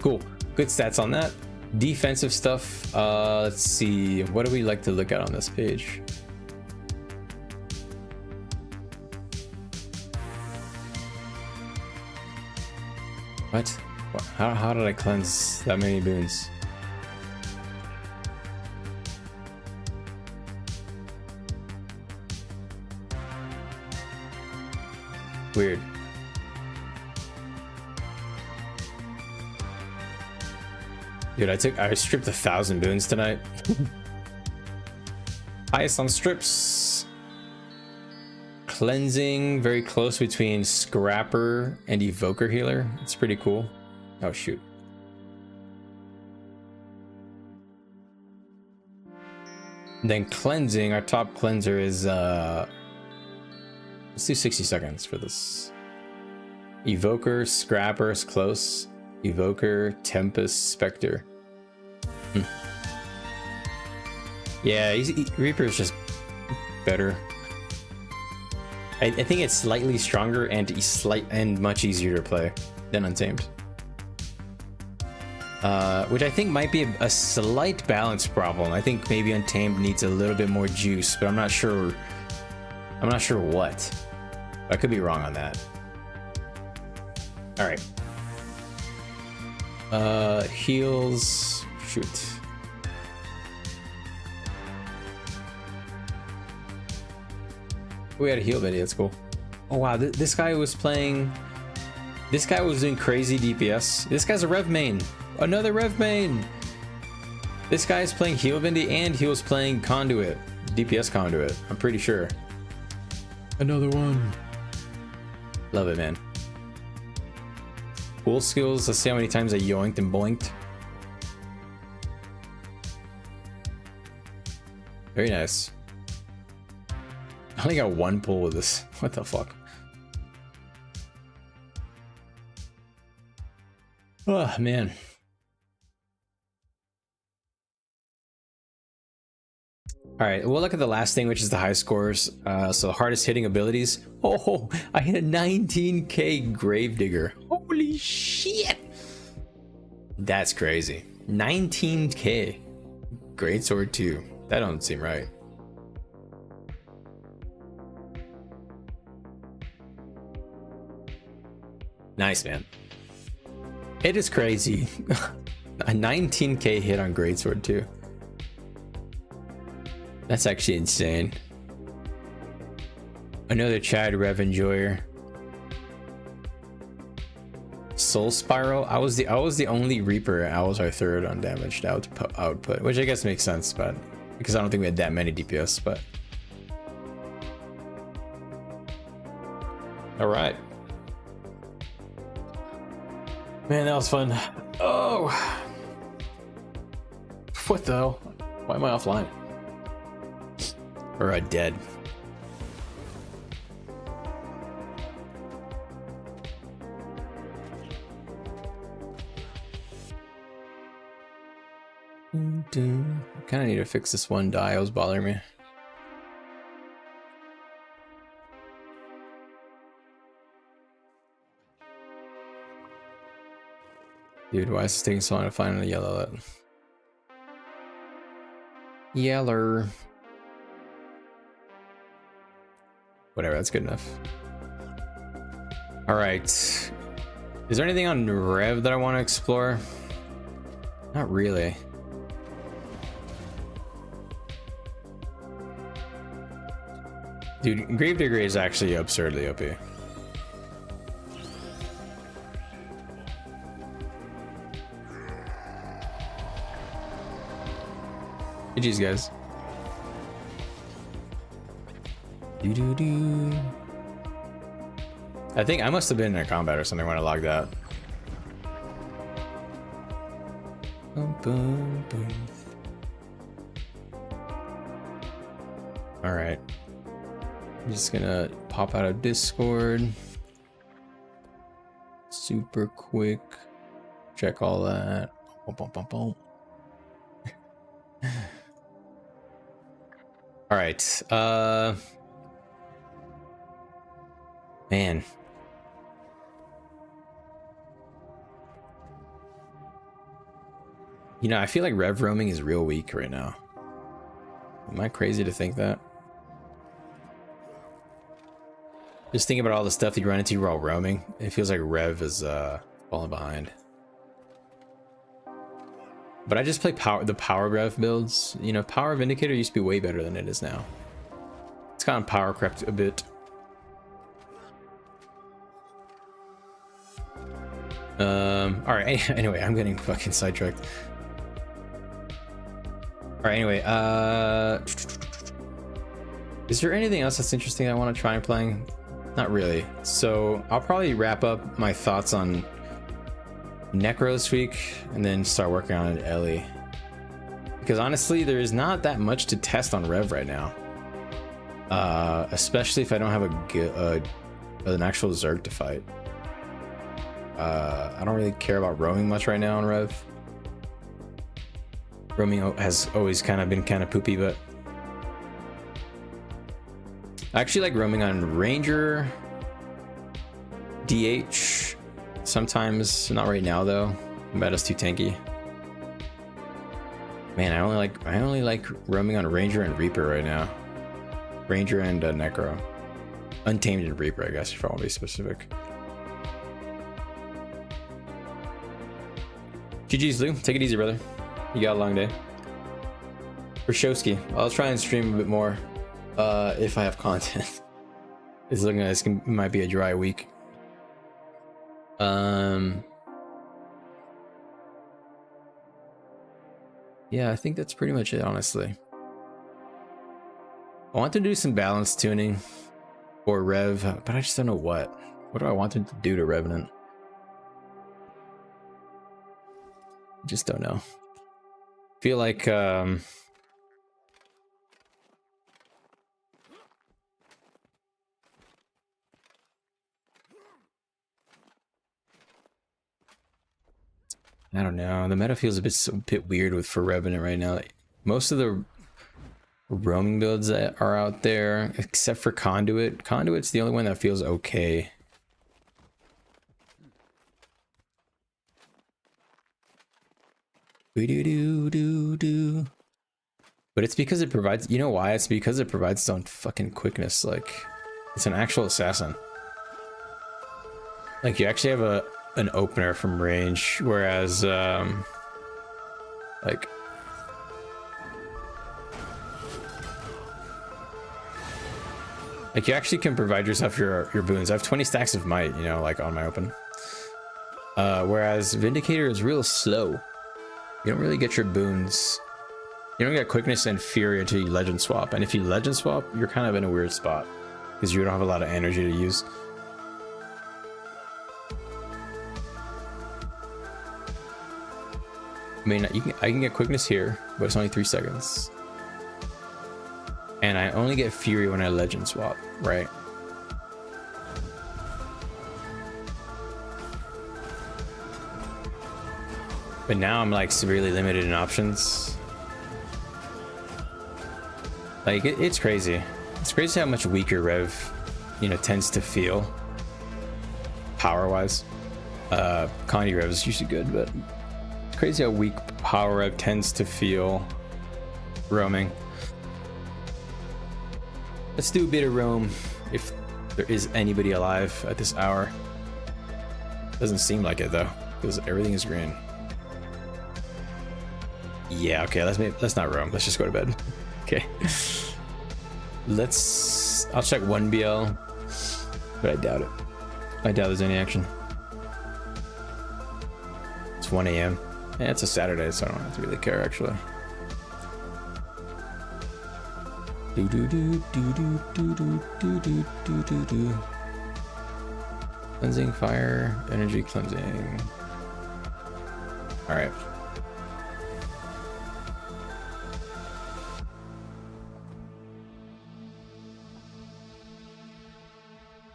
Cool, good stats on that. Defensive stuff. Let's see, what do we like to look at on this page? What? How did I cleanse that many boons? Weird. Dude, I stripped 1,000 boons tonight. Highest on strips. Cleansing, very close between Scrapper and Evoker Healer. It's pretty cool. Oh shoot. And then cleansing, our top cleanser is let's do 60 seconds for this. Evoker, Scrapper is close. Evoker, Tempest, Spectre. Yeah, Reaper is just better. I think it's slightly stronger and much easier to play than Untamed. Which I think might be a slight balance problem. I think maybe Untamed needs a little bit more juice, but I'm not sure what. I could be wrong on that. All right. Heals. Shoot. We had a heal video, that's cool. Oh wow, this guy was playing. This guy was doing crazy DPS. This guy's a Rev main. Another Rev main. This guy is playing Heal Vindy and he was playing Conduit. DPS Conduit, I'm pretty sure. Another one. Love it, man. Cool skills. Let's see how many times I yoinked and boinked. Very nice. I only got one pull with this. What the fuck? Oh, man. All right, we'll look at the last thing, which is the high scores. So hardest hitting abilities. Oh, I hit a 19k Gravedigger. Holy shit. That's crazy. 19k. Greatsword 2. That don't seem right. Nice, man. It is crazy. A 19k hit on Greatsword 2. That's actually insane. Another Chad Rev Enjoyer. Soul Spiral. I was the only Reaper. I was our third on damaged output, which I guess makes sense, but because I don't think we had that many DPS. But all right, man, that was fun. Oh, what the hell? Why am I offline? Or dead? I kind of need to fix this one die. It was bothering me. Dude, why is this taking so long to find a yellow? Yeller. Whatever, that's good enough. All right. Is there anything on Rev that I want to explore? Not really. Dude, Gravedigger is actually absurdly OP. GG's, guys. I think I must have been in a combat or something when I logged out. Boom, boom, boom. All right. I'm just gonna pop out of Discord. Super quick. Check all that. Boom, boom, boom, boom. All right. Man. You know, I feel like Rev roaming is real weak right now. Am I crazy to think that? Just thinking about all the stuff that you run into while roaming, it feels like Rev is falling behind. But I just play the power Rev builds. You know, Power Vindicator used to be way better than it is now. It's gotten power crept a bit. All right. Anyway, I'm getting fucking sidetracked. All right. Anyway, is there anything else that's interesting I want to try and playing? Not really. So I'll probably wrap up my thoughts on Necro this week and then start working on Ellie. Because honestly, there is not that much to test on Rev right now. Especially if I don't have an actual Zerg to fight. I don't really care about roaming much right now on Rev. Roaming has always kind of been kind of poopy, but I actually like roaming on Ranger, DH, sometimes, not right now though. Meta's too tanky. Man, I only like roaming on Ranger and Reaper right now. Ranger and Necro. Untamed and Reaper, I guess, if I want to be specific. GG's, Lou. Take it easy, brother. You got a long day. For Showski, I'll try and stream a bit more if I have content. It's looking like it might be a dry week. Yeah, I think that's pretty much it, honestly. I want to do some balance tuning for Rev, but I just don't know what. What do I want him to do to Revenant? Just don't know. Feel like I don't know. The meta feels a bit weird for Revenant right now. Like, most of the roaming builds that are out there, except for Conduit. Conduit's the only one that feels okay. But it's because it provides, you know why? It's because it provides its own fucking quickness. Like, it's an actual assassin. Like, you actually have an opener from range, whereas like you actually can provide yourself your boons. I have 20 stacks of might, you know, like on my open. Whereas Vindicator is real slow. You don't really get your boons. You don't get quickness and fury until you legend swap. And if you legend swap, you're kind of in a weird spot because you don't have a lot of energy to use. I mean, I can get quickness here, but it's only 3 seconds. And I only get fury when I legend swap, right? But now I'm like severely limited in options. Like it's crazy. It's crazy how much weaker Rev, you know, tends to feel power-wise. Condi Rev is usually good, but it's crazy how weak power Rev tends to feel roaming. Let's do a bit of roam if there is anybody alive at this hour. Doesn't seem like it though, because everything is green. Yeah, okay, let's not roam. Let's just go to bed. Okay. I'll check 1BL, but I doubt it. I doubt there's any action. It's 1 AM. Yeah, it's a Saturday, so I don't have to really care actually. Do do do do do do do do do do do do. Cleansing, fire, energy cleansing. All right.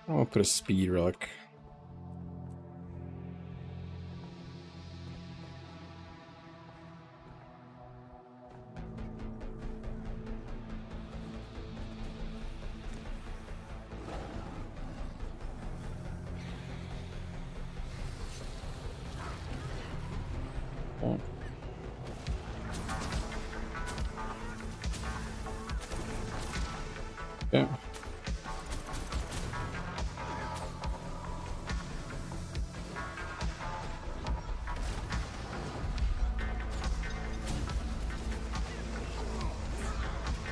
I'll put a speed relic. Yeah.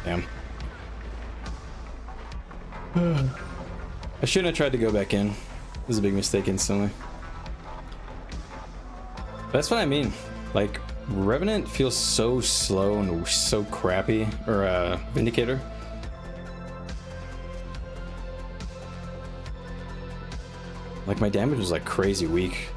Damn. I shouldn't have tried to go back in. It was a big mistake instantly. That's what I mean. Like, Revenant feels so slow and so crappy. Or, Vindicator. Like, my damage was like crazy weak.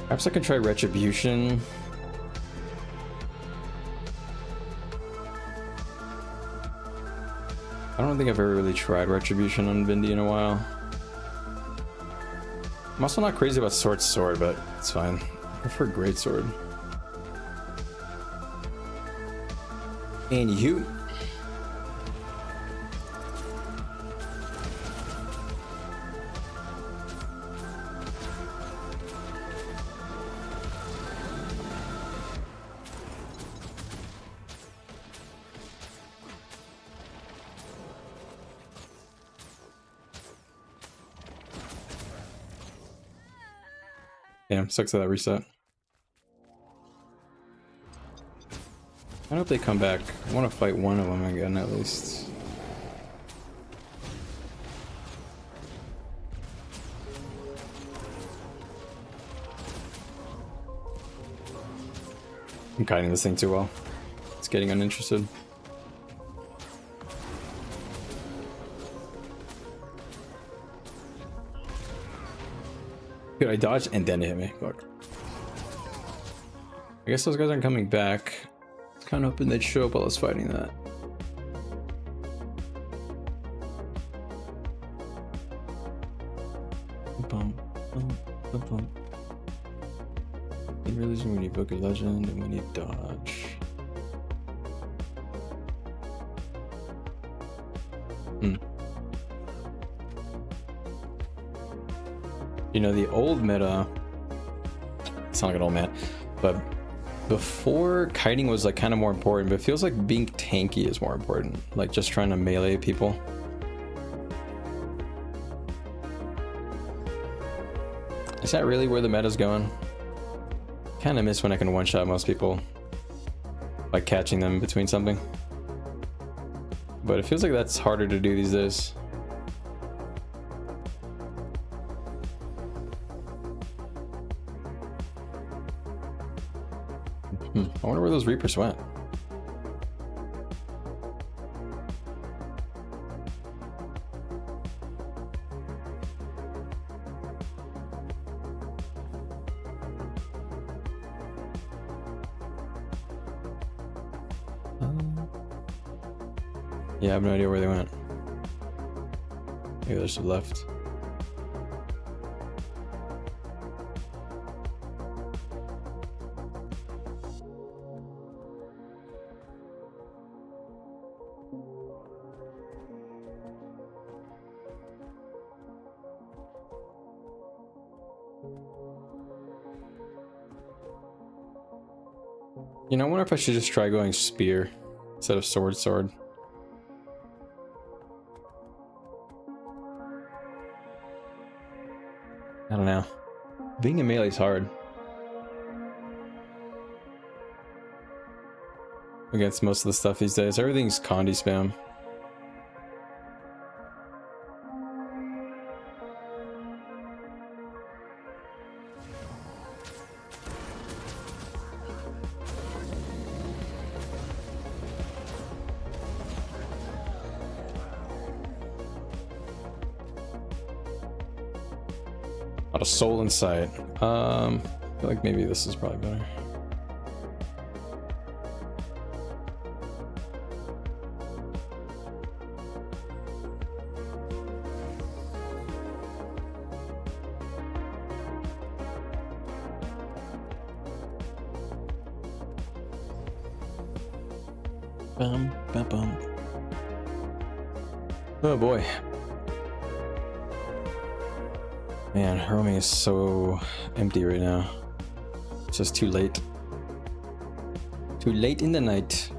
Perhaps I could try Retribution. I don't think I've ever really tried Retribution on Vindy in a while. I'm also not crazy about Sword, but it's fine. I prefer Greatsword. And you. Damn, sucks that reset. I hope they come back. I want to fight one of them again at least. I'm kiting this thing too well. It's getting uninterested. Good, I dodged and then it hit me. Fuck. I guess those guys aren't coming back. I was kind of hoping they'd show up while I was fighting that. In religion, we need Book of Legend and we need dodge. You know, the old meta, I sound like an old man, but before kiting was like kind of more important, but it feels like being tanky is more important, like just trying to melee people. Is that really where the meta's going? Kind of miss when I can one-shot most people by catching them between something, but it feels like that's harder to do these days. I wonder where those Reapers went. Yeah, I have no idea where they went. Maybe they're just left. You know, I wonder if I should just try going spear instead of sword. I don't know. Being a melee is hard. Against most of the stuff these days. Everything's Condi spam. Not a soul in sight. I feel like maybe this is probably better. Bum, bum, bum. Oh boy. Man, roaming is so empty right now. It's just too late. Too late in the night.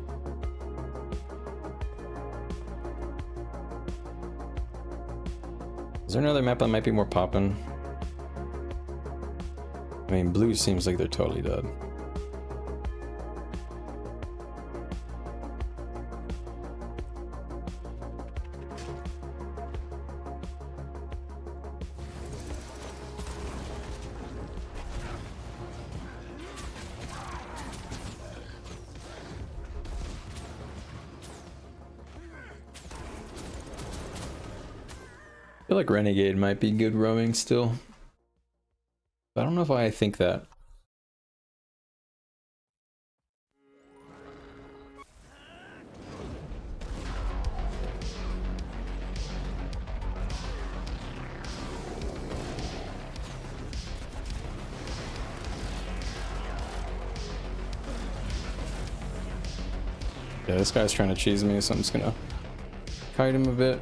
Is there another map that might be more poppin'? I mean, blue seems like they're totally dead. I feel like Renegade might be good roaming still. But I don't know if I think that. Yeah, this guy's trying to cheese me, so I'm just gonna kite him a bit.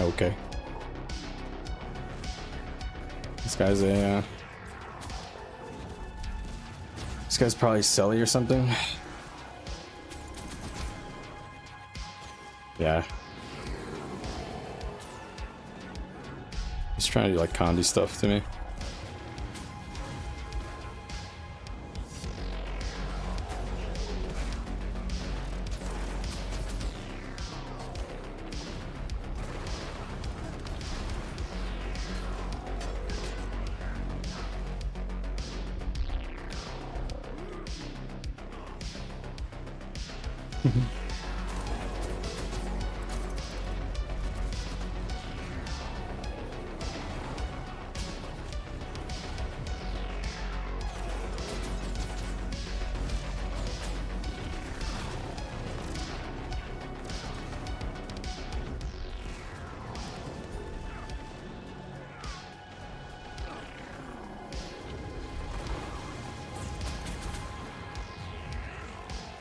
Okay. This guy's a this guy's probably Selly or something. Yeah. He's trying to do like Condi stuff to me.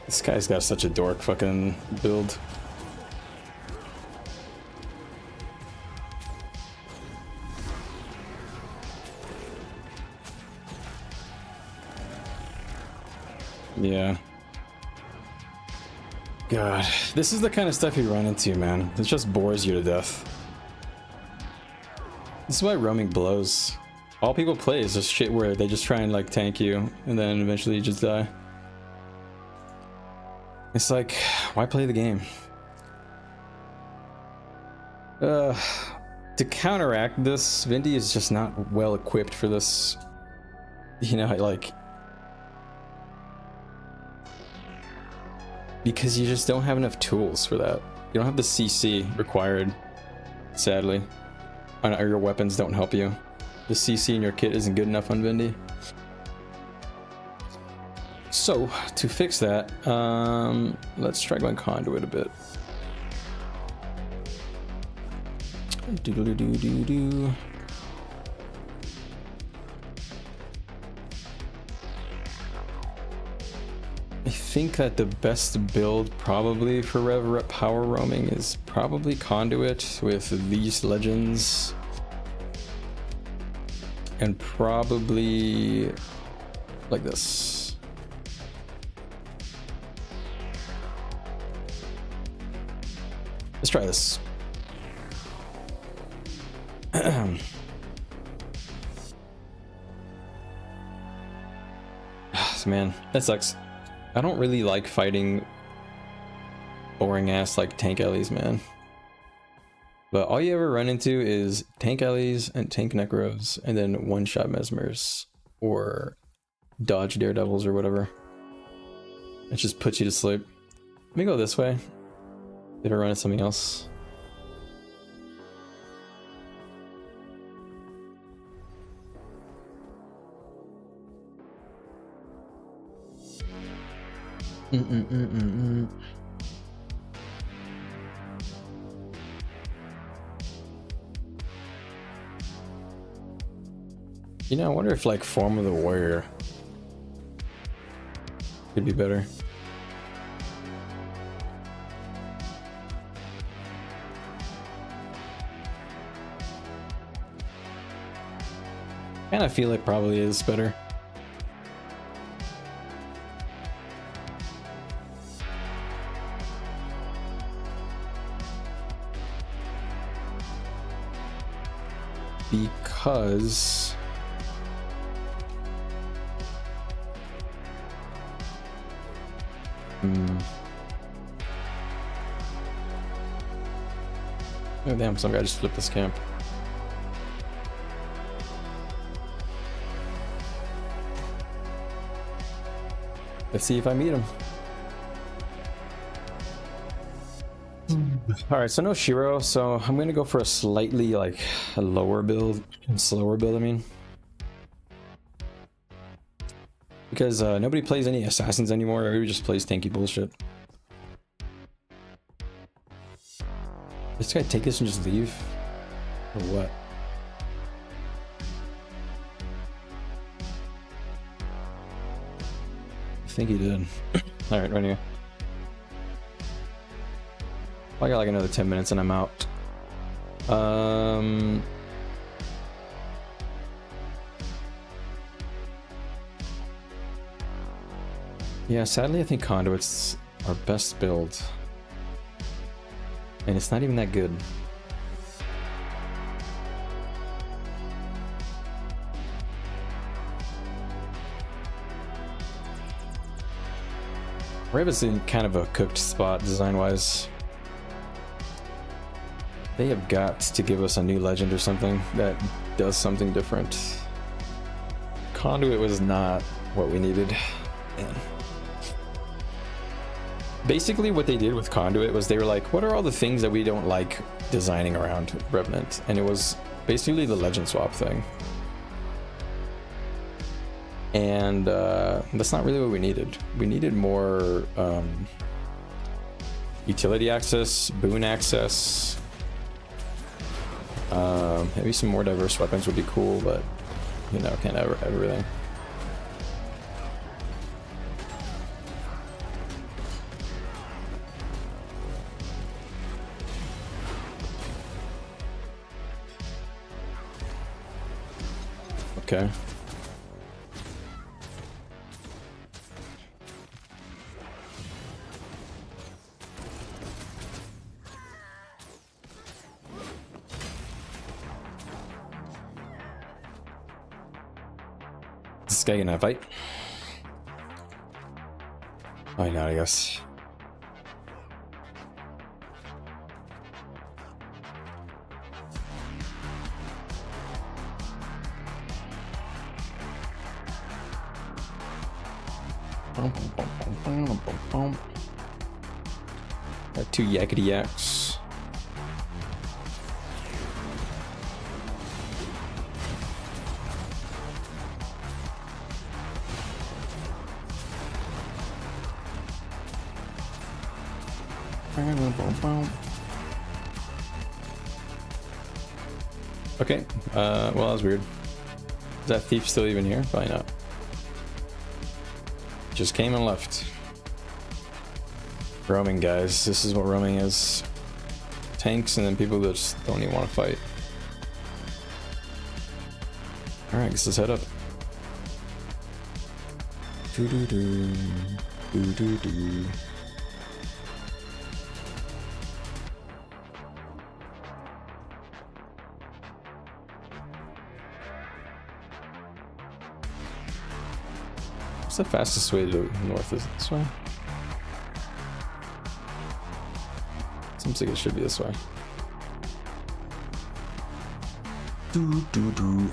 This guy's got such a dork fucking build. Yeah. God, this is the kind of stuff you run into, man. It just bores you to death. This is why roaming blows. All people play is just shit where they just try and like tank you and then eventually you just die. It's like, why play the game? To counteract this, Vindy is just not well equipped for this. You know, like... Because you just don't have enough tools for that. You don't have the CC required, sadly. Or your weapons don't help you. The CC in your kit isn't good enough on Vindy. So, to fix that, let's try going conduit a bit. Doodle-doo-doo-doo-doo. I think that the best build probably for power roaming is probably conduit with these legends. And probably like this. Let's try this. Man, that sucks. I don't really like fighting boring ass like tank ellies, man. But all you ever run into is tank ellies and tank necros and then one-shot mesmers or dodge daredevils or whatever. It just puts you to sleep. Let me go this way. Did I run into something else? You know, I wonder if like Form of the Warrior could be better. Kind of feel it probably is better. Because oh damn, some guy just flipped this camp. Let's see if I meet him. Alright, so no Shiro, so I'm gonna go for a slightly like a lower build, slower build, I mean. Because nobody plays any assassins anymore, everybody just plays tanky bullshit. This guy take this and just leave? Or what? I think he did. Alright, right here. I got like another 10 minutes and I'm out. Yeah, sadly I think Conduit's our best build. And it's not even that good. Rev is in kind of a cooked spot design-wise. They have got to give us a new legend or something that does something different. Conduit was not what we needed. Man. Basically what they did with Conduit was they were like, what are all the things that we don't like designing around Revenant? And it was basically the legend swap thing. And that's not really what we needed. We needed more utility access, boon access. Maybe some more diverse weapons would be cool, but you know, can't have everything. Okay. Is this guy gonna fight? Why not, I guess. Got two yakety yaks. Okay, well, that was weird. Is that thief still even here? Probably not. Just came and left. Roaming, guys. This is what roaming is. Tanks and then people that just don't even want to fight. Alright, guess let's head up. Doo-doo-doo. Doo-doo-doo. What's the fastest way to north? Is it this way? Seems like it should be this way. Doo doo doo.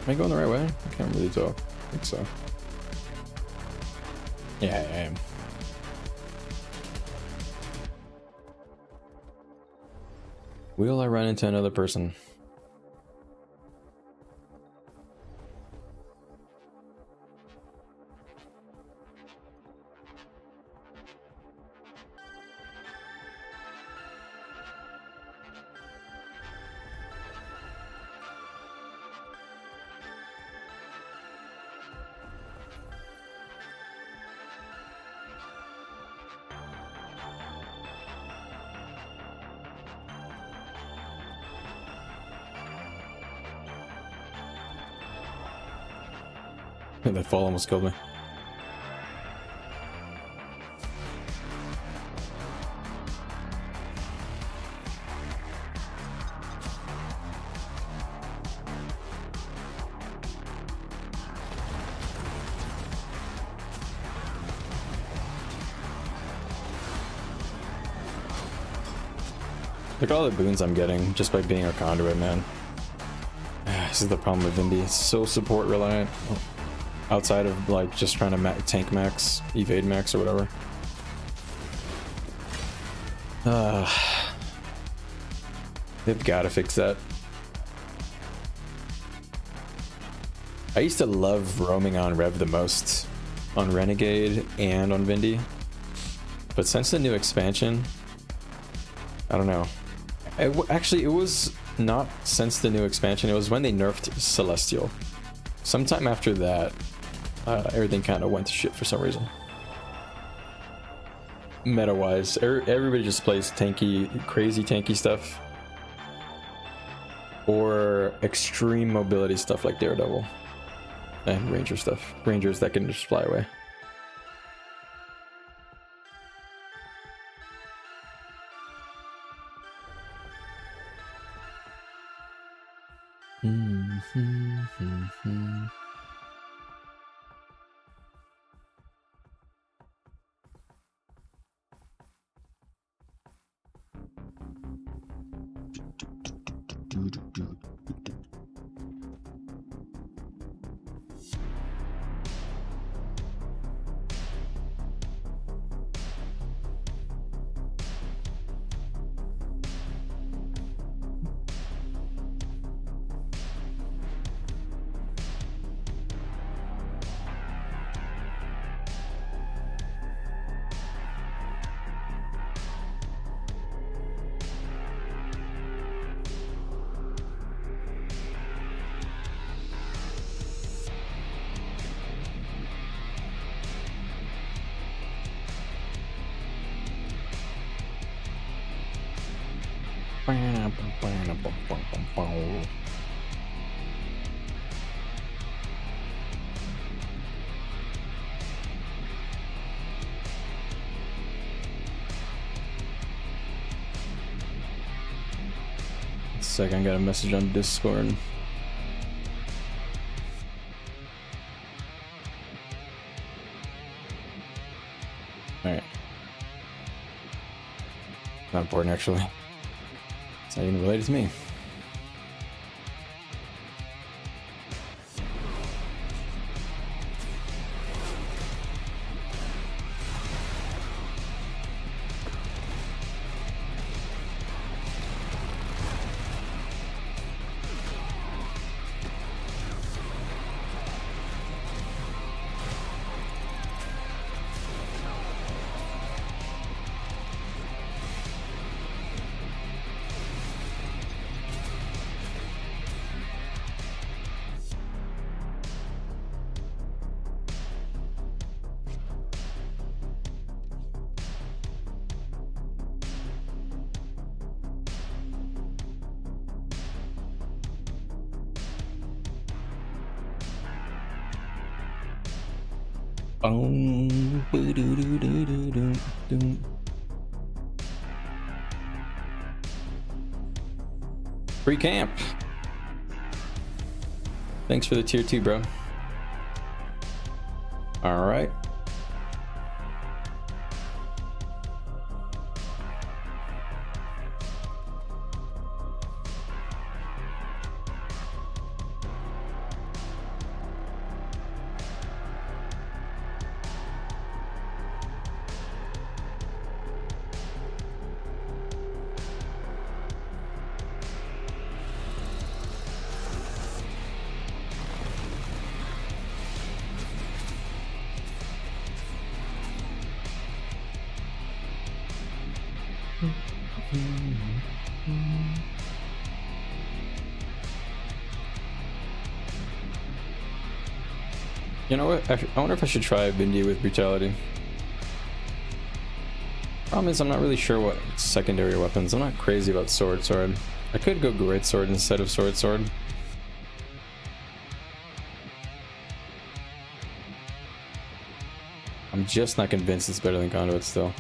Am I going the right way? I can't really tell. I think so. Yeah, I am. Will I run into another person? That fall almost killed me. Look at all the boons I'm getting just by being a conduit, man. This is the problem with Indy. It's so support reliant. Outside of like just trying to tank max, evade max, or whatever. They've got to fix that. I used to love roaming on Rev the most, on Renegade and on Vindy. But since the new expansion, I don't know. Actually, it was not since the new expansion. It was when they nerfed Celestial. Sometime after that, everything kind of went to shit for some reason. Meta wise, everybody just plays tanky, crazy tanky stuff, or extreme mobility stuff like Daredevil and Ranger stuff. Rangers that can just fly away. Second, I got a message on Discord. Alright. Not important, actually. It's not even related to me. Free camp. Thanks for the tier 2, bro. All right. You know what? I wonder if I should try Bindi with brutality. Problem is, I'm not really sure what secondary weapons. I'm not crazy about sword. I could go great sword instead of sword. I'm just not convinced it's better than conduit still.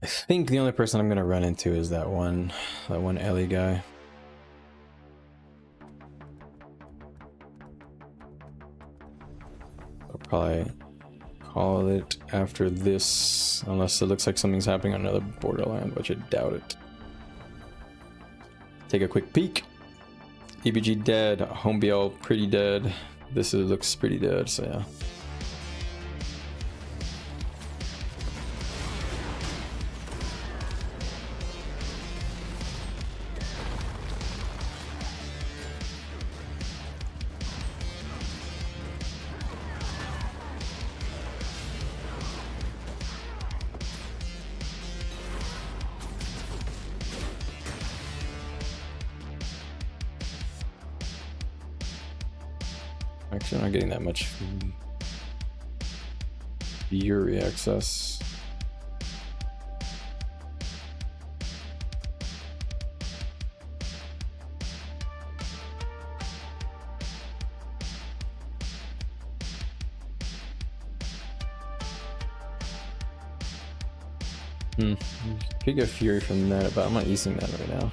I think the only person I'm gonna run into is that one Ellie guy. I'll probably call it after this, unless it looks like something's happening on another borderland, which I doubt it. Take a quick peek. EBG dead, Homebiel pretty dead. This looks pretty dead, so yeah. Actually, I'm not getting that much Fury access. Could get Fury from that, but I'm not using that right now.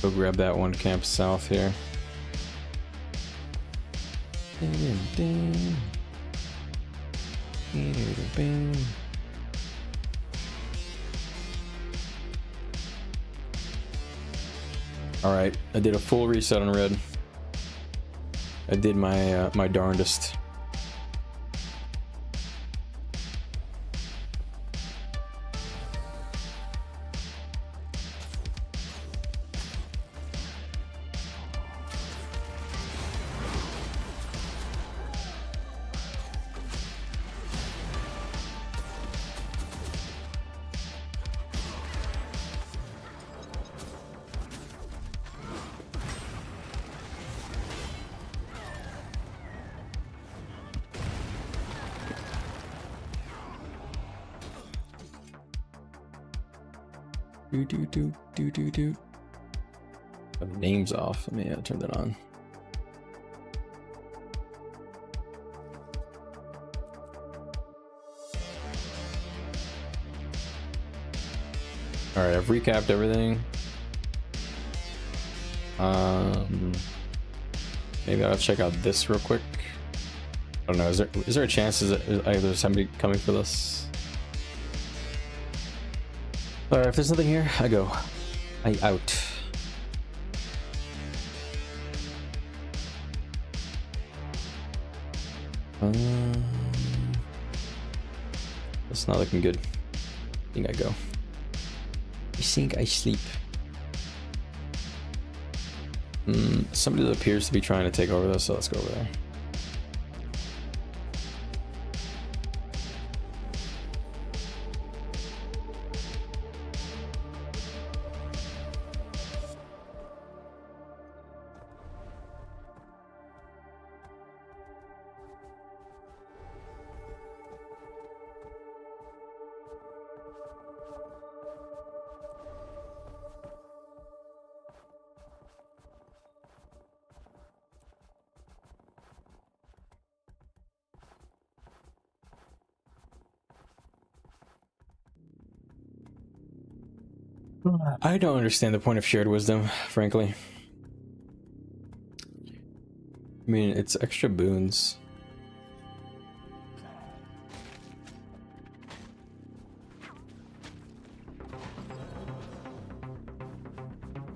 Go grab that one camp south here. Alright, I did a full reset on red. I did my my darndest. Do. The name's off. Let me turn that on. Alright, I've recapped everything. Maybe I'll check out this real quick. I don't know, is there a chance there's somebody coming for this? Alright, if there's nothing here, I go. I out. It's not looking good. I think I go. I think I sleep. Somebody that appears to be trying to take over this, so let's go over there. I don't understand the point of shared wisdom, frankly. I mean, it's extra boons.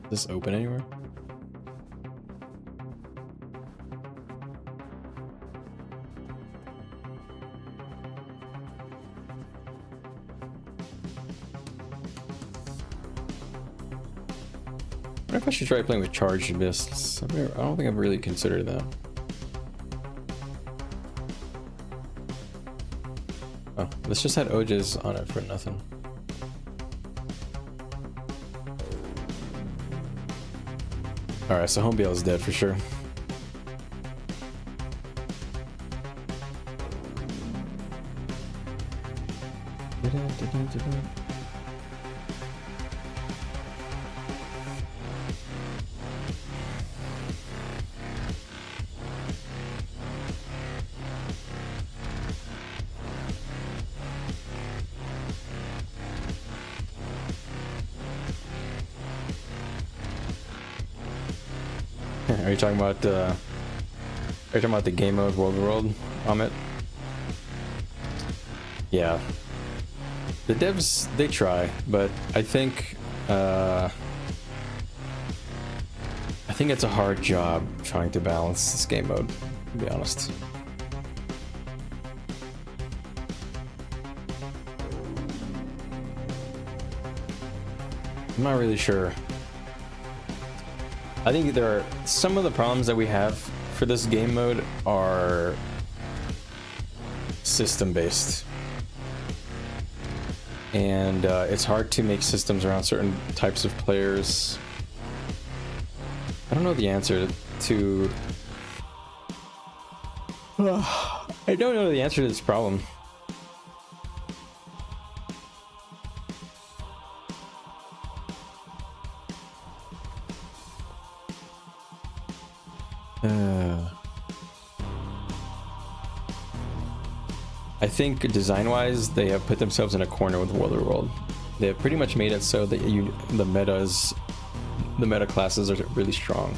Is this open anywhere? I wonder if I should try playing with charged mists. I don't think I've really considered that. Oh, this just had Ojas on it for nothing. Alright, so Homebiel is dead for sure. Are you talking about the game mode world, Amit? Yeah. The devs, they try, but I think it's a hard job trying to balance this game mode, to be honest. I'm not really sure. I think there are some of the problems that we have for this game mode are system based, and it's hard to make systems around certain types of players. I don't know the answer to I don't know the answer to this problem. I think design-wise, they have put themselves in a corner with World. They have pretty much made it so that the meta classes are really strong.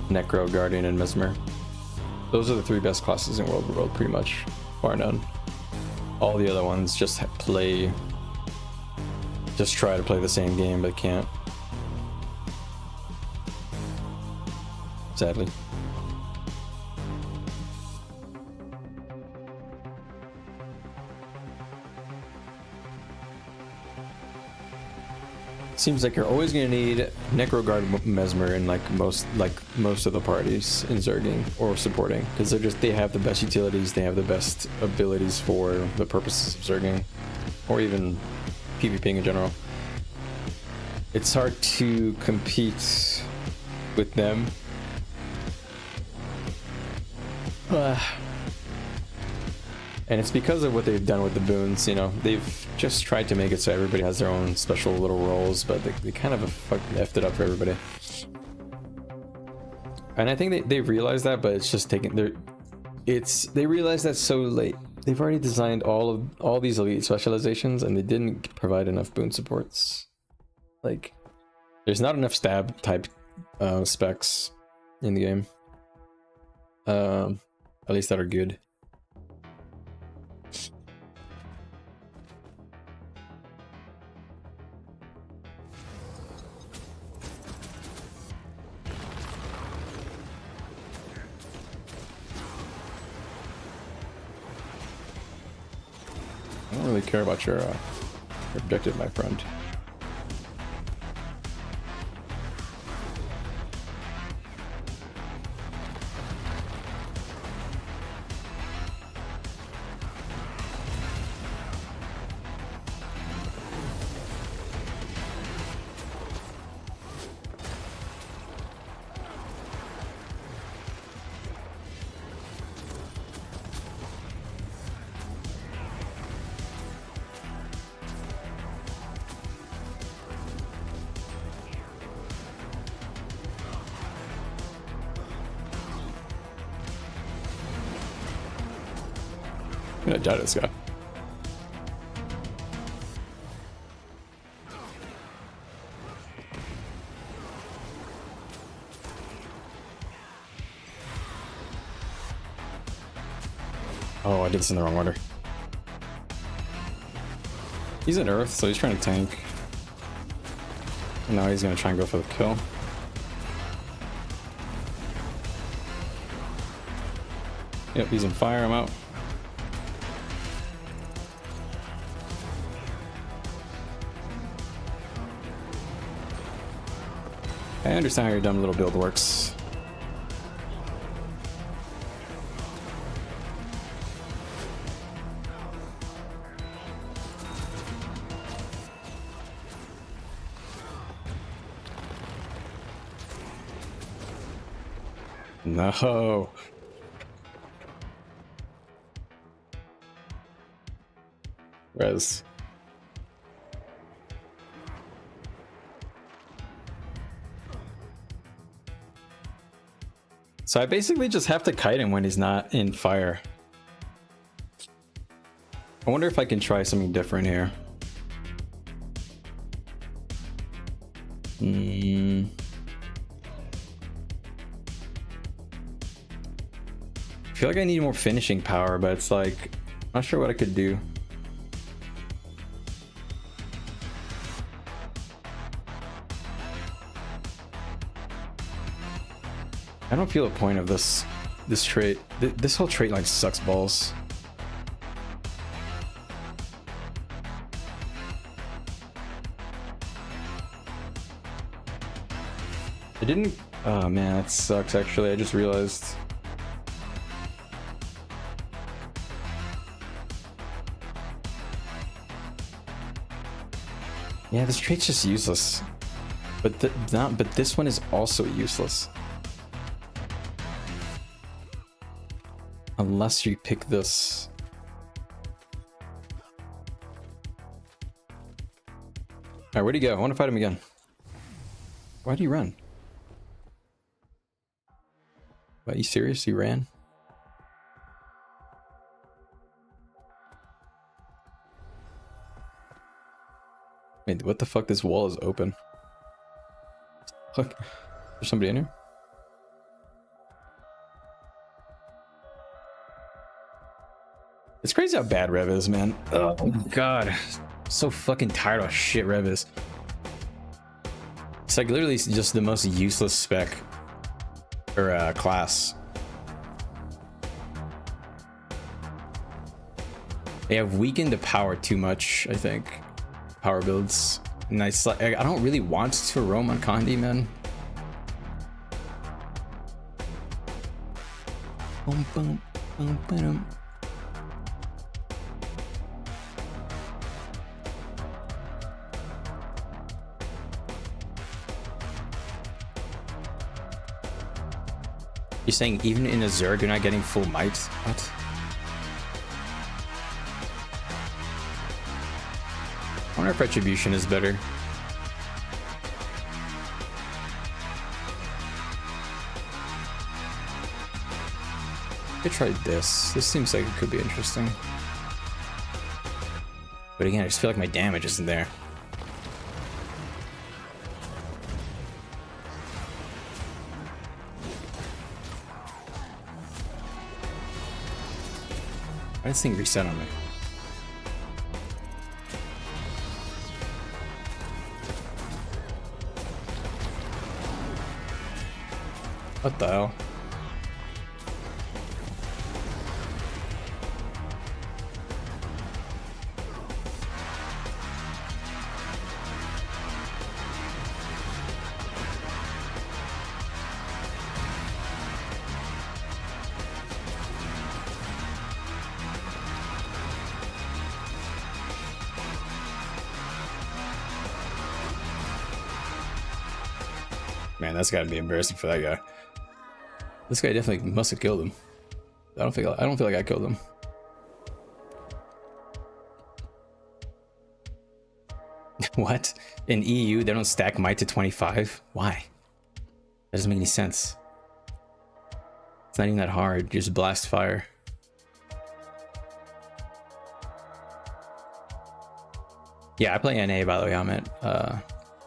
Necro, Guardian, and Mesmer. Those are the three best classes in World, pretty much, bar none. All the other ones just try to play the same game, but can't. Sadly. Seems like you're always going to need Necro, Guard, Mesmer in most of the parties in Zerging or supporting, because they have the best utilities, they have the best abilities for the purposes of Zerging, or even PvPing in general. It's hard to compete with them. And it's because of what they've done with the boons, you know. They've just tried to make it so everybody has their own special little roles, but they kind of effed it up for everybody. And I think they realize that, but it's just taking they realize that so late. They've already designed all these elite specializations, and they didn't provide enough boon supports. Like, there's not enough stab type specs in the game. At least that are good. I don't really care about your objective, my friend. I'm gonna die to this guy. Oh, I did this in the wrong order. He's in Earth, so he's trying to tank. And now he's gonna try and go for the kill. Yep, he's in fire, I'm out. I understand how your dumb little build works. No. Res. So I basically just have to kite him when he's not in fire. I wonder if I can try something different here. feel like I need more finishing power, but it's like, I'm not sure what I could do. I don't feel a point of this trait. This whole trait line sucks balls. It didn't. Oh man, that sucks actually. I just realized. Yeah, this trait's just useless. But but this one is also useless. Unless you pick this. Alright, where'd he go? I want to fight him again. Why'd he run? Are you serious? He ran? Wait, what the fuck? This wall is open. Look, there's somebody in here? It's crazy how bad Rev is, man. Oh god. I'm so fucking tired of how shit Rev is. It's like literally just the most useless spec or class. They have weakened the power too much, I think. Power builds. Nice. I don't really want to roam on Condi, man. Boom, boom, boom, boom. You're saying even in a Zerg you're not getting full might? What? I wonder if Retribution is better. I could try this. This seems like it could be interesting. But again, I just feel like my damage isn't there. Why does this thing reset on me? What the hell? Man, that's gotta be embarrassing for that guy. This guy definitely must have killed him. I don't feel like I killed him. What? In EU, they don't stack might to 25? Why? That doesn't make any sense. It's not even that hard. Just blast fire. Yeah, I play NA, by the way, Ahmet.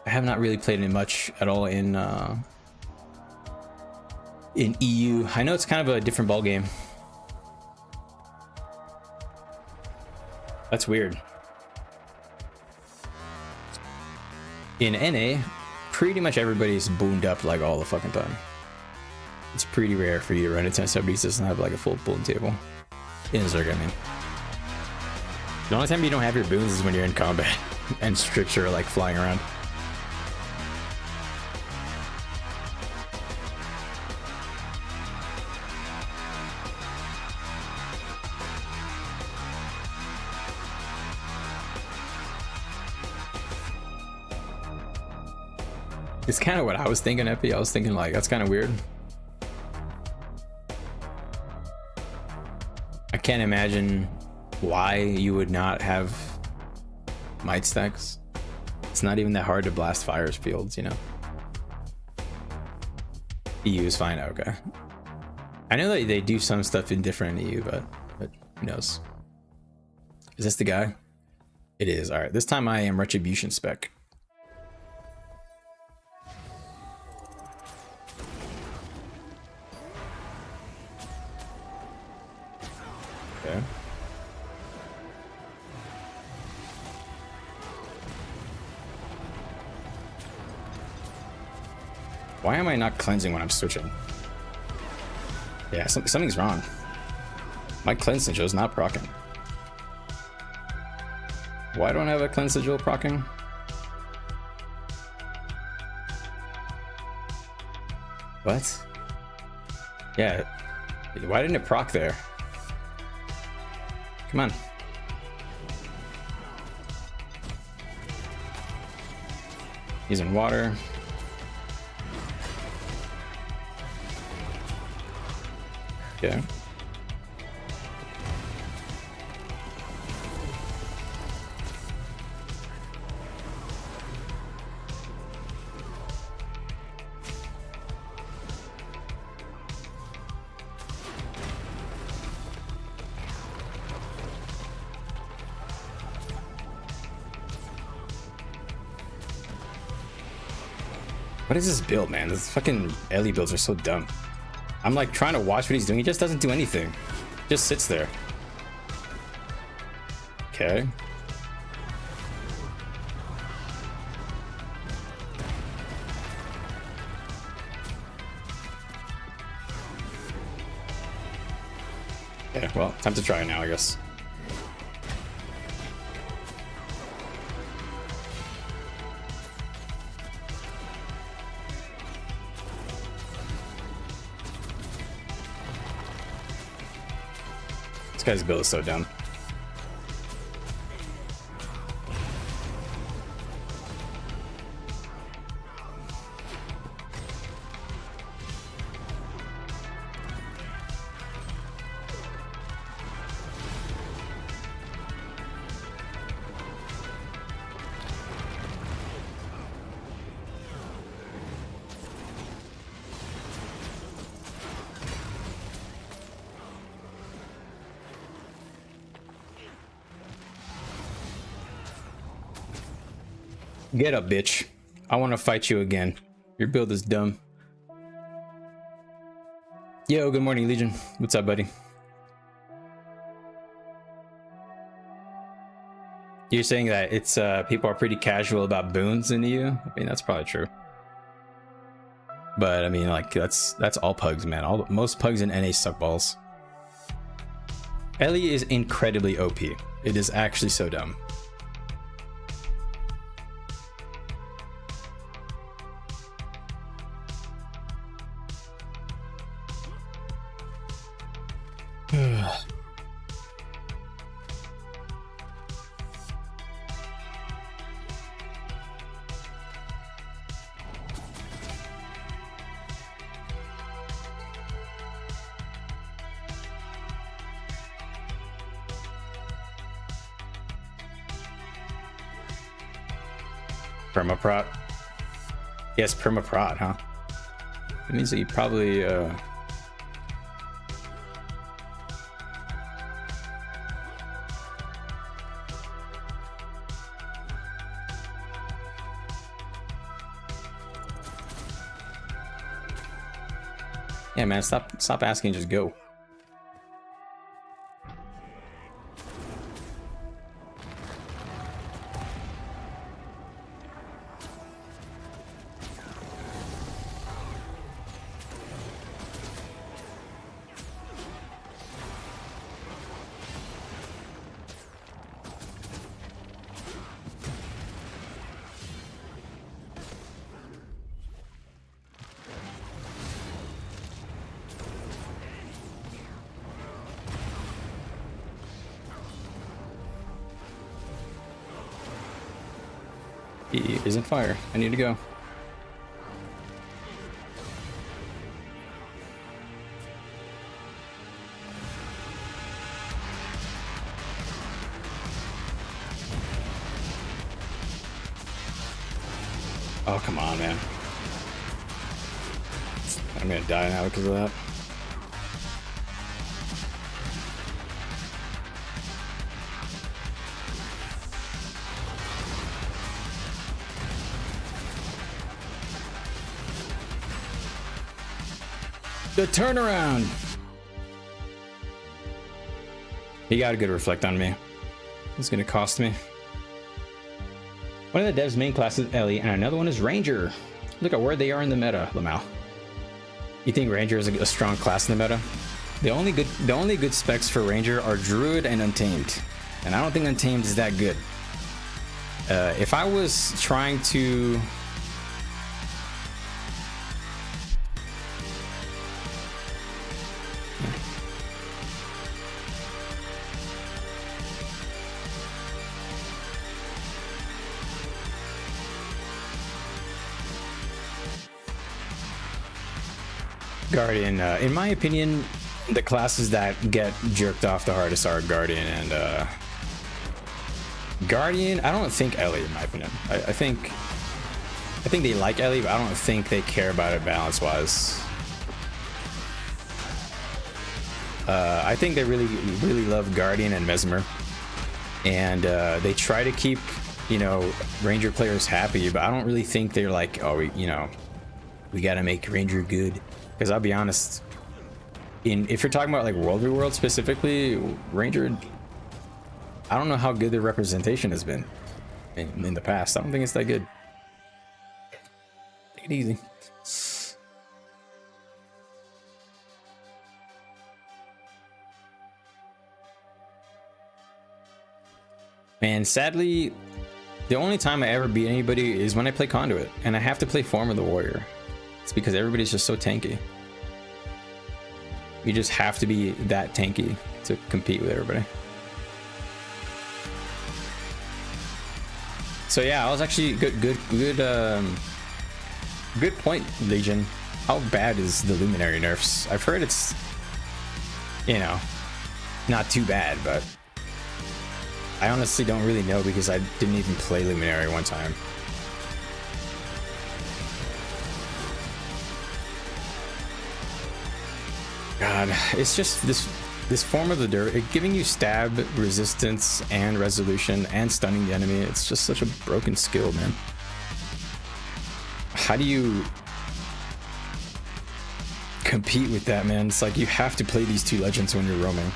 I have not really played it much at all in EU. I know it's kind of a different ball game. That's weird. In NA, pretty much everybody's boomed up like all the fucking time. It's pretty rare for you to run into somebody who doesn't have like a full boon table. In Zerg, I mean. The only time you don't have your boons is when you're in combat and strips are like flying around. It's kind of what I was thinking, Epi. I was thinking like, that's kind of weird. I can't imagine why you would not have might stacks. It's not even that hard to blast fires fields, you know. EU is fine, okay. I know that they do some stuff in different EU, but who knows? Is this the guy? It is. All right, this time I am Retribution spec. Okay. Why am I not cleansing when I'm switching? Yeah, something's wrong. My cleanse sigil is not proccing. Why don't I have a cleanse sigil proccing? What? Yeah. Why didn't it proc there? Come on. Using water. Okay. What is this build, man? These fucking Ellie builds are so dumb. I'm like trying to watch what he's doing. He just doesn't do anything. Just sits there. Okay. Okay, well, time to try it now, I guess. This guy's build is so dumb. Get up, bitch. I want to fight you again. Your build is dumb. Yo, good morning, Legion. What's up, buddy? You're saying that it's people are pretty casual about boons in EU? I mean, that's probably true. But I mean, like that's all pugs, man. Most pugs in NA suck balls. Ellie is incredibly OP. It is actually so dumb. Permaprot. Yes, permaprot, huh? It means that you probably yeah, man, stop asking, just go. He isn't fire. I need to go. Oh, come on, man. I'm gonna die now because of that. The turnaround. He got a good reflect on me. It's gonna cost me. One of the devs' main classes is Ellie, and another one is Ranger. Look at where they are in the meta, Lamau. You think Ranger is a strong class in the meta? The only good specs for Ranger are Druid and Untamed, and I don't think Untamed is that good. If I was trying to Guardian, in my opinion, the classes that get jerked off the hardest are Guardian and Guardian. I don't think Ellie, in my opinion. I think they like Ellie, but I don't think they care about it balance wise. I think they really love Guardian and Mesmer, and they try to keep, you know, Ranger players happy, but I don't really think they're like, oh, we gotta make Ranger good. Because I'll be honest, if you're talking about like World v World specifically, Ranger, I don't know how good their representation has been in the past. I don't think it's that good. Take it easy. And sadly, the only time I ever beat anybody is when I play Conduit, and I have to play Form of the Warrior. It's because everybody's just so tanky. You just have to be that tanky to compete with everybody. So yeah, I was actually good point, Legion. How bad is the Luminary nerfs? I've heard it's, you know, not too bad, but I honestly don't really know because I didn't even play Luminary one time. God, it's just this form of the dirt, giving you stab, resistance, and resolution, and stunning the enemy. It's just such a broken skill, man. How do you compete with that, man? It's like you have to play these two legends when you're roaming.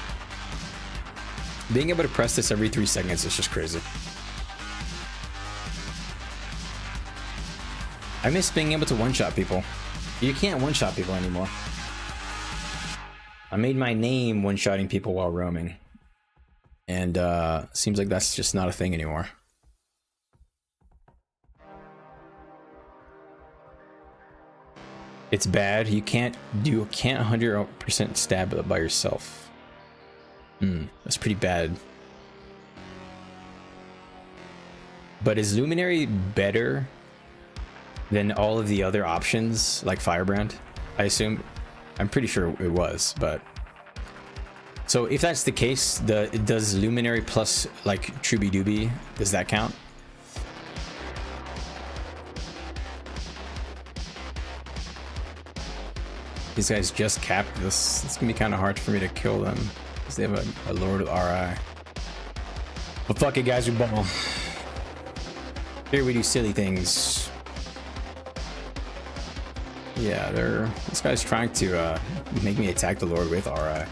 Being able to press this every 3 seconds is just crazy. I miss being able to one-shot people. You can't one-shot people anymore. I made my name one-shotting people while roaming, and seems like that's just not a thing anymore. It's bad. You can't 100% stab by yourself. That's pretty bad. But is Luminary better than all of the other options like Firebrand? I assume. I'm pretty sure it was, but so if that's the case, does Luminary plus like Truby Dooby, does that count? These guys just capped this. It's gonna be kind of hard for me to kill them because they have a Lord of RI. But fuck it, guys, we ball. Here we do silly things. Yeah, this guy's trying to make me attack the Lord with RI.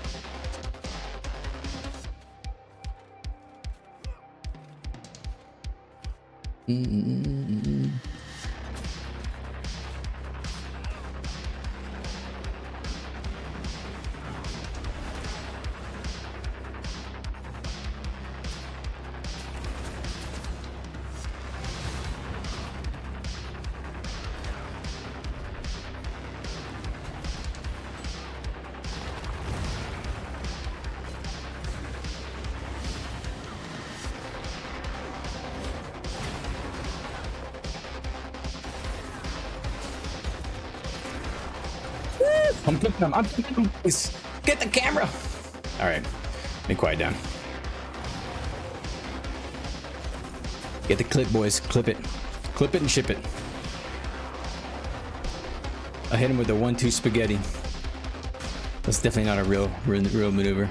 I'm flipping him. Please get the camera. All right, be quiet down. Get the clip, boys. Clip it and ship it. I hit him with the 1-2 spaghetti. That's definitely not a real maneuver.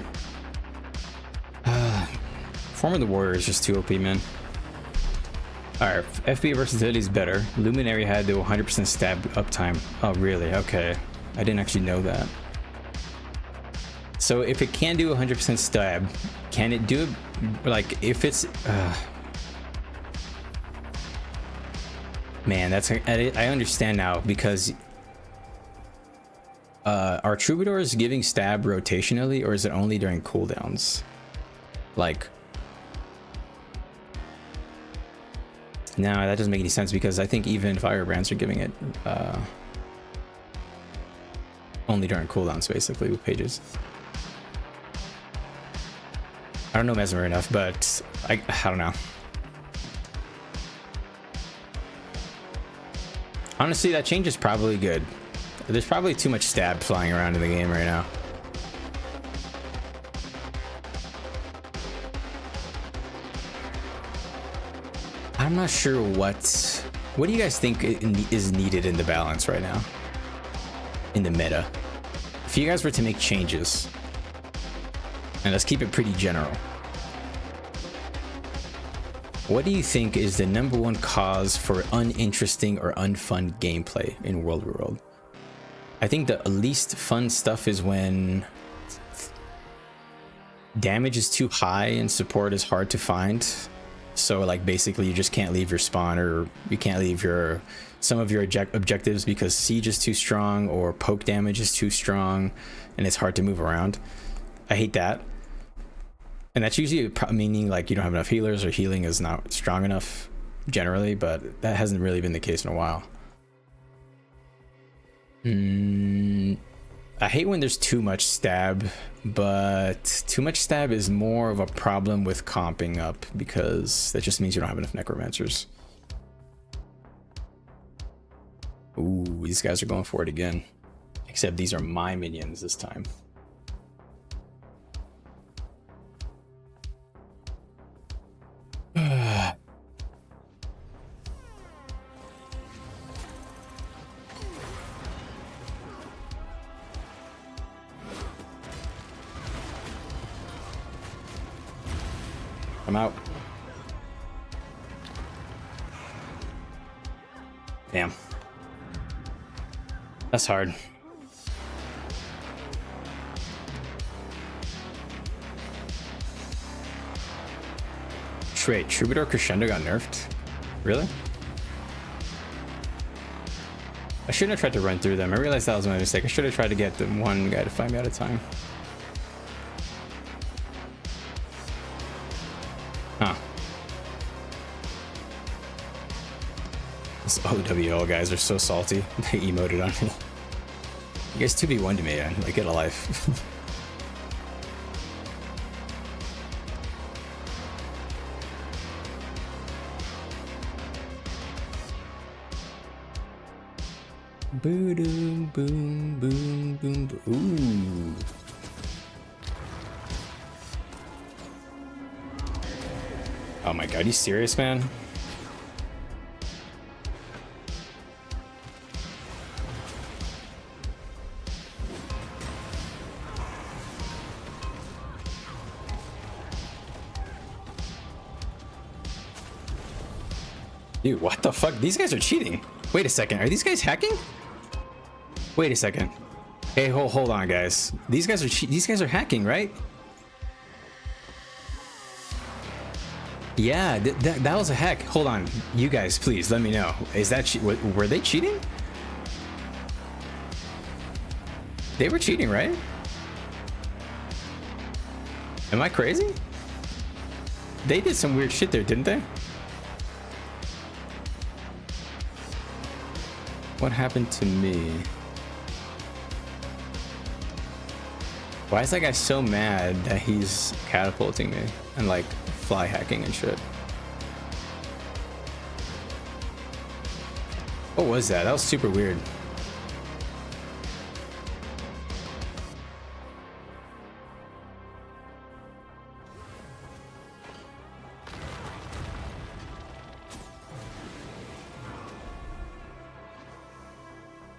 Form of the Warrior is just too OP, man. Alright, FP versatility is better. Luminary had the 100% stab uptime. Oh, really? Okay. I didn't actually know that. So if it can do 100% stab, can it do it? Like if it's man, that's I understand now, because are troubadours giving stab rotationally, or is it only during cooldowns? Like, no, that doesn't make any sense, because I think even firebrands are giving it only during cooldowns, basically, with pages. I don't know Mesmer enough, but I don't know. Honestly, that change is probably good. There's probably too much stab flying around in the game right now. I'm not sure what do you guys think is needed in the balance right now? In the meta? If you guys were to make changes, and let's keep it pretty general, what do you think is the #1 cause for uninteresting or unfun gameplay in World of World? I think the least fun stuff is when damage is too high and support is hard to find. So like basically you just can't leave your spawn, or you can't leave some of your objectives because siege is too strong or poke damage is too strong and it's hard to move around. I hate that. And that's usually meaning like you don't have enough healers, or healing is not strong enough generally, but that hasn't really been the case in a while. I hate when there's too much stab, but too much stab is more of a problem with comping up, because that just means you don't have enough necromancers. Ooh, these guys are going for it again. Except these are my minions this time. I'm out. Damn. That's hard. Wait, Troubadour Crescendo got nerfed? Really? I shouldn't have tried to run through them. I realized that was my mistake. I should have tried to get the one guy to find me at a time. Huh. These OWL guys are so salty. They emoted on me. You guys 2v1 to me, man. Like, get a life. Boom, boom, boom, boom, boom. Ooh. Oh my god, you serious, man? Dude, what the fuck? These guys are cheating. Wait a second, are these guys hacking? Wait a second. Hey, hold on, guys. These guys are hacking, right? Yeah, that was a hack. Hold on, you guys, please let me know. Is that were they cheating? They were cheating, right? Am I crazy? They did some weird shit there, didn't they? What happened to me? Why is that guy so mad that he's catapulting me and like fly hacking and shit? What was that? That was super weird.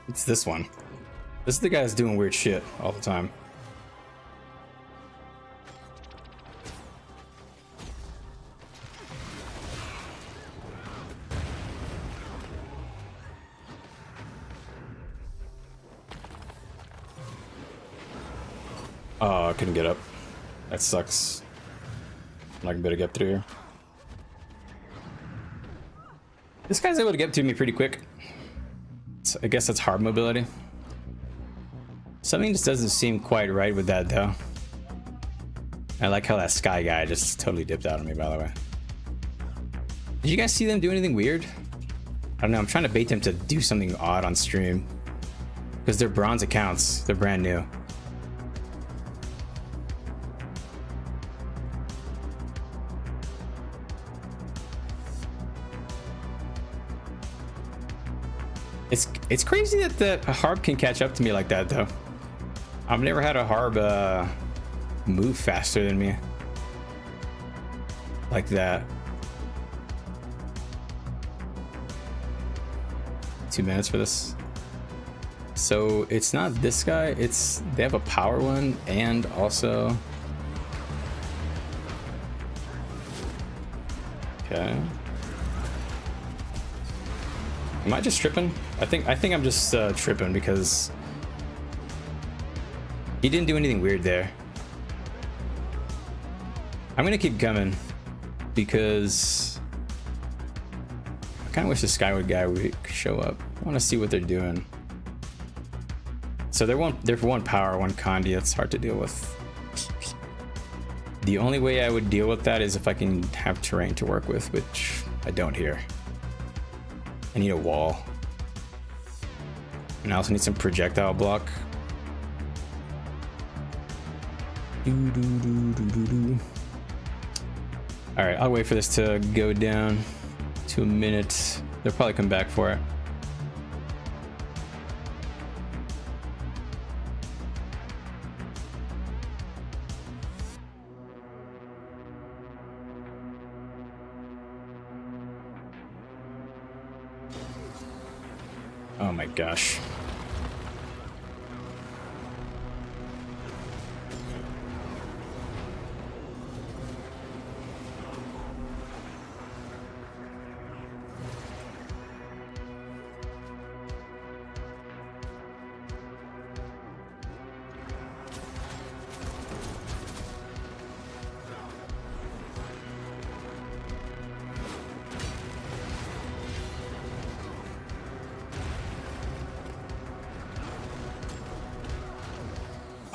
It's this one. This is the guy that's doing weird shit all the time. Oh, I couldn't get up. That sucks. I'm not gonna be able to get through here. This guy's able to get to me pretty quick. So I guess that's hard mobility. Something just doesn't seem quite right with that though. I like how that sky guy just totally dipped out on me, by the way. Did you guys see them do anything weird? I don't know, I'm trying to bait them to do something odd on stream. Because they're bronze accounts, they're brand new. It's crazy that the harb can catch up to me like that though. I've never had a harb move faster than me like that. 2 minutes for this. So it's not this guy, it's they have a power one and also okay. Am I just tripping? I think I'm just tripping because he didn't do anything weird there. I'm gonna keep coming because I kind of wish the Skyward guy would show up. I want to see what they're doing. So they're for one power, one Condi. It's hard to deal with. The only way I would deal with that is if I can have terrain to work with, which I don't here. I need a wall. And I also need some projectile block. Alright, I'll wait for this to go down to a minute. They'll probably come back for it. Oh my gosh.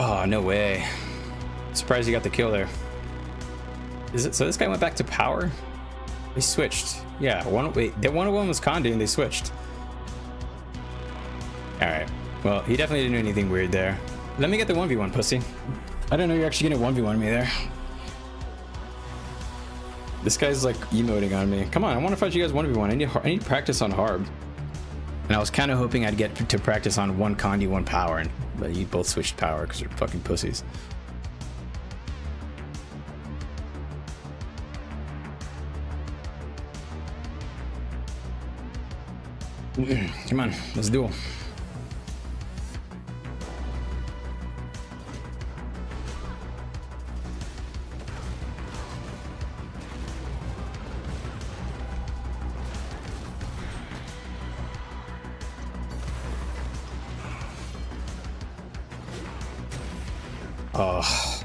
Oh, no way. Surprised you got the kill there. Is it so this guy went back to power? They switched. Yeah, one of them was Condi and they switched. Alright. Well, he definitely didn't do anything weird there. Let me get the 1v1, pussy. I didn't know you're actually gonna 1v1 me there. This guy's like emoting on me. Come on, I want to fight you guys 1v1. I need practice on Harb. And I was kind of hoping I'd get to practice on one Condi, one power, but you both switched power because you're fucking pussies. Come on, let's duel. Oh.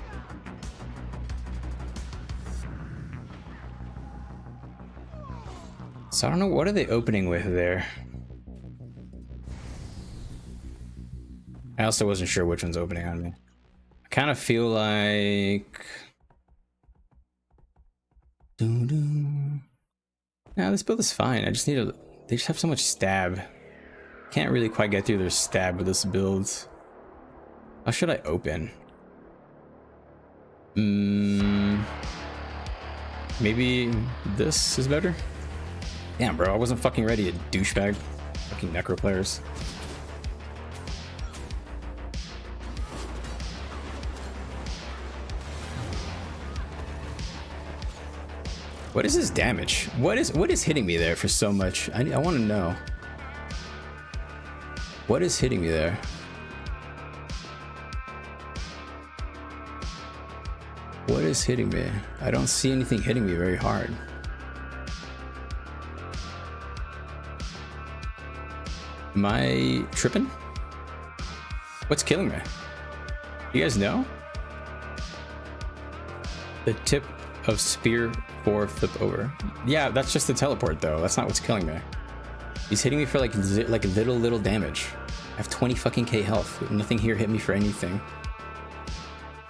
So I don't know, what are they opening with there? I also wasn't sure which one's opening on me. I kind of feel like... Nah, this build is fine. I just need to... They just have so much stab. Can't really quite get through their stab with this build. How should I open? Maybe this is better? Damn, bro, I wasn't fucking ready, a douchebag. Fucking necro players. What is his damage? What is hitting me there for so much? I want to know. What is hitting me there? What is hitting me? I don't see anything hitting me very hard. Am I tripping? What's killing me? You guys know? The tip of spear 4 flip over. Yeah, that's just the teleport though. That's not what's killing me. He's hitting me for like little damage. I have 20 fucking K health. Nothing here hit me for anything.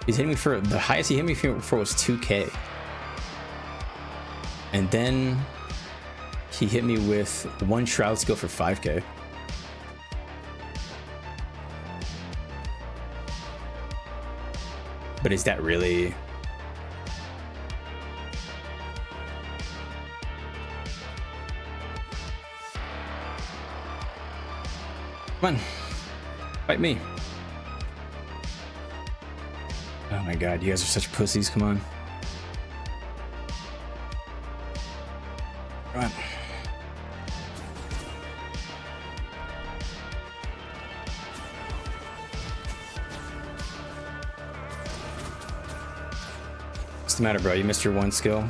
He's hitting me for, the highest he hit me for was 2K. And then he hit me with 1 shroud skill for 5K. But is that really? Come on, fight me. Oh my god, you guys are such pussies, come on. Come on. What's the matter, bro? You missed your 1 skill?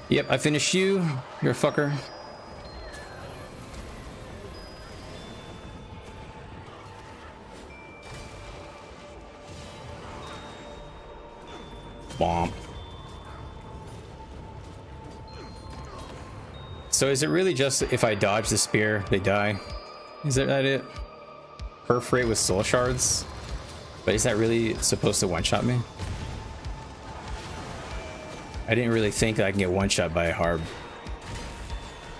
Yep, I finished you. You're a fucker. Bomb. So is it really just if I dodge the spear, they die? Is that it? Perforate with soul shards? But is that really supposed to one-shot me? I didn't really think that I can get one-shot by a Harb.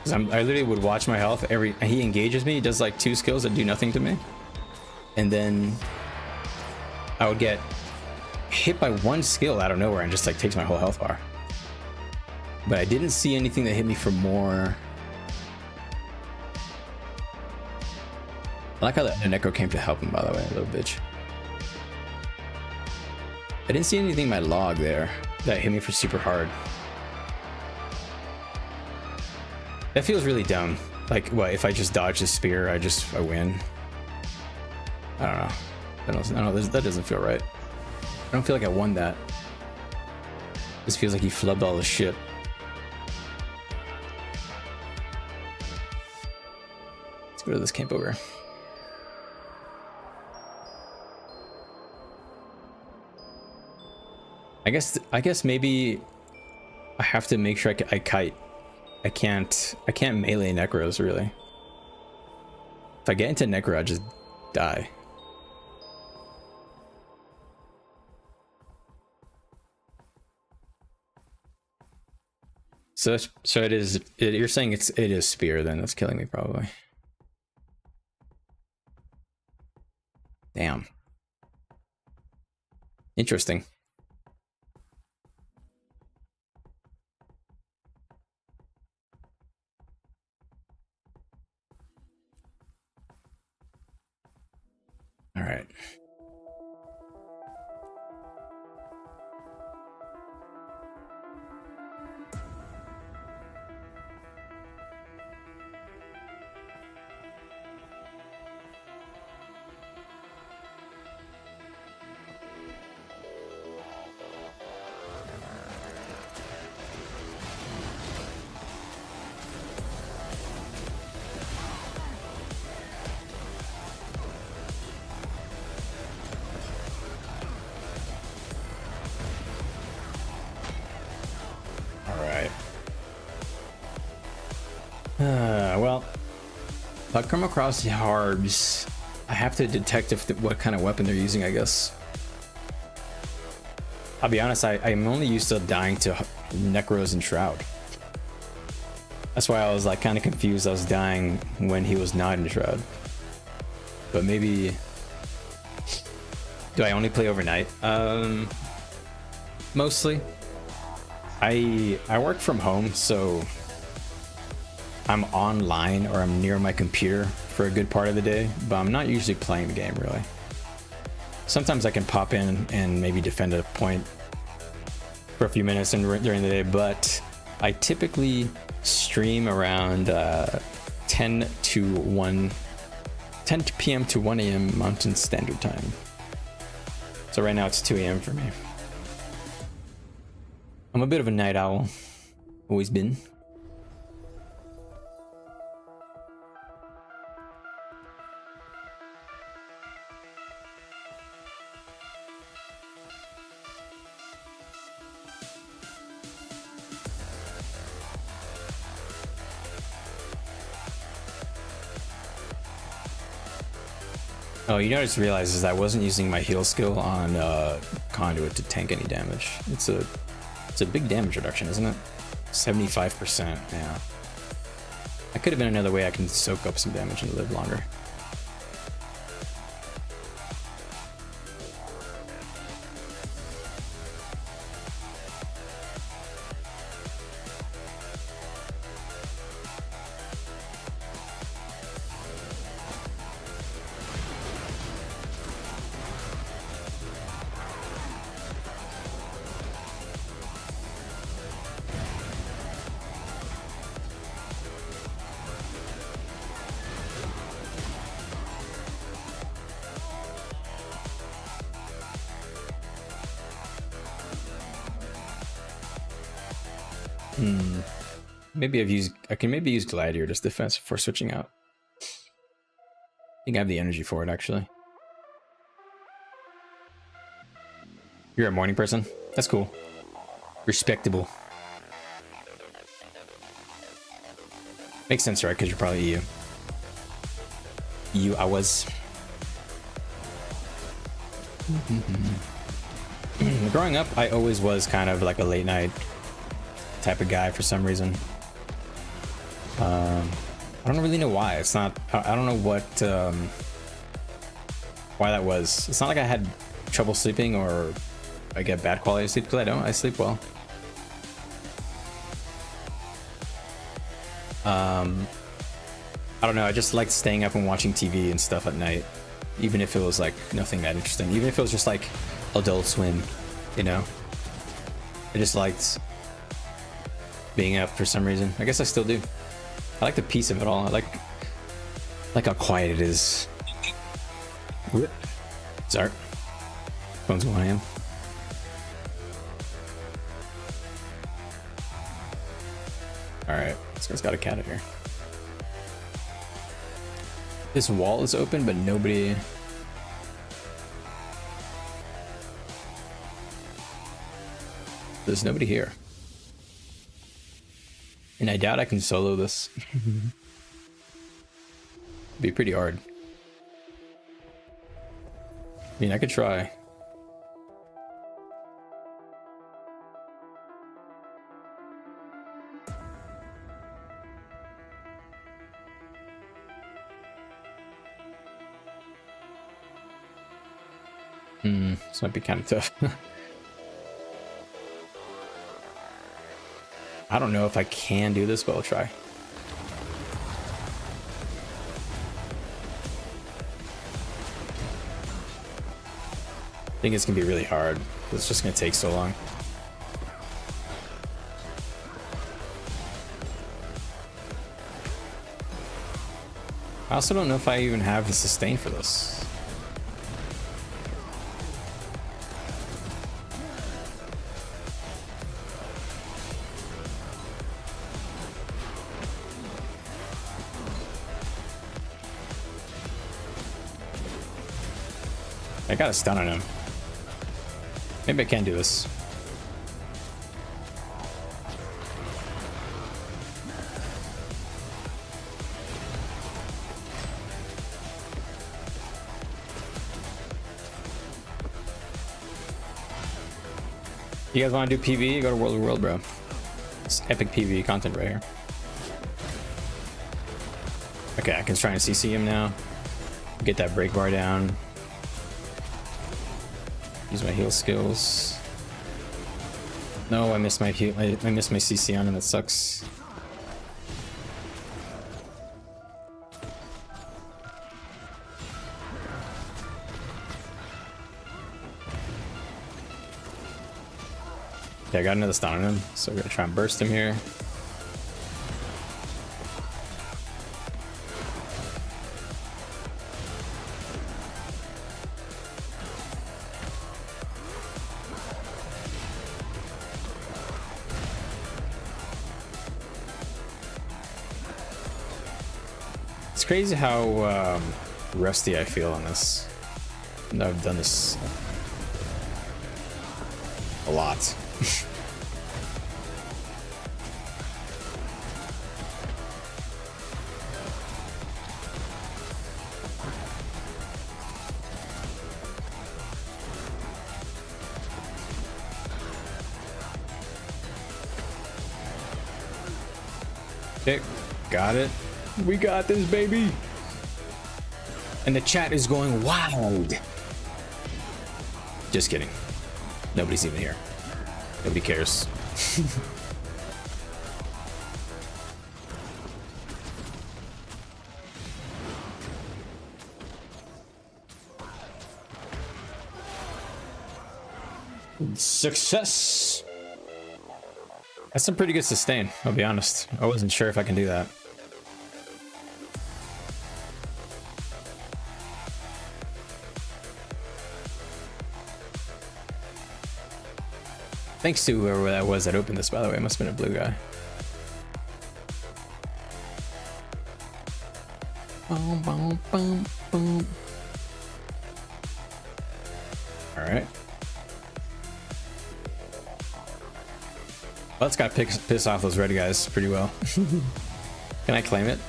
I literally would watch my health. He engages me, he does like 2 skills that do nothing to me. And then I would get hit by 1 skill out of nowhere and just like takes my whole health bar. But I didn't see anything that hit me for more. I like how the Necro came to help him, by the way, little bitch. I didn't see anything in my log there that hit me for super hard. That feels really dumb. Like, what, if I just dodge the spear, I win? I don't know. I don't know, that doesn't feel right. I don't feel like I won that. This feels like he flubbed all the shit. Let's go to this camp over. I guess maybe I have to make sure I kite. I can't melee necros really. If I get into necro, I just die. So it is. You're saying it is spear then? That's killing me probably. Damn. Interesting. All right. Well, if I come across the Harbs, I have to detect what kind of weapon they're using, I guess. I'll be honest, I'm only used to dying to Necros and Shroud. That's why I was like kind of confused. I was dying when he was not in Shroud. But maybe... Do I only play overnight? Mostly. I work from home, so I'm online or I'm near my computer for a good part of the day, but I'm not usually playing the game really. Sometimes I can pop in and maybe defend a point for a few minutes during the day, but I typically stream around 10 p.m. to 1 a.m. Mountain Standard Time. So right now it's 2 a.m. for me. I'm a bit of a night owl. Always been. Oh, you know, I just realized is I wasn't using my heal skill on Conduit to tank any damage. It's a big damage reduction, isn't it? 75%, yeah. That could have been another way I can soak up some damage and live longer. Maybe I can maybe use Gladiator as defense before switching out. I think I have the energy for it, actually. You're a morning person? That's cool. Respectable. Makes sense, right? Because you're probably EU. EU hours. Growing up, I always was kind of like a late night type of guy for some reason. I don't really know why. It's not. I don't know what why that was. It's not like I had trouble sleeping or I get bad quality sleep, because I don't. I sleep well. I don't know. I just liked staying up and watching TV and stuff at night, even if it was like nothing that interesting. Even if it was just like Adult Swim, you know. I just liked being up for some reason. I guess I still do. I like the peace of it all. I like how quiet it is. Sorry. Phone's going in. Alright, this guy's got a cat in here. This wall is open, but nobody... There's nobody here. And I doubt I can solo this. Be pretty hard. I mean, I could try. This might be kind of tough. I don't know if I can do this, but I'll try. I think it's gonna be really hard. It's just gonna take so long. I also don't know if I even have the sustain for this. I got a stun on him. Maybe I can do this. You guys want to do PvE? Go to World of World, bro. It's epic PvE content right here. Okay, I can try and CC him now. Get that break bar down. Use my heal skills. No, I missed my heal. I missed my CC on him. That sucks. Okay, I got another stun on him, so we're gonna try and burst him here. It's crazy how rusty I feel on this. I've done this a lot. Okay, got it. We got this, baby. And the chat is going wild. Just kidding. Nobody's even here. Nobody cares. Success. That's some pretty good sustain, I'll be honest. I wasn't sure if I can do that. Thanks to whoever that was that opened this, by the way. It must have been a blue guy. Boom, boom, boom, boom. All right. Well, that's got to piss off those red guys pretty well. Can I claim it?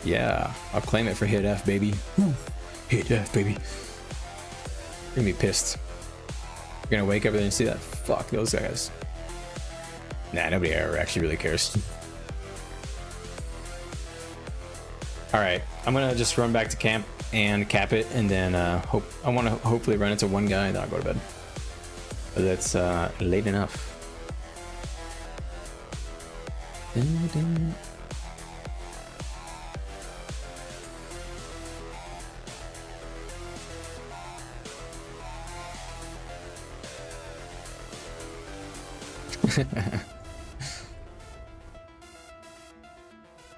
Yeah, I'll claim it for hit F, baby. Hit F, baby. You're gonna be pissed. You're gonna wake up and see that. Fuck those guys. Nah, nobody ever actually really cares. All right, I'm gonna just run back to camp and cap it, and then I want to hopefully run into one guy, then I'll go to bed. But that's late enough.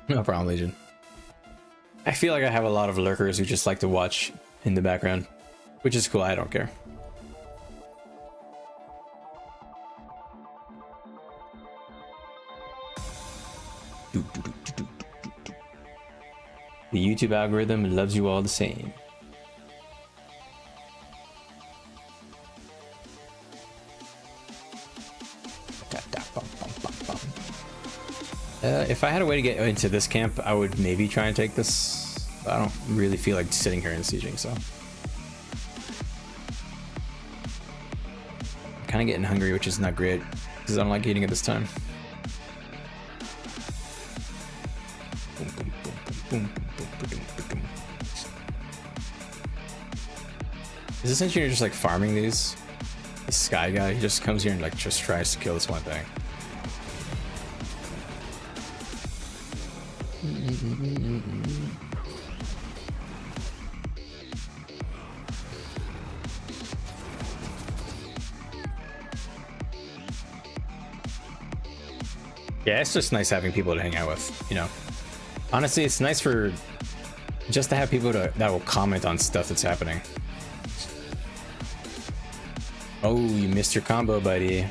No problem, Legion. I feel like I have a lot of lurkers who just like to watch in the background, which is cool. I don't care. The YouTube algorithm loves you all the same. If I had a way to get into this camp, I would maybe try and take this. But I don't really feel like sitting here and sieging, so. I'm kind of getting hungry, which is not great, because I don't like eating at this time. Is this engineer just like farming these? The sky guy, he just comes here and like just tries to kill this one thing. Yeah, it's just nice having people to hang out with, you know. Honestly, it's nice for just to have people that will comment on stuff that's happening. Oh, you missed your combo, buddy.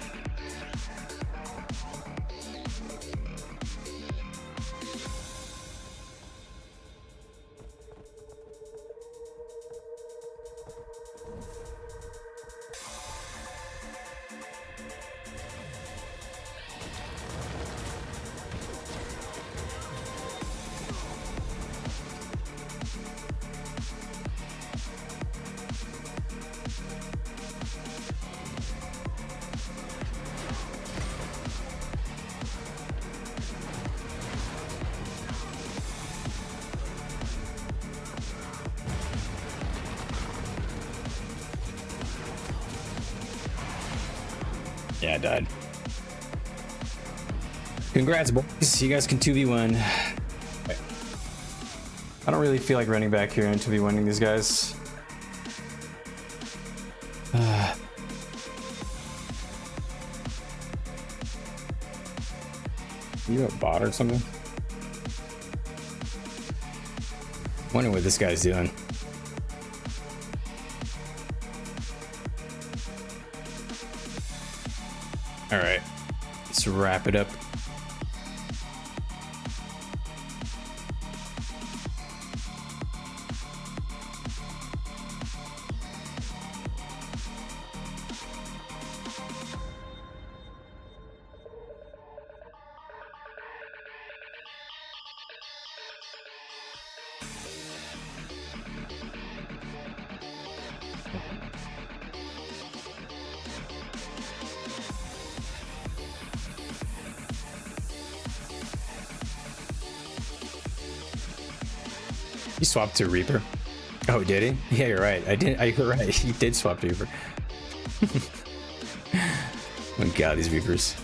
Yeah, I died. Congrats, boys. You guys can 2v1. I don't really feel like running back here and 2v1ing these guys. You a bot or something? Wondering what this guy's doing. All right, let's wrap it up. He swapped to Reaper. Oh, did he? Yeah, you're right. You're right. He did swap to Reaper. Oh god, these Reapers.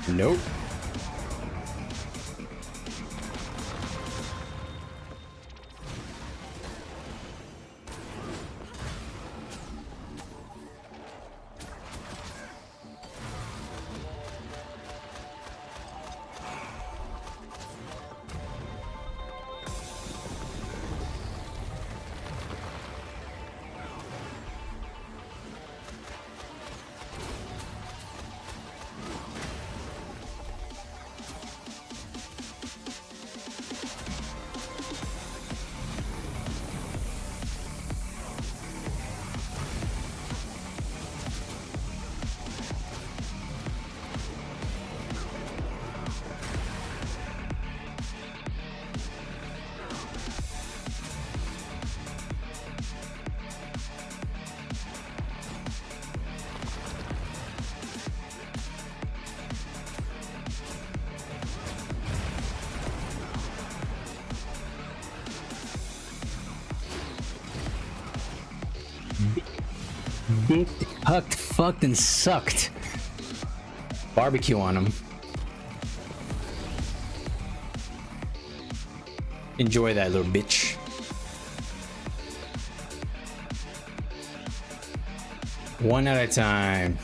Nope. Dick hucked, fucked, and sucked. Barbecue on him. Enjoy that little bitch. One at a time.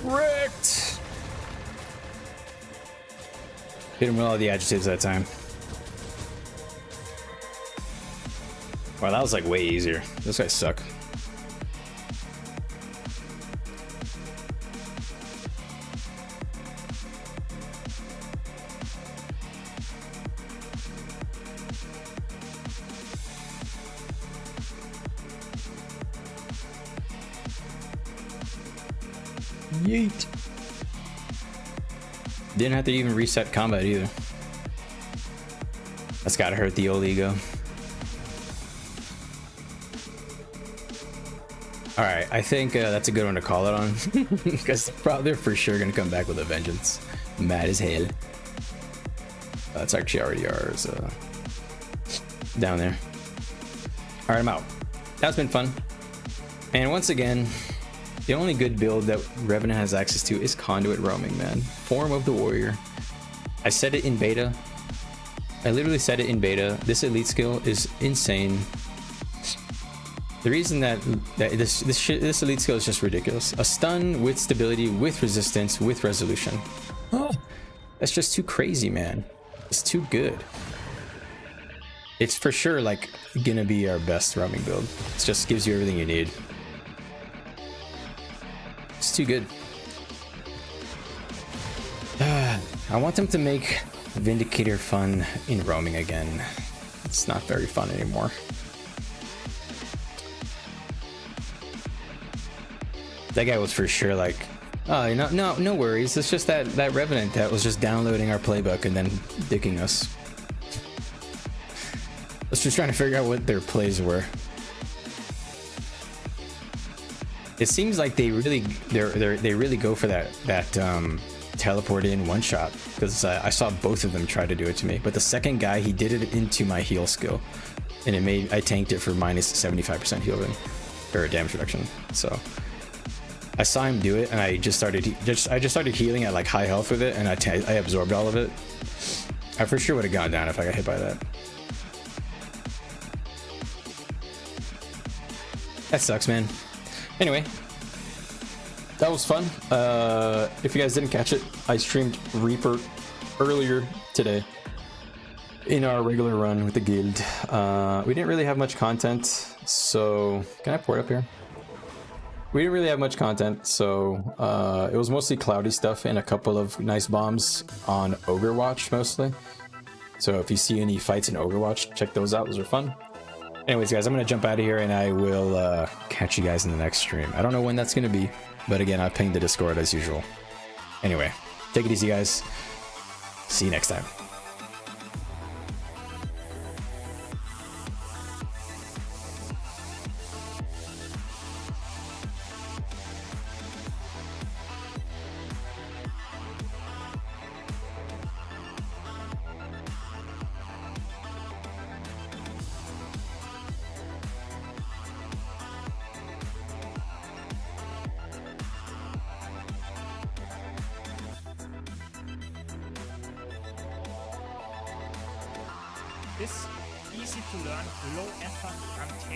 Wrecked. Hit him with all the adjectives that time. Wow, that was like way easier. Those guys suck. Yeet. Didn't have to even reset combat either. That's gotta hurt the old ego. Alright, I think that's a good one to call it on. Because they're for sure gonna come back with a vengeance. Mad as hell. That's actually already ours. Down there. Alright, I'm out. That's been fun. And once again, the only good build that Revenant has access to is Conduit Roaming, man. Form of the Warrior. I said it in beta. I literally said it in beta. This elite skill is insane. The reason that this elite skill is just ridiculous. A stun with stability, with resistance, with resolution. Oh, that's just too crazy, man. It's too good. It's for sure like gonna be our best roaming build. It just gives you everything you need. It's too good. I want them to make Vindicator fun in roaming again. It's not very fun anymore. That guy was for sure like, oh, no worries. It's just that Revenant that was just downloading our playbook and then dicking us. I was just trying to figure out what their plays were. It seems like they really go for that teleport in one shot, because I saw both of them try to do it to me. But the second guy, he did it into my heal skill, and I tanked it for minus 75% heal rate or damage reduction. So I saw him do it, and I just started healing at like high health with it, and I absorbed all of it. I for sure would have gone down if I got hit by that. That sucks, man. Anyway, That was fun. If you guys didn't catch it, I streamed Reaper earlier today in our regular run with the guild. We didn't really have much content, so can I port up here? We didn't really have much content, so it was mostly cloudy stuff and a couple of nice bombs on Ogre-Watch mostly. So if you see any fights in Ogre-Watch, check those out. Those are fun. Anyways, guys, I'm going to jump out of here and I will catch you guys in the next stream. I don't know when that's going to be, but again, I've pinged the Discord as usual. Anyway, take it easy, guys. See you next time. This easy to learn, low effort content